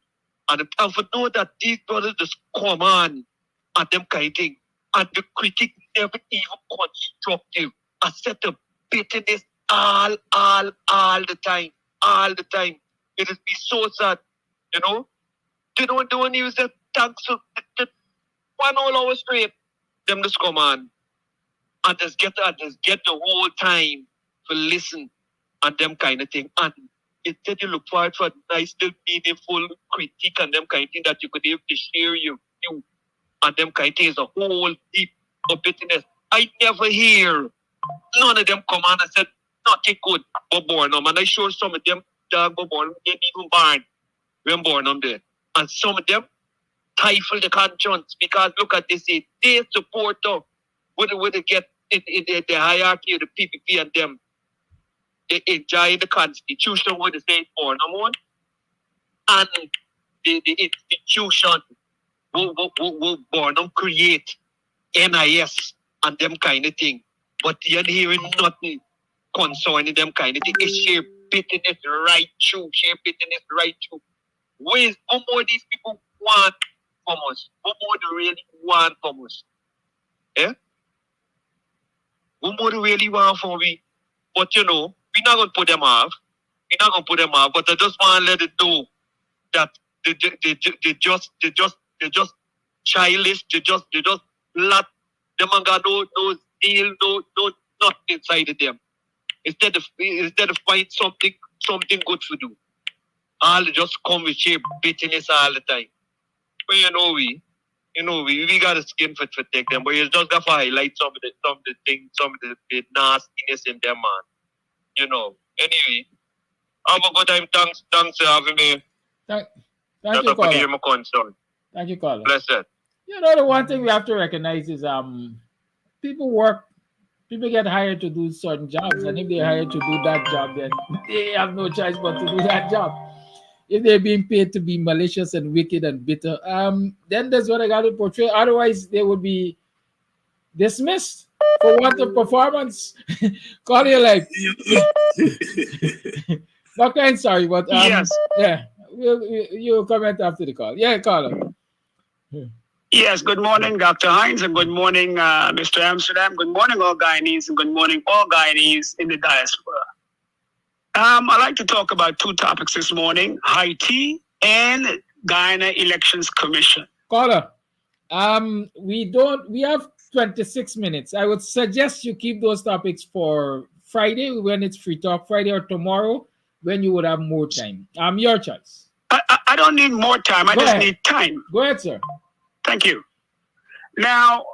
And for know that these brothers just come on and them kind of thing. And the critic never even constructive. A set of bitterness all the time. All the time. It is be so sad. You know? They don't use that thanks to 1 hour straight. Them just come on. And just get the whole time to listen and them kind of thing. And instead you look forward for nice little meaningful critique and them kind of thing that you could have to share you and them kind of thing is a whole heap of bitterness. I never hear none of them come on and said nothing good but born them. And I sure some of them dog were born, they didn't even born when born them there. And some of them stifle the conscience because look at this, they support them would they get in the hierarchy of the PPP and them. They enjoy the constitution what they say for no more. And the institution will born them create NIS and them kind of thing. But you're hearing nothing concerning them kind of thing. It's sheer bitterness right through. What more these people want from us? What more they really want from us? Eh? What more they really want from we? But you know, we're not going to put them off. But I just want to let it know that they just childish. They just lot. Them and got no deal, no nothing inside of them. Instead of find something good to do. All just come with sheer bitterness all the time. But we got a skin for take them. But you just got to highlight some of the things, some of the nastiness in them, man. You know. Anyway, have a good time. Thanks for having me. Thank you, caller. My concern. Thank you, caller. Blessed. You know, the one thing we have to recognize is people get hired to do certain jobs, and if they're hired to do that job, then they have no choice but to do that job. If they're being paid to be malicious and wicked and bitter, then that's what I got to portray. Otherwise, they would be dismissed for want of performance. Call your life. Doctor, I'm sorry, but yes. Yeah, you'll comment after the call. Yeah, caller. Yes, good morning, Dr. Hines, and good morning, Mr. Amsterdam. Good morning, all Guyanese, and good morning, all Guyanese in the diaspora. I'd like to talk about two topics this morning, Haiti and Guyana Elections Commission. Caller, we have 26 minutes. I would suggest you keep those topics for Friday when it's Free Talk Friday, or tomorrow when you would have more time. Your choice. I don't need more time. I just need time. Go ahead, sir. Thank you. Now,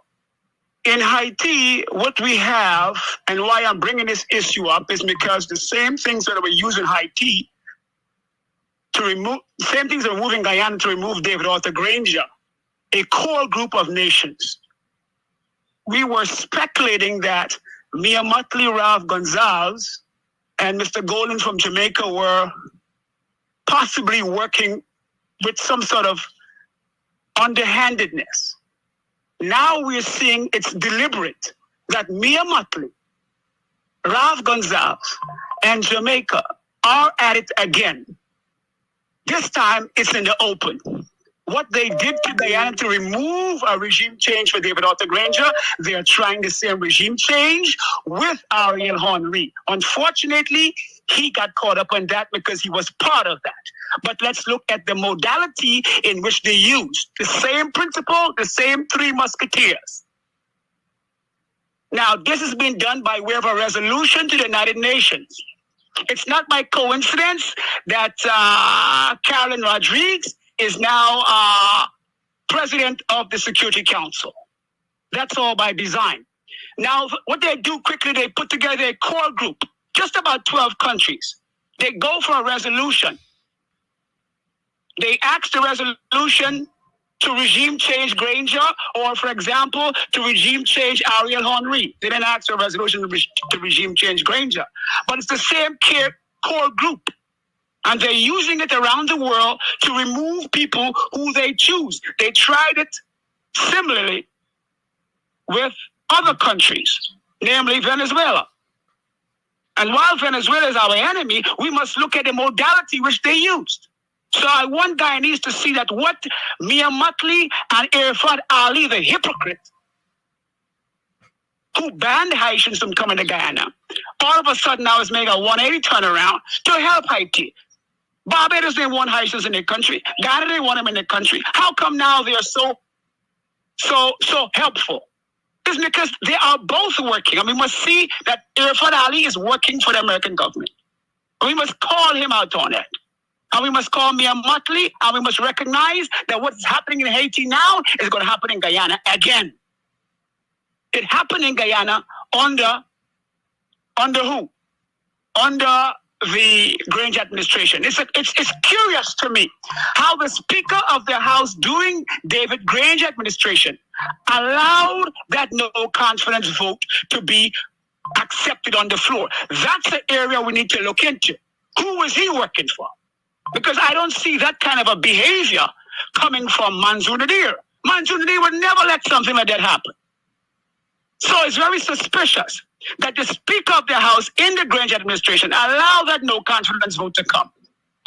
in Haiti, what we have, and why I'm bringing this issue up, is because the same things that we use in Haiti to remove, same things that we're moving Guyana to remove David Arthur Granger, a core group of nations. We were speculating that Mia Motley, Ralph Gonzalez, and Mr. Golden from Jamaica were possibly working with some sort of underhandedness. Now we're seeing it's deliberate that Mia Motley, Ralph Gonzalez, and Jamaica are at it again. This time it's in the open. What they did to Guyana to remove a regime change for David Arthur Granger, they're trying the same regime change with Ariel Henry. Unfortunately, he got caught up in that because he was part of that. But let's look at the modality in which they used. The same principle, the same three musketeers. Now, this has been done by way of a resolution to the United Nations. It's not by coincidence that Carolyn Rodriguez is now president of the Security Council. That's all by design. Now, what they do quickly, they put together a core group, just about 12 countries. They go for a resolution. They ask the resolution to regime change Granger, or, for example, to regime change Ariel Henry. They didn't ask for a resolution to regime change Granger. But it's the same core group. And they're using it around the world to remove people who they choose. They tried it similarly with other countries, namely Venezuela. And while Venezuela is our enemy, we must look at the modality which they used. So I want Guyanese to see that what Mia Mottley and Irfan Ali, the hypocrite, who banned Haitians from coming to Guyana, all of a sudden now is making a 180 turnaround to help Haiti. Barbados didn't want Haitians in their country. Guyana didn't want them in their country. How come now they are so helpful? It's because they are both working. And we must see that Irfan Ali is working for the American government. And we must call him out on that. And we must call Mia Mottley, and we must recognize that what's happening in Haiti now is going to happen in Guyana again. It happened in Guyana under who? Under the Granger administration. It's curious to me how the Speaker of the House during David Granger administration allowed that no confidence vote to be accepted on the floor. That's the area we need to look into. Who was he working for? Because I don't see that kind of a behavior coming from Mansour Nadir. Mansour Nadir would never let something like that happen. So it's very suspicious that the Speaker of the House in the Granger administration allowed that no confidence vote to come.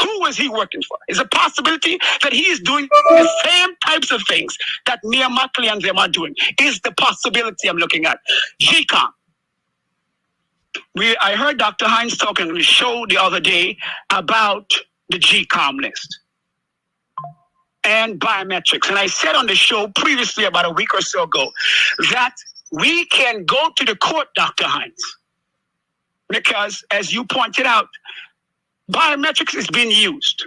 Who was he working for? Is a possibility that he is doing the same types of things that Mia Mottley and them are doing. Is the possibility I'm looking at. GCOM. I heard Dr. Hines talking on the show the other day about the GCOM list and biometrics. And I said on the show previously about a week or so ago that we can go to the court, Dr. Hines, because as you pointed out, biometrics is being used.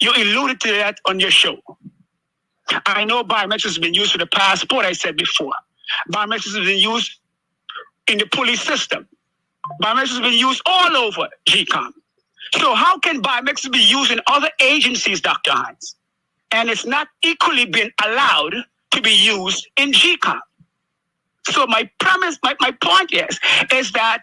You alluded to that on your show. I know biometrics has been used for the passport, I said before. Biometrics has been used in the police system. Biometrics has been used all over GCOM. So how can biometrics be used in other agencies, Dr. Hines? And it's not equally been allowed to be used in GCOM. So my premise, my point is that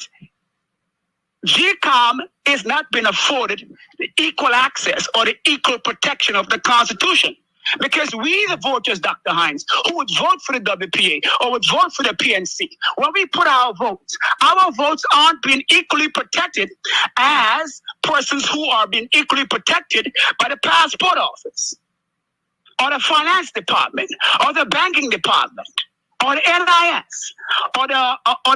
GCOM is not been afforded the equal access or the equal protection of the Constitution. Because we, the voters, Dr. Hines, who would vote for the WPA or would vote for the PNC, when we put our votes aren't being equally protected as persons who are being equally protected by the passport office or the finance department or the banking department or the NIS or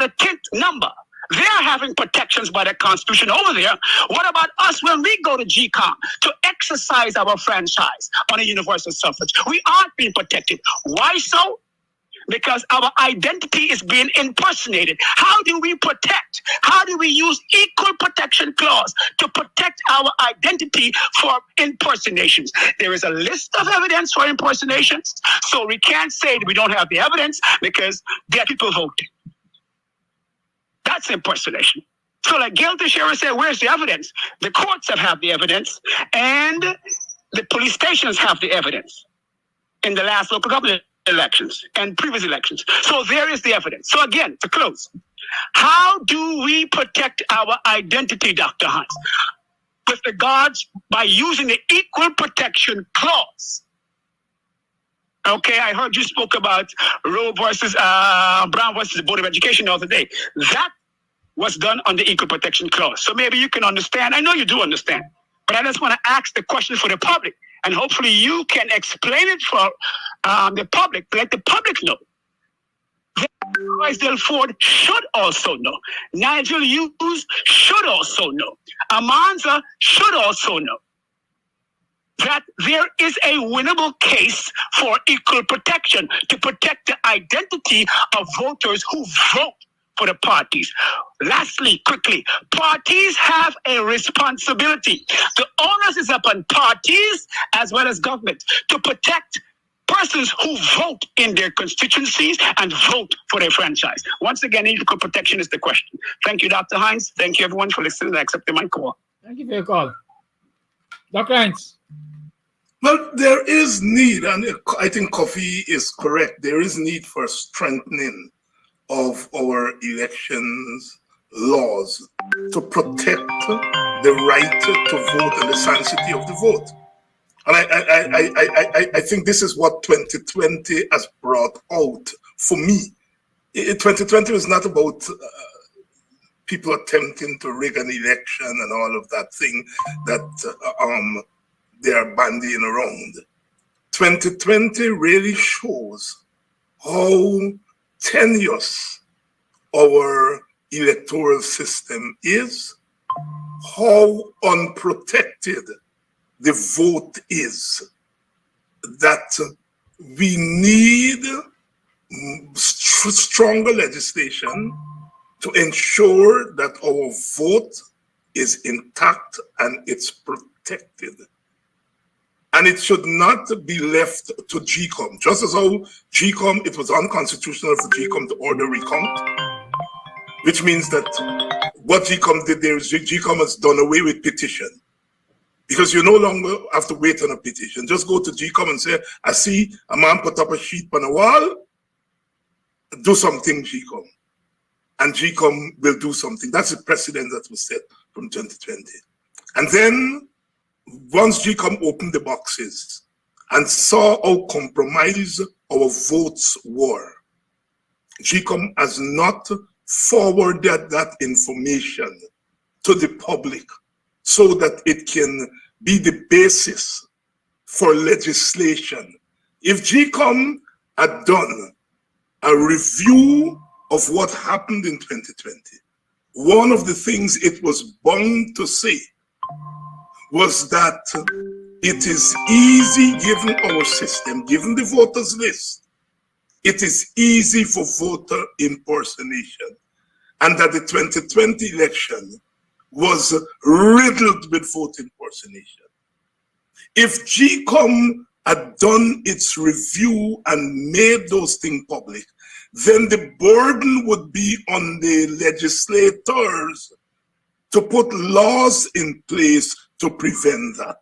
the TINT number. They're having protections by the Constitution over there. What about us when we go to GCOM to exercise our franchise on a universal suffrage? We aren't being protected. Why so? Because our identity is being impersonated. How do we protect? How do we use equal protection clause to protect our identity for impersonations? There is a list of evidence for impersonations, so we can't say that we don't have the evidence because there are people voting. That's impersonation. So like Gail Teixeira said, where's the evidence? The courts have the evidence and the police stations have the evidence in the last local government elections and previous elections. So there is the evidence. So again, to close, how do we protect our identity, Dr. Hines? With regards by using the equal protection clause. Okay, I heard you spoke about Roe versus Brown versus the Board of Education the other day. That was done on the Equal Protection Clause. So maybe you can understand. I know you do understand. But I just want to ask the question for the public. And hopefully you can explain it for the public, let the public know. Del Ford should also know. Nigel Hughes should also know. Amanza should also know that there is a winnable case for equal protection to protect the identity of voters who vote for the parties. Lastly, quickly, parties have a responsibility. The onus is upon parties as well as government to protect persons who vote in their constituencies and vote for their franchise. Once again, equal protection is the question. Thank you, Dr. Hines. Thank you, everyone, for listening. I accept my call. Thank you for your call. Dr. Hines. Well, there is need, and I think Kofi is correct. There is need for strengthening of our elections laws to protect the right to vote and the sanctity of the vote. And I think this is what 2020 has brought out for me. 2020 was not about people attempting to rig an election and all of that thing that they are bandying around. 2020 really shows how tenuous our electoral system is, how unprotected the vote is, that we need stronger legislation to ensure that our vote is intact and it's protected. And it should not be left to GCOM. Just as how GCOM, it was unconstitutional for GCOM to order recount, which means that what GCOM did there is GCOM has done away with petition. Because you no longer have to wait on a petition. Just go to GCOM and say, I see a man put up a sheet on a wall, do something, GCOM. And GCOM will do something. That's the precedent that was set from 2020. And then, once GCOM opened the boxes and saw how compromised our votes were, GCOM has not forwarded that information to the public so that it can be the basis for legislation. If GCOM had done a review of what happened in 2020, one of the things it was bound to say was that it is easy, given our system, given the voters list, it is easy for voter impersonation, and that the 2020 election was riddled with vote impersonation. If GCOM had done its review and made those things public, then the burden would be on the legislators to put laws in place to prevent that.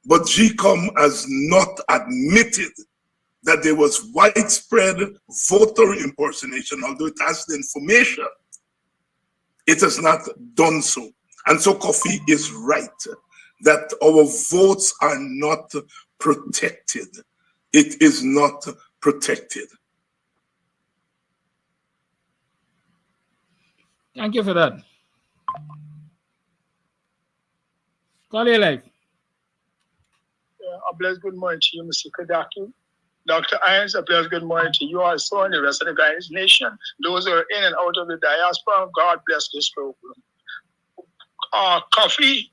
But GCOM has not admitted that there was widespread voter impersonation, although it has the information. It has not done so. And so Kofi is right that our votes are not protected. It is not protected. Thank you for that. Call your life. A blessed good morning to you, Mr. Kadaki. Dr. Hines, a blessed good morning to you also and the rest of the Guyanese nation. Those who are in and out of the diaspora, God bless this program. Kofi,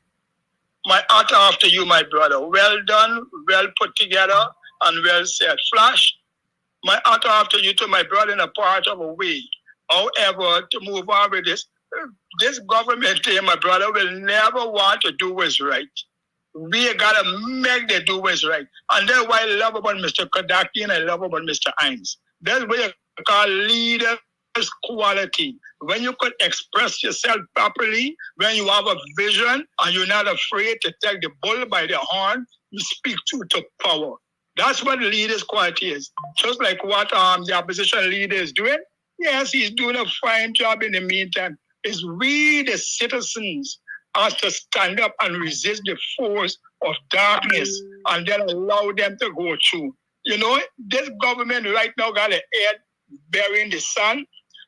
my heart after you, my brother. Well done, well put together, and well said. Flash, my heart after you to my brother in a part of a way. However, to move on with this government here, my brother, will never want to do what's right. We gotta make them do what's right. And that's why I love about Mr. Kadaki and I love about Mr. Hines. That's what you call leaders quality. When you could express yourself properly, when you have a vision and you're not afraid to take the bull by the horn, you speak truth to power. That's what leaders quality is. Just like what the opposition leader is doing. Yes, he's doing a fine job in the meantime. It's we, the citizens, have to stand up and resist the force of darkness and then allow them to go through. You know, this government right now got a head burying the sun.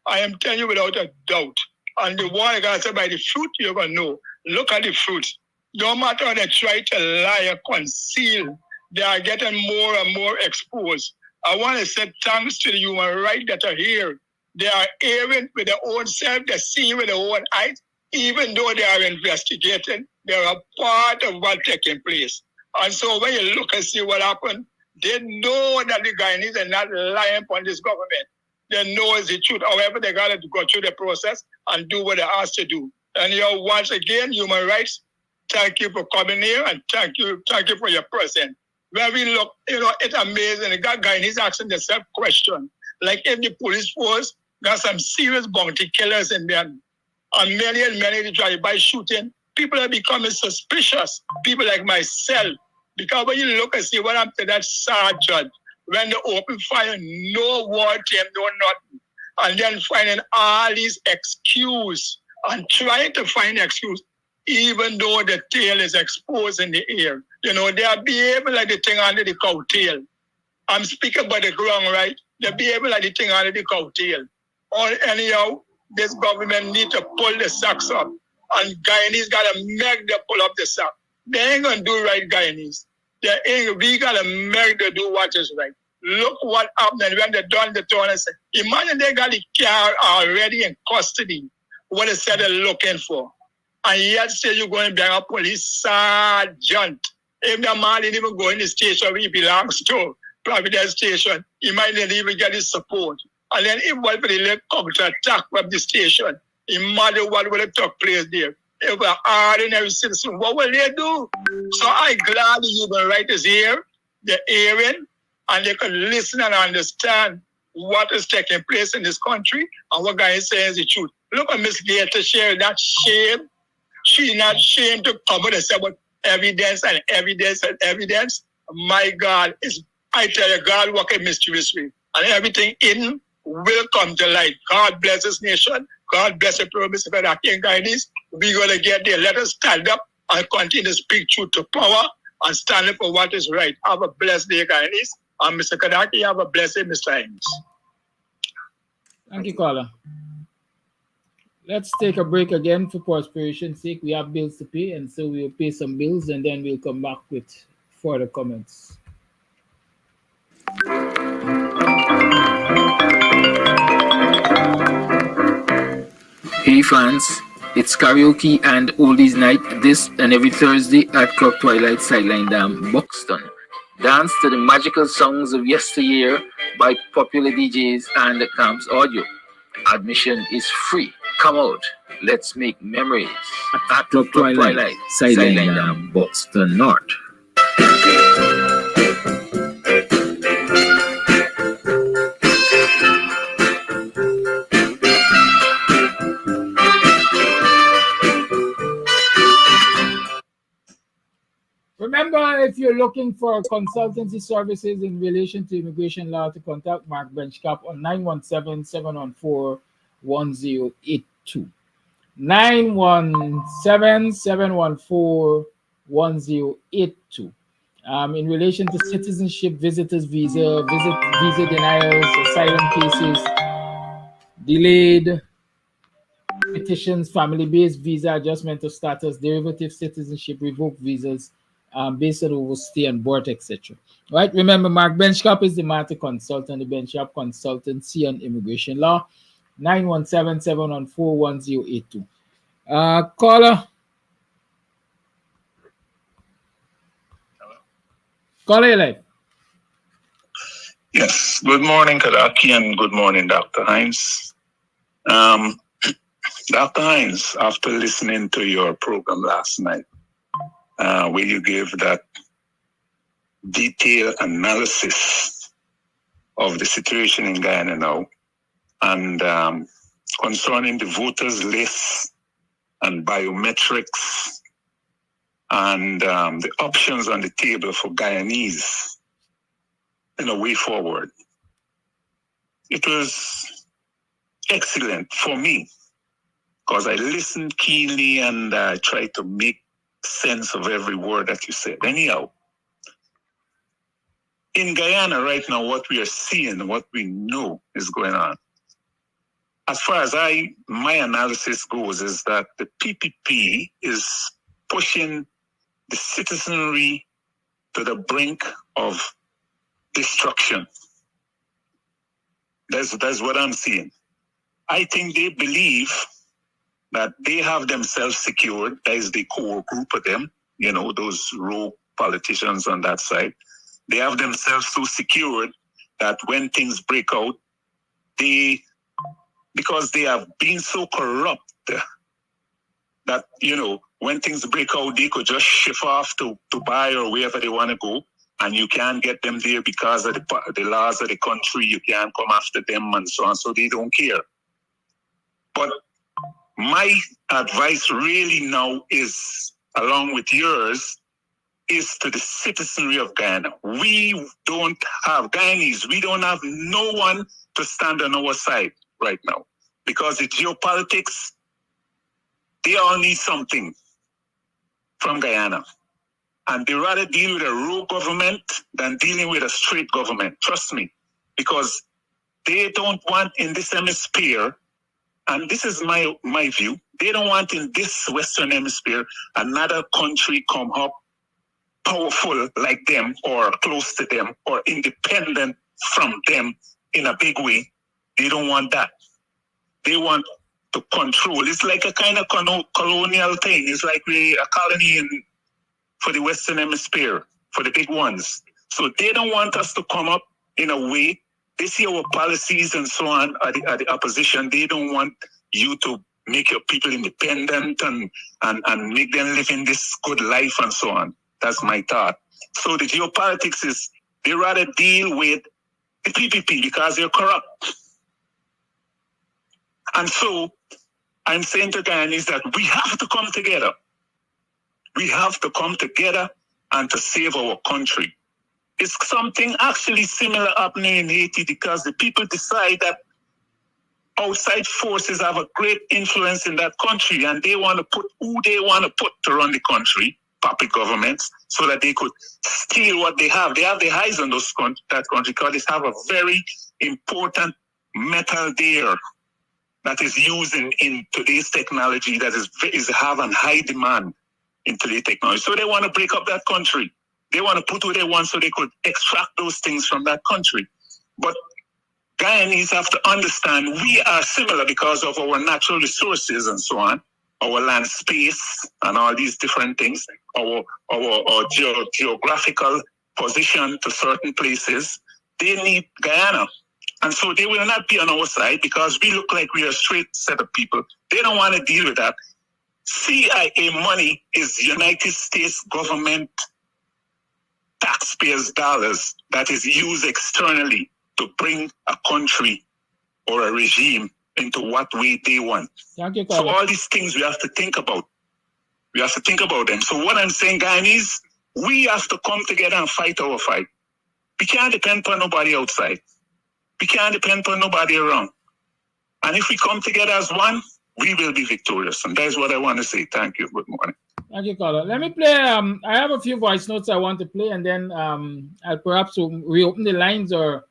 I am telling you without a doubt. And the one I got to say by the fruit, you're going to know. Look at the fruit. No matter how they try to lie or conceal, they are getting more and more exposed. I want to say thanks to the human rights that are here. They are hearing with their own self, they're seeing with their own eyes. Even though they are investigating, they are a part of what's taking place. And so when you look and see what happened, they know that the Guyanese are not lying upon this government. They know it's the truth. However, they got to go through the process and do what they're asked to do. And once again, human rights, thank you for coming here and thank you for your presence. When we look, it's amazing. The Guyanese asking themselves question. Like if the police force got some serious bounty killers in them, and many drive-by shooting, people are becoming suspicious. People like myself. Because when you look and see what happened to that sergeant, when they open fire, no war team, no nothing. And then finding all these excuses and trying to find excuse, even though the tail is exposed in the air. They are behaving like the thing under the cow tail. I'm speaking about the ground, right? They behave like the thing under the cow tail. Or anyhow, this government need to pull the socks up. And Guyanese got to make them pull up the sock. They ain't going to do right, Guyanese. We got to make them do what is right. Look what happened when they done the turn and say, imagine they got the car already in custody. What they said they're looking for. And yet say you're going to bring a police sergeant. If the man didn't even go in the station where he belongs to, Providence Station, he might not even get his support. And then if one for the left come to attack from the station, imagine what would have took place there. If an ordinary citizen, what will they do? So I'm glad the human rights is here, they're hearing, and they can listen and understand what is taking place in this country and what guy is saying is the truth. Look at Miss Gator share that shame. She's not ashamed to come with and say about evidence and evidence and evidence. My God, I tell you, God work in mysterious way. And everything in will come to light. God bless this nation. God bless the promise of the King Guyanese. We're going to get there. Let us stand up and continue to speak truth to power and stand up for what is right. Have a blessed day, Guyanese. And Mr. Kadaki, have a blessed day, Mr. HINDS. Thank you, caller. Let's take a break again for perspiration's sake. We have bills to pay, and so we'll pay some bills, and then we'll come back with further comments. Hey fans, it's karaoke and oldies night this and every Thursday at Club Twilight Sideline Dam, Buxton. Dance to the magical songs of yesteryear by popular DJs and Camps Audio. Admission is free. Come out, let's make memories at Club Twilight Sideline Dam, Buxton North. Remember, if you're looking for consultancy services in relation to immigration law, to contact Mark Benchcap on 917-714-1082. 917-714-1082. In relation to citizenship, visitors visa, visa denials, asylum cases, delayed petitions, family-based visa adjustment of status, derivative citizenship, revoked visas, based on overstay and board, etc. Right? Remember, Mark Benchcap is the matter consultant, the Benchcap Consultancy on Immigration Law. 917-714-1082. Caller. Caller, live. Yes. Good morning, Kadaki, and good morning, Dr. HINDS. Dr. HINDS, after listening to your program last night, where you gave that detailed analysis of the situation in Guyana now, and concerning the voters list and biometrics and the options on the table for Guyanese in a way forward. It was excellent for me because I listened keenly and tried to make sense of every word that you said. Anyhow, in Guyana right now, what we are seeing, what we know is going on, as far as my analysis goes, is that the PPP is pushing the citizenry to the brink of destruction. That's what I'm seeing. I think they believe that they have themselves secured. That is the core group of them, those rogue politicians on that side. They have themselves so secured that when things break out, because they have been so corrupt that, when things break out, they could just shift off to Dubai or wherever they want to go. and you can't get them there because of the laws of the country. You can't come after them and so on. So they don't care. But my advice really now is, along with yours, is to the citizenry of Guyana. We don't have Guyanese. We don't have no one to stand on our side right now because the geopolitics, they all need something from Guyana. And they rather deal with a rogue government than dealing with a straight government. Trust me. Because they don't want in this hemisphere, and this is my view, they don't want in this Western hemisphere another country come up powerful like them or close to them or independent from them in a big way. They don't want that. They want to control. It's like a kind of colonial thing. It's like we're a colony for the Western Hemisphere, for the big ones. So they don't want us to come up in a way. They see our policies and so on at the opposition. They don't want you to make your people independent and make them live in this good life and so on. That's my thought. So the geopolitics is, they rather deal with the PPP because they're corrupt. And so I'm saying to Guyanese that we have to come together. We have to come together and to save our country. It's something actually similar happening in Haiti because the people decide that outside forces have a great influence in that country and they want to put who they want to put to run the country, puppet governments, so that they could steal what they have. They have the eyes on that country because they have a very important metal there that is used in today's technology that is have a high demand in today's technology. So they want to break up that country. They want to put who they want so they could extract those things from that country. But Guyanese have to understand we are similar because of our natural resources and so on, our land space and all these different things, our geographical position to certain places. They need Guyana. And so they will not be on our side because we look like we are a straight set of people. They don't want to deal with that. CIA money is United States government taxpayers' dollars that is used externally to bring a country or a regime into what way they want. So all these things we have to think about. We have to think about them. So what I'm saying, Guyanese, we have to come together and fight our fight. We can't depend on nobody outside. We can't depend on nobody around. And if we come together as one, we will be victorious. And that's what I want to say. Thank you. Good morning. Thank you, caller. Let me play. I have a few voice notes I want to play, and then I'll perhaps reopen the lines or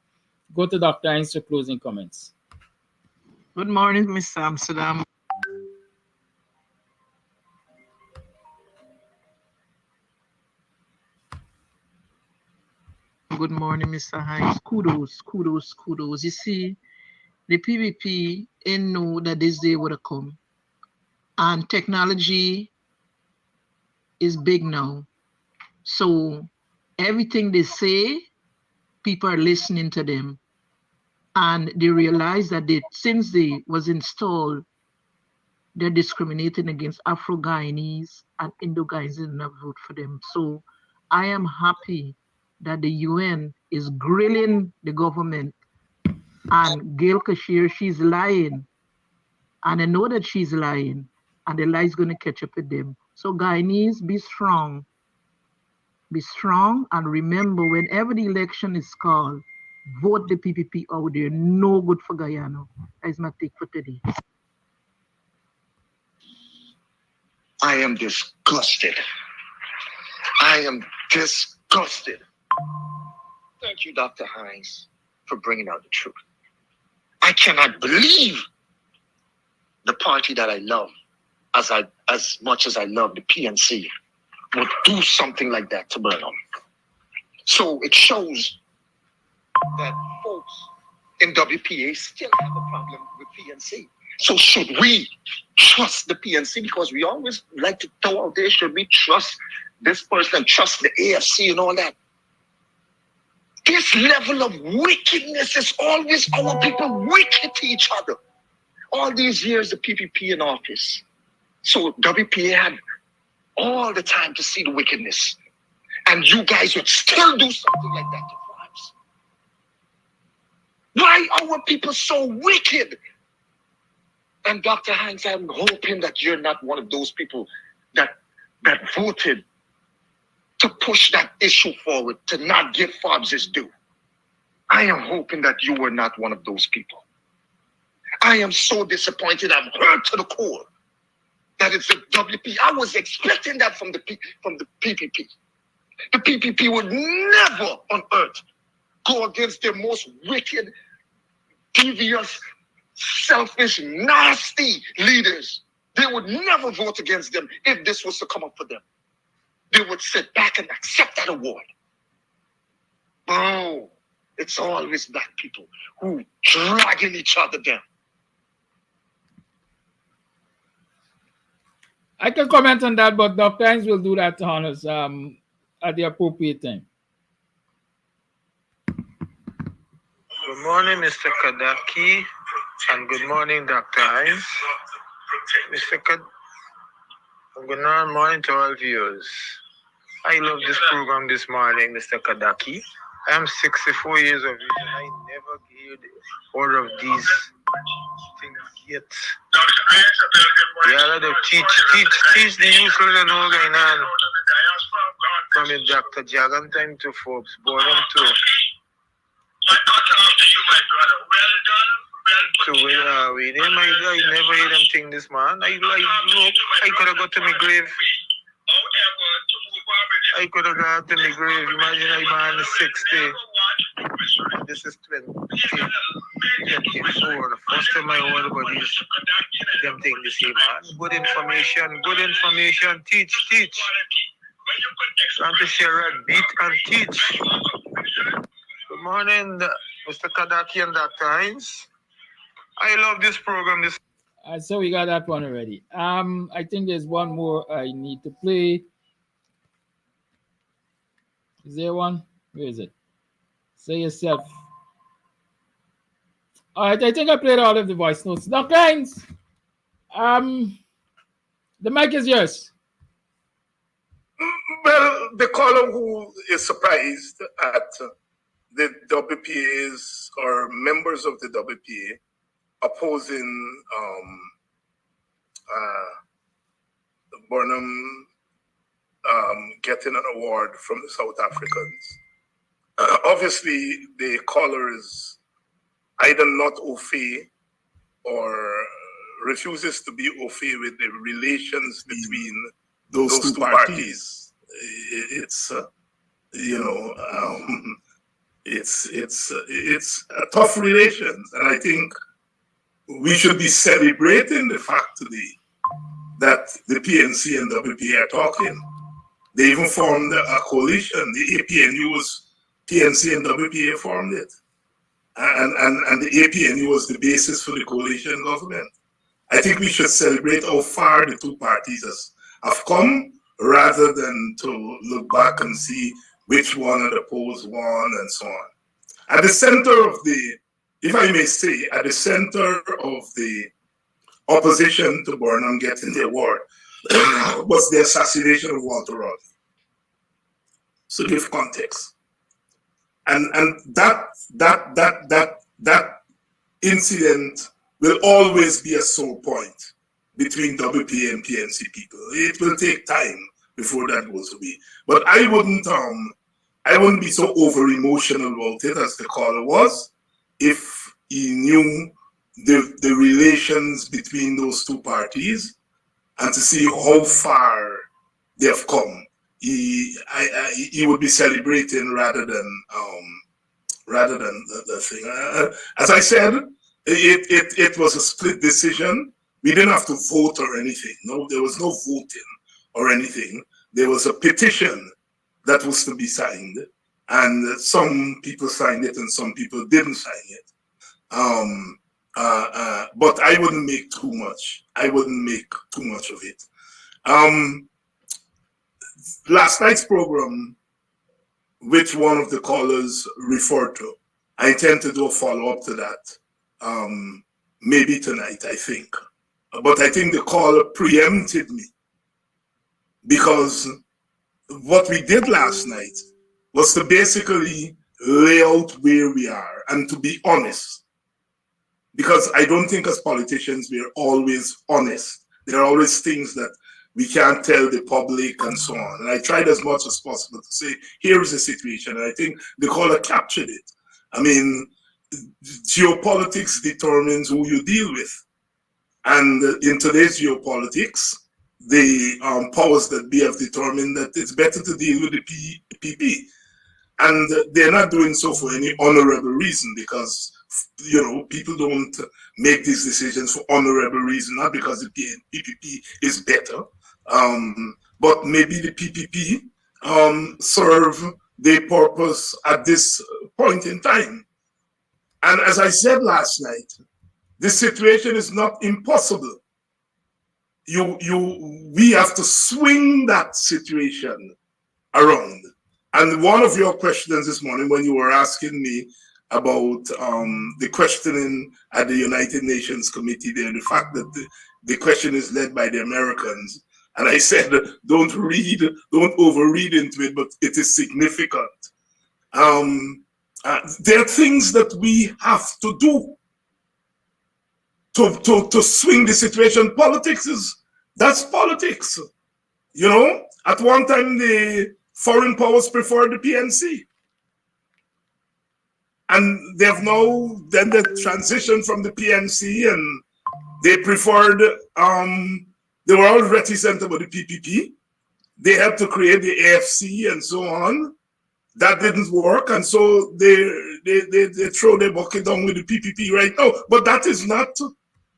go to Dr. Hines for closing comments. Good morning, Mr. Amsterdam. Good morning, Mr. Hines. Kudos, kudos, kudos. You see, the PVP ain't know that this day would have come. And technology is big now. So everything they say, people are listening to them. And they realize that since they was installed, they're discriminating against Afro-Guyanese and Indo-Guyanese did not vote for them. So I am happy that the UN is grilling the government. And Gail Kashir, she's lying. And I know that she's lying. And the lie is going to catch up with them. So Guyanese, be strong. Be strong. And remember, whenever the election is called, vote the PPP out there. No good for Guyana. That is my take for today. I am disgusted. I am disgusted. Thank you, Dr. Hines, for bringing out the truth. I cannot believe the party that I love, as much as I love the PNC, would do something like that to Burnham. So it shows that folks in WPA still have a problem with PNC. So should we trust the PNC? Because we always like to throw out there, should we trust this person, trust the AFC and all that? This level of wickedness is always our people wicked to each other. All these years, the PPP in office. So WPA had all the time to see the wickedness. And you guys would still do something like that to farms. Why are our people so wicked? And Dr. Hines, I'm hoping that you're not one of those people that voted to push that issue forward, to not give FOBs his due. I am hoping that you were not one of those people. I am so disappointed. I'm hurt to the core that it's the WP. I was expecting that from the PPP. The PPP would never on earth go against their most wicked, devious, selfish, nasty leaders. They would never vote against them if this was to come up for them. They would sit back and accept that award. Bro, it's always black people who dragging each other down. I can comment on that, but Dr. Hines will do that to us at the appropriate time. Good morning, Mr. Kadaki, and good morning, Dr. Hines. Good morning to all viewers. I love this program this morning, Mr. Kadaki. I am 64 years of age and I never heard all of these things yet. Yeah, to teach the youth to know going on. From the Dr. Jagan time to Forbes, Bonham to we never hear them thing this man. I could have got to my grave. I could have got to my grave. Imagine I'm 60. This is 24. The first time I heard about this, them thing this year, man. Good information. Teach. Trying to share a beat and teach. Good morning, Mr. Kadaki and Dr. Hines. I love this program. So we got that one already. I think there's one more I need to play. Is there one? Where is it? Say yourself. All right, I think I played all of the voice notes. Dr. Hines, the mic is yours. Well, the caller who is surprised at the WPA's or members of the WPA opposing Burnham getting an award from the South Africans. Obviously, the caller is either not au fait or refuses to be au fait with the relations between those two parties. It's it's a tough relations, and I think we should be celebrating the fact today that the PNC and WPA are talking. They even formed a coalition. The APNU was PNC and WPA formed it, and the APNU was the basis for the coalition government. I think we should celebrate how far the two parties have come, rather than to look back and see which one of the polls won and so on. At the center of the, if I may say, at the center of the opposition to Burnham getting the award was the assassination of Walter Rodney. So give context. And that incident will always be a sore point between WPA and PNC people. It will take time before that goes away. But I wouldn't be so over emotional about it as the caller was if he knew the relations between those two parties and to see how far they have come. He would be celebrating rather than the thing. As I said, it was a split decision. We didn't have to vote or anything. No, there was no voting or anything. There was a petition that was to be signed, and some people signed it and some people didn't sign it. But I wouldn't make too much. I wouldn't make too much of it. Last night's program, which one of the callers referred to, I intend to do a follow-up to that, maybe tonight, I think. But I think the caller preempted me because what we did last night was to basically lay out where we are and to be honest. Because I don't think as politicians we are always honest. There are always things that we can't tell the public and so on. And I tried as much as possible to say, here is the situation. And I think the caller captured it. I mean, geopolitics determines who you deal with. And in today's geopolitics, the powers that be have determined that it's better to deal with the PPP. And they're not doing so for any honorable reason, because, you know, people don't make these decisions for honorable reason, not because the PPP is better, but maybe the PPP serve their purpose at this point in time. And as I said last night, this situation is not impossible. We have to swing that situation around. And one of your questions this morning, when you were asking me about the questioning at the United Nations Committee there, the fact that the question is led by the Americans, and I said, don't overread into it, but it is significant. There are things that we have to do to swing the situation. Politics that's politics. You know, at one time the foreign powers preferred the PNC. And they've now then they transitioned from the PNC and they preferred, they were all reticent about the PPP. They had to create the AFC and so on. That didn't work, and so they throw their bucket down with the PPP right now. But that is not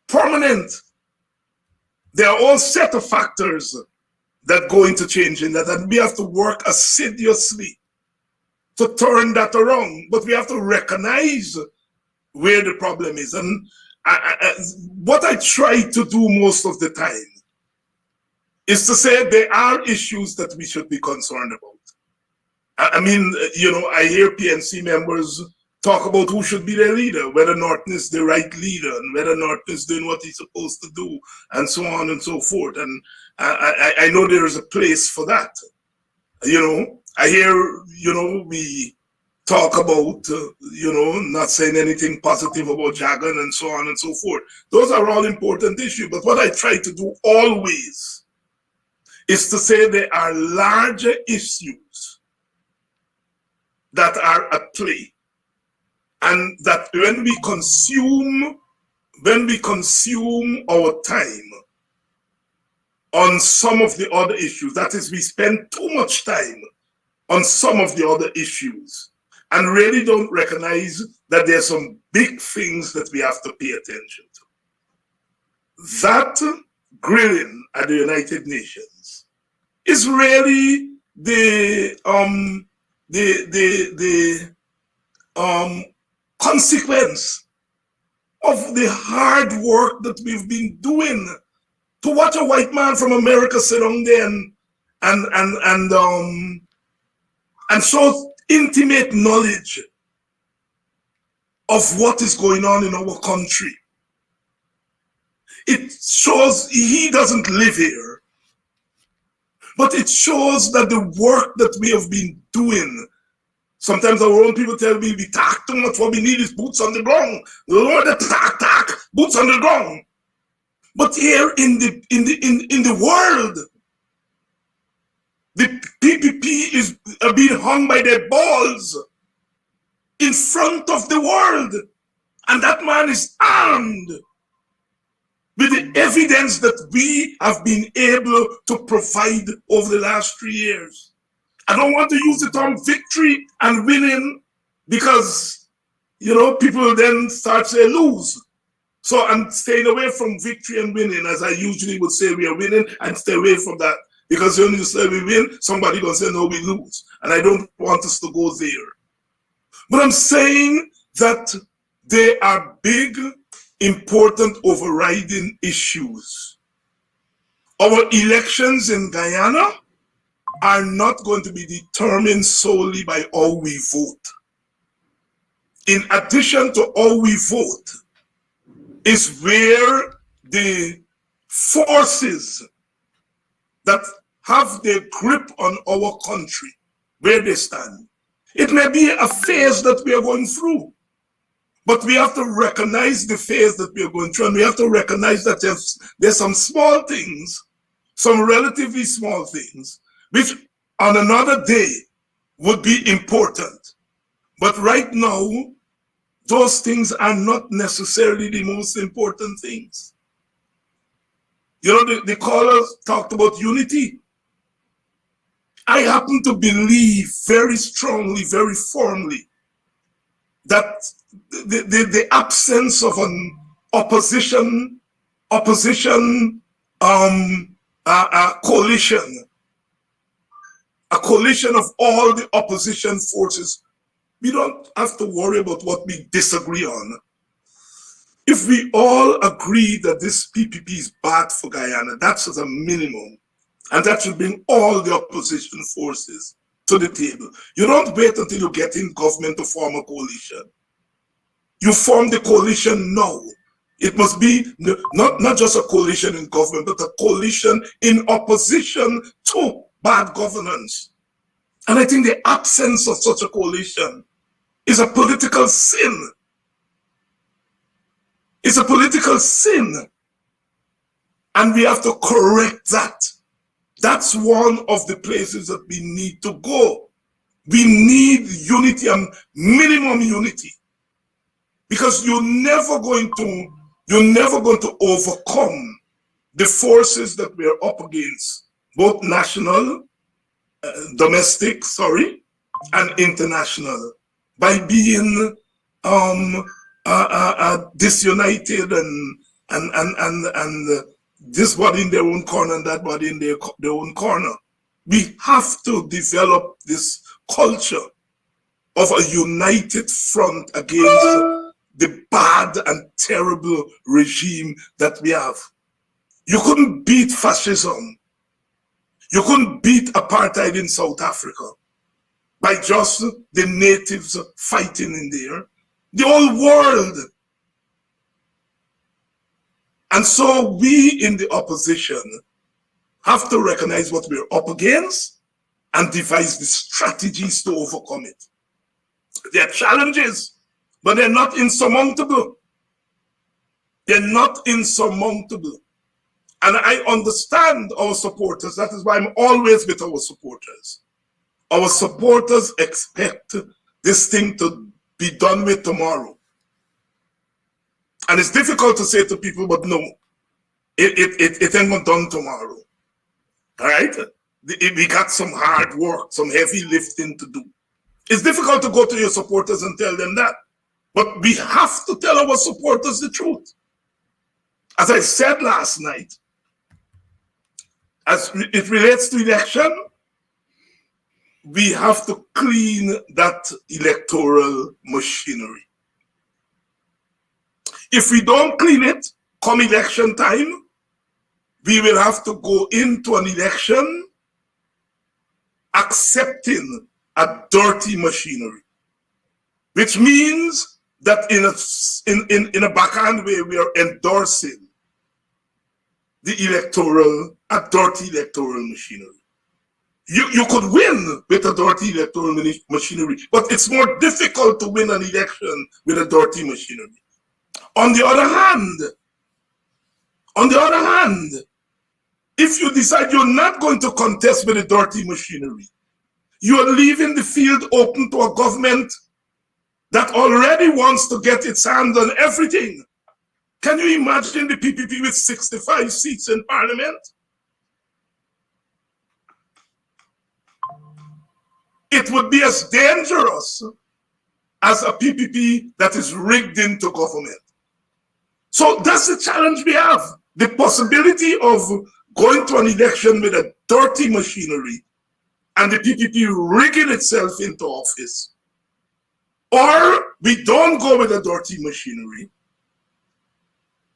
permanent. There are all set of factors that go into changing that, and we have to work assiduously to turn that around. But we have to recognize where the problem is. And what I try to do most of the time is to say there are issues that we should be concerned about. I mean, you know, I hear PNC members talk about who should be their leader, whether Norton is the right leader, and whether Norton is doing what he's supposed to do, and so on and so forth. And I know there is a place for that. You know, I hear, you know, we talk about, you know, not saying anything positive about Jagan and so on and so forth. Those are all important issues. But what I try to do always is to say there are larger issues that are at play. And that when we consume our time on some of the other issues, that is, we spend too much time on some of the other issues and really don't recognize that there's some big things that we have to pay attention to. That grilling at the United Nations is really the consequence of the hard work that we've been doing. To watch a white man from America sit down there and show intimate knowledge of what is going on in our country. It shows he doesn't live here, but it shows that the work that we have been doing. Sometimes our own people tell me we talk too much. What we need is boots on the ground. The Lord, talk, boots on the ground. But here in the world, the PPP is being hung by their balls in front of the world, and that man is armed with the evidence that we have been able to provide over the last 3 years. I don't want to use the term victory and winning because, you know, people then start to lose. So I'm staying away from victory and winning, as I usually would say we are winning, and stay away from that. Because when you say we win, somebody gonna say no, we lose. And I don't want us to go there. But I'm saying that there are big, important overriding issues. Our elections in Guyana are not going to be determined solely by how we vote. In addition to how we vote, is where the forces that have their grip on our country, where they stand. It may be a phase that we are going through, but we have to recognize the phase that we are going through, and we have to recognize that there's some small things, some relatively small things, which on another day would be important. But right now, those things are not necessarily the most important things. You know, the callers talked about unity. I happen to believe very strongly, very firmly, that the absence of an coalition, a coalition of all the opposition forces, we don't have to worry about what we disagree on. If we all agree that this PPP is bad for Guyana, that's as a minimum. And that should bring all the opposition forces to the table. You don't wait until you get in government to form a coalition. You form the coalition now. It must be not just a coalition in government, but a coalition in opposition to bad governance. And I think the absence of such a coalition is a political sin. It's a political sin. And we have to correct that. That's one of the places that we need to go. We need unity and minimum unity. Because you're never going to overcome the forces that we are up against, both national, domestic, and international, by being disunited and this body in their own corner and that body in their own corner. We have to develop this culture of a united front against the bad and terrible regime that we have. You couldn't beat fascism. You couldn't beat apartheid in South Africa by just the natives fighting in there. The whole world. And so we in the opposition have to recognize what we're up against and devise the strategies to overcome it. There are challenges, but they're not insurmountable. They're not insurmountable. And I understand our supporters. That is why I'm always with our supporters. Our supporters expect this thing to be done with tomorrow. And it's difficult to say to people, but no, it ain't gonna done tomorrow. All right? We got some hard work, some heavy lifting to do. It's difficult to go to your supporters and tell them that. But we have to tell our supporters the truth. As I said last night, as it relates to election, we have to clean that electoral machinery. If we don't clean it, come election time, we will have to go into an election accepting a dirty machinery, which means that in a backhand way, we are endorsing the a dirty electoral machinery. You could win with a dirty electoral machinery, but it's more difficult to win an election with a dirty machinery. On the other hand, if you decide you're not going to contest with a dirty machinery, you are leaving the field open to a government that already wants to get its hand on everything. Can you imagine the PPP with 65 seats in parliament? It would be as dangerous as a PPP that is rigged into government. So that's the challenge we have. The possibility of going to an election with a dirty machinery and the PPP rigging itself into office. Or we don't go with a dirty machinery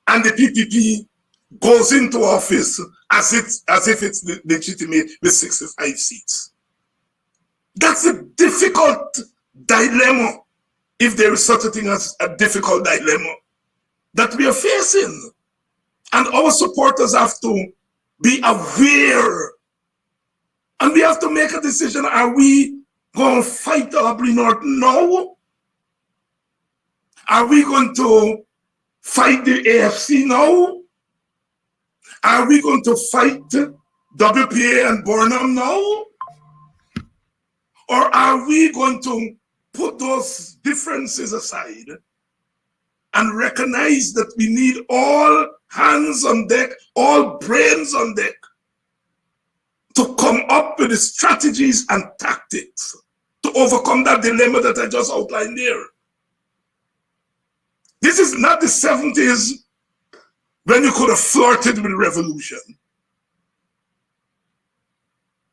and the PPP goes into office as if it's legitimate with 65 seats. That's a difficult dilemma, if there is such a thing as a difficult dilemma that we are facing. And our supporters have to be aware And we have to make a decision. Are we going to fight Aubrey Norton now? Are we going to fight the AFC now? Are we going to fight WPA and Burnham now? Or are we going to put those differences aside and recognize that we need all hands on deck, all brains on deck to come up with the strategies and tactics to overcome that dilemma that I just outlined there? This is not the 70s when you could have flirted with revolution.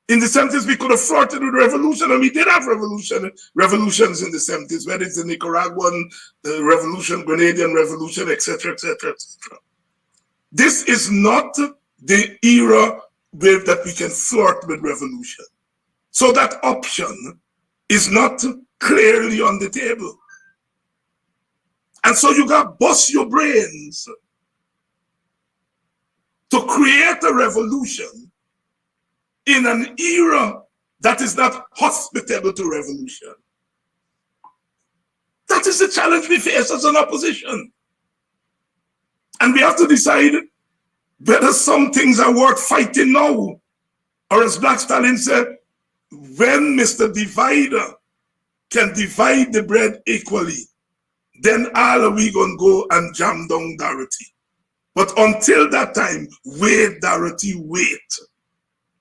In the 70s, we could have flirted with revolution, and we did have revolutions in the 70s, whether it's the Nicaraguan revolution, Grenadian revolution, etc., etc., etc. This is not the era that we can flirt with revolution. So that option is not clearly on the table. And so you got to bust your brains to create a revolution in an era that is not hospitable to revolution. That is the challenge we face as an opposition. And we have to decide whether some things are worth fighting now. Or as Black Stalin said, when Mr. Divider can divide the bread equally, then all are we going to go and jam down Dorothy. But until that time, wait, Dorothy, wait.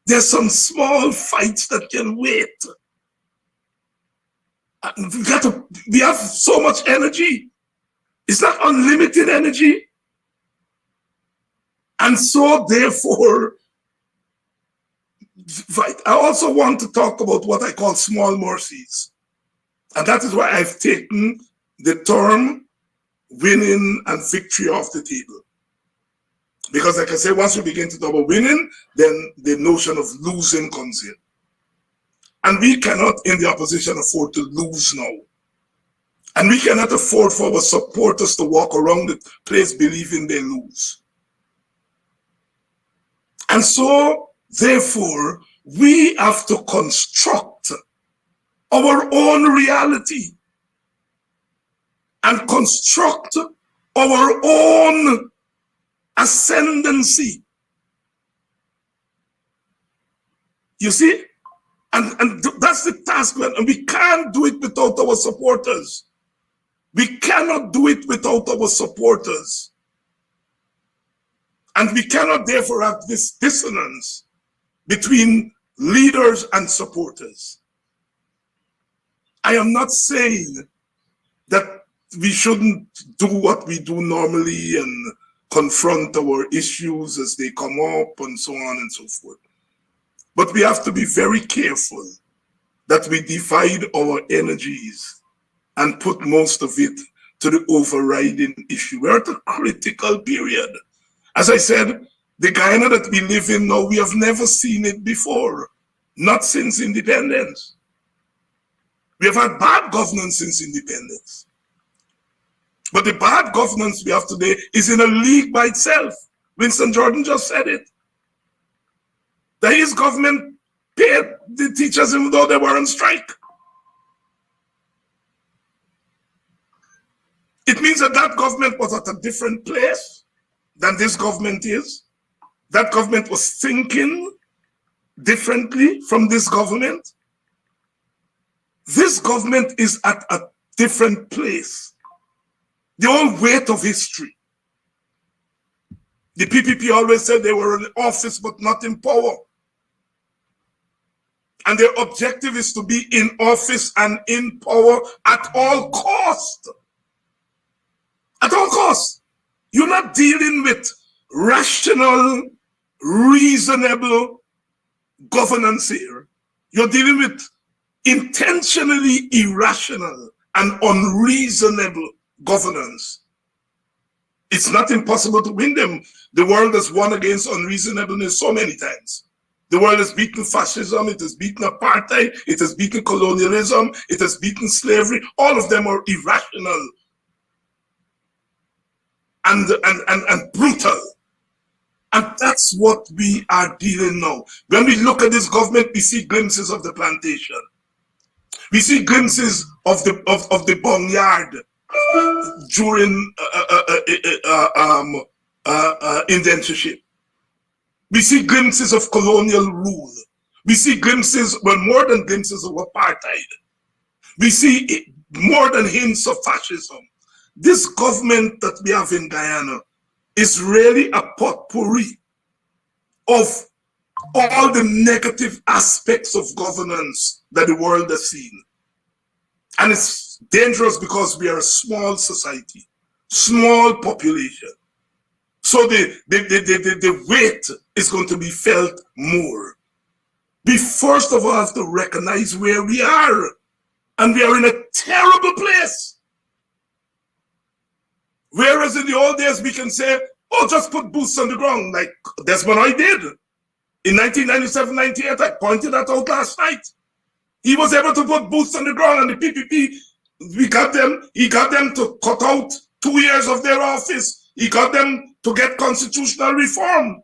There's some small fights that can wait. We have so much energy. It's not unlimited energy. And so therefore, I also want to talk about what I call small mercies. And that is why I've taken the term winning and victory off the table. Because like I say, once you begin to talk about winning, then the notion of losing comes in. And we cannot in the opposition afford to lose now. And we cannot afford for our supporters to walk around the place believing they lose. And so, therefore, we have to construct our own reality and construct our own ascendancy. You see? And that's the task, and we can't do it without our supporters. We cannot do it without our supporters. And we cannot therefore have this dissonance between leaders and supporters. I am not saying that we shouldn't do what we do normally and confront our issues as they come up and so on and so forth. But we have to be very careful that we divide our energies and put most of it to the overriding issue. We're at a critical period. As I said, the Guyana that we live in now, we have never seen it before, not since independence. We have had bad governance since independence. But the bad governance we have today is in a league by itself. Winston Jordan just said it. That his government paid the teachers even though they were on strike. It means that that government was at a different place than this government is. That government was thinking differently from this government. This government is at a different place. The whole weight of history. The PPP always said they were in office but not in power. And their objective is to be in office and in power at all cost. At all costs. You're not dealing with rational, reasonable governance here. You're dealing with intentionally irrational and unreasonable governance. It's not impossible to win them. The world has won against unreasonableness so many times. The world has beaten fascism, it has beaten apartheid, it has beaten colonialism, it has beaten slavery. All of them are irrational and brutal. And that's what we are dealing now. When we look at this government, we see glimpses of the plantation. We see glimpses of the boneyard during indentureship. We see glimpses of colonial rule. We see glimpses, well, more than glimpses of apartheid. We see more than hints of fascism. This government that we have in Guyana is really a potpourri of all the negative aspects of governance that the world has seen. And it's dangerous because we are a small society, small population. So the weight is going to be felt more. We first of all have to recognize where we are. And we are in a terrible place. Whereas in the old days, we can say, oh, just put boots on the ground, like Desmond I did. In 1997-98, I pointed that out last night. He was able to put boots on the ground, and the PPP, he got them to cut out 2 years of their office. He got them to get constitutional reform.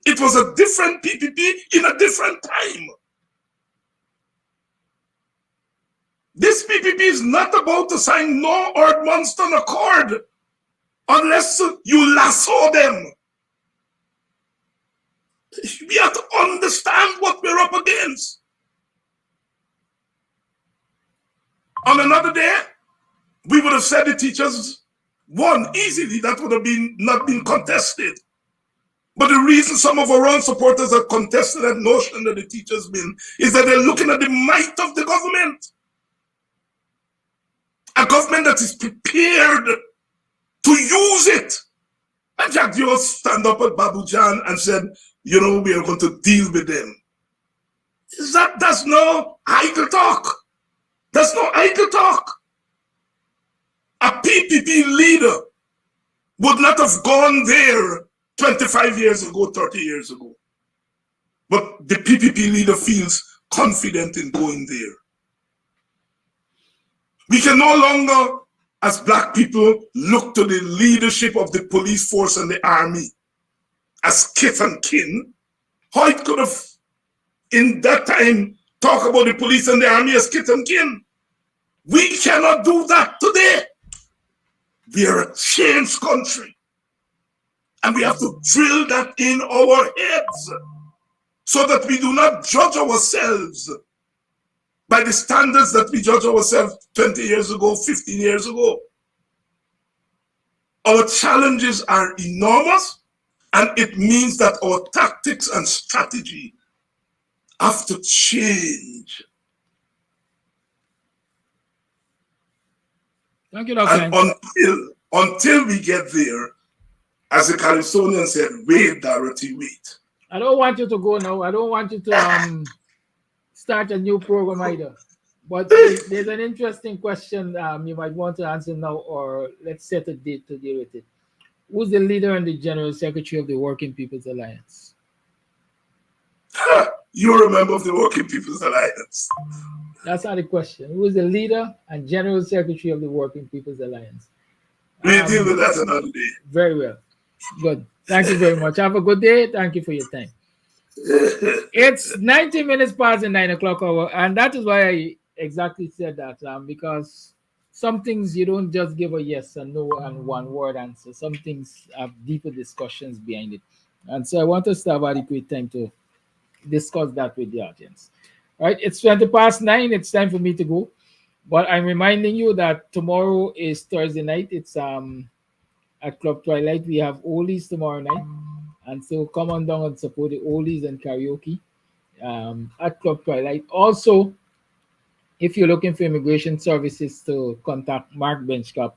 It was a different PPP in a different time. This PPP is not about to sign no Ord-Munston Accord unless you lasso them. We have to understand what we're up against. On another day, we would have said the teachers won easily. That would have not been contested. But the reason some of our own supporters have contested that notion that the teachers win is that they're looking at the might of the government. A government that is prepared to use it. And Jack Dio stand up at Babu Jan and said, you know, we are going to deal with them. That's no idle talk. That's no idle talk. A PPP leader would not have gone there 25 years ago, 30 years ago. But the PPP leader feels confident in going there. We can no longer, as black people, look to the leadership of the police force and the army as kith and kin. How it could have, in that time, talk about the police and the army as kith and kin. We cannot do that today. We are a changed country. And we have to drill that in our heads so that we do not judge ourselves by the standards that we judge ourselves 20 years ago, 15 years ago. Our challenges are enormous, and it means that our tactics and strategy have to change. Thank you, Dr. And until we get there, as the Californian said, wait, Dorothy, wait. I don't want you to go now. I don't want you to start a new program either. But there's an interesting question you might want to answer now, or let's set a date to deal with it. Who's the leader and the General Secretary of the Working People's Alliance? You're a member of the Working People's Alliance. That's not the question. Who is the leader and General Secretary of the Working People's Alliance? We'll deal with that another day. Very well. Good. Thank you very much. Have a good day. Thank you for your time. It's 90 minutes past the 9 o'clock hour, and that is why I exactly said that, because some things you don't just give a yes and no and one word answer. Some things have deeper discussions behind it. And so I want us to have adequate time to discuss that with the audience. All right, it's 20 past 9. It's time for me to go. But I'm reminding you that tomorrow is Thursday night. It's at Club Twilight. We have oldies tomorrow night. And so come on down and support the oldies and karaoke at Club Twilight. Also, if you're looking for immigration services to contact Mark Benchcap,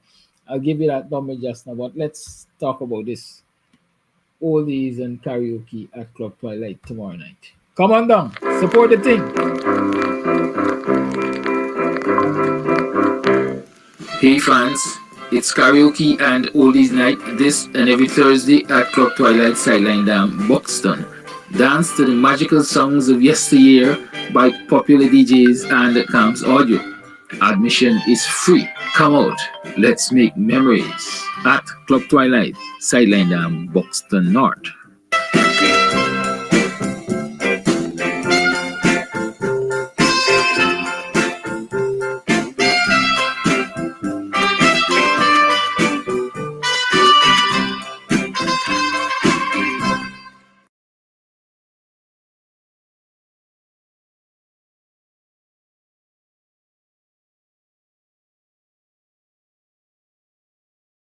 I'll give you that number just now. But let's talk about this oldies and karaoke at Club Twilight tomorrow night. Come on down. Support the thing. Hey fans, it's karaoke and oldies night this and every Thursday at Club Twilight Sideline Dam, Buxton. Dance to the magical songs of yesteryear by popular DJs and Camps Audio. Admission is free. Come out. Let's make memories at Club Twilight Sideline Dam, Buxton North.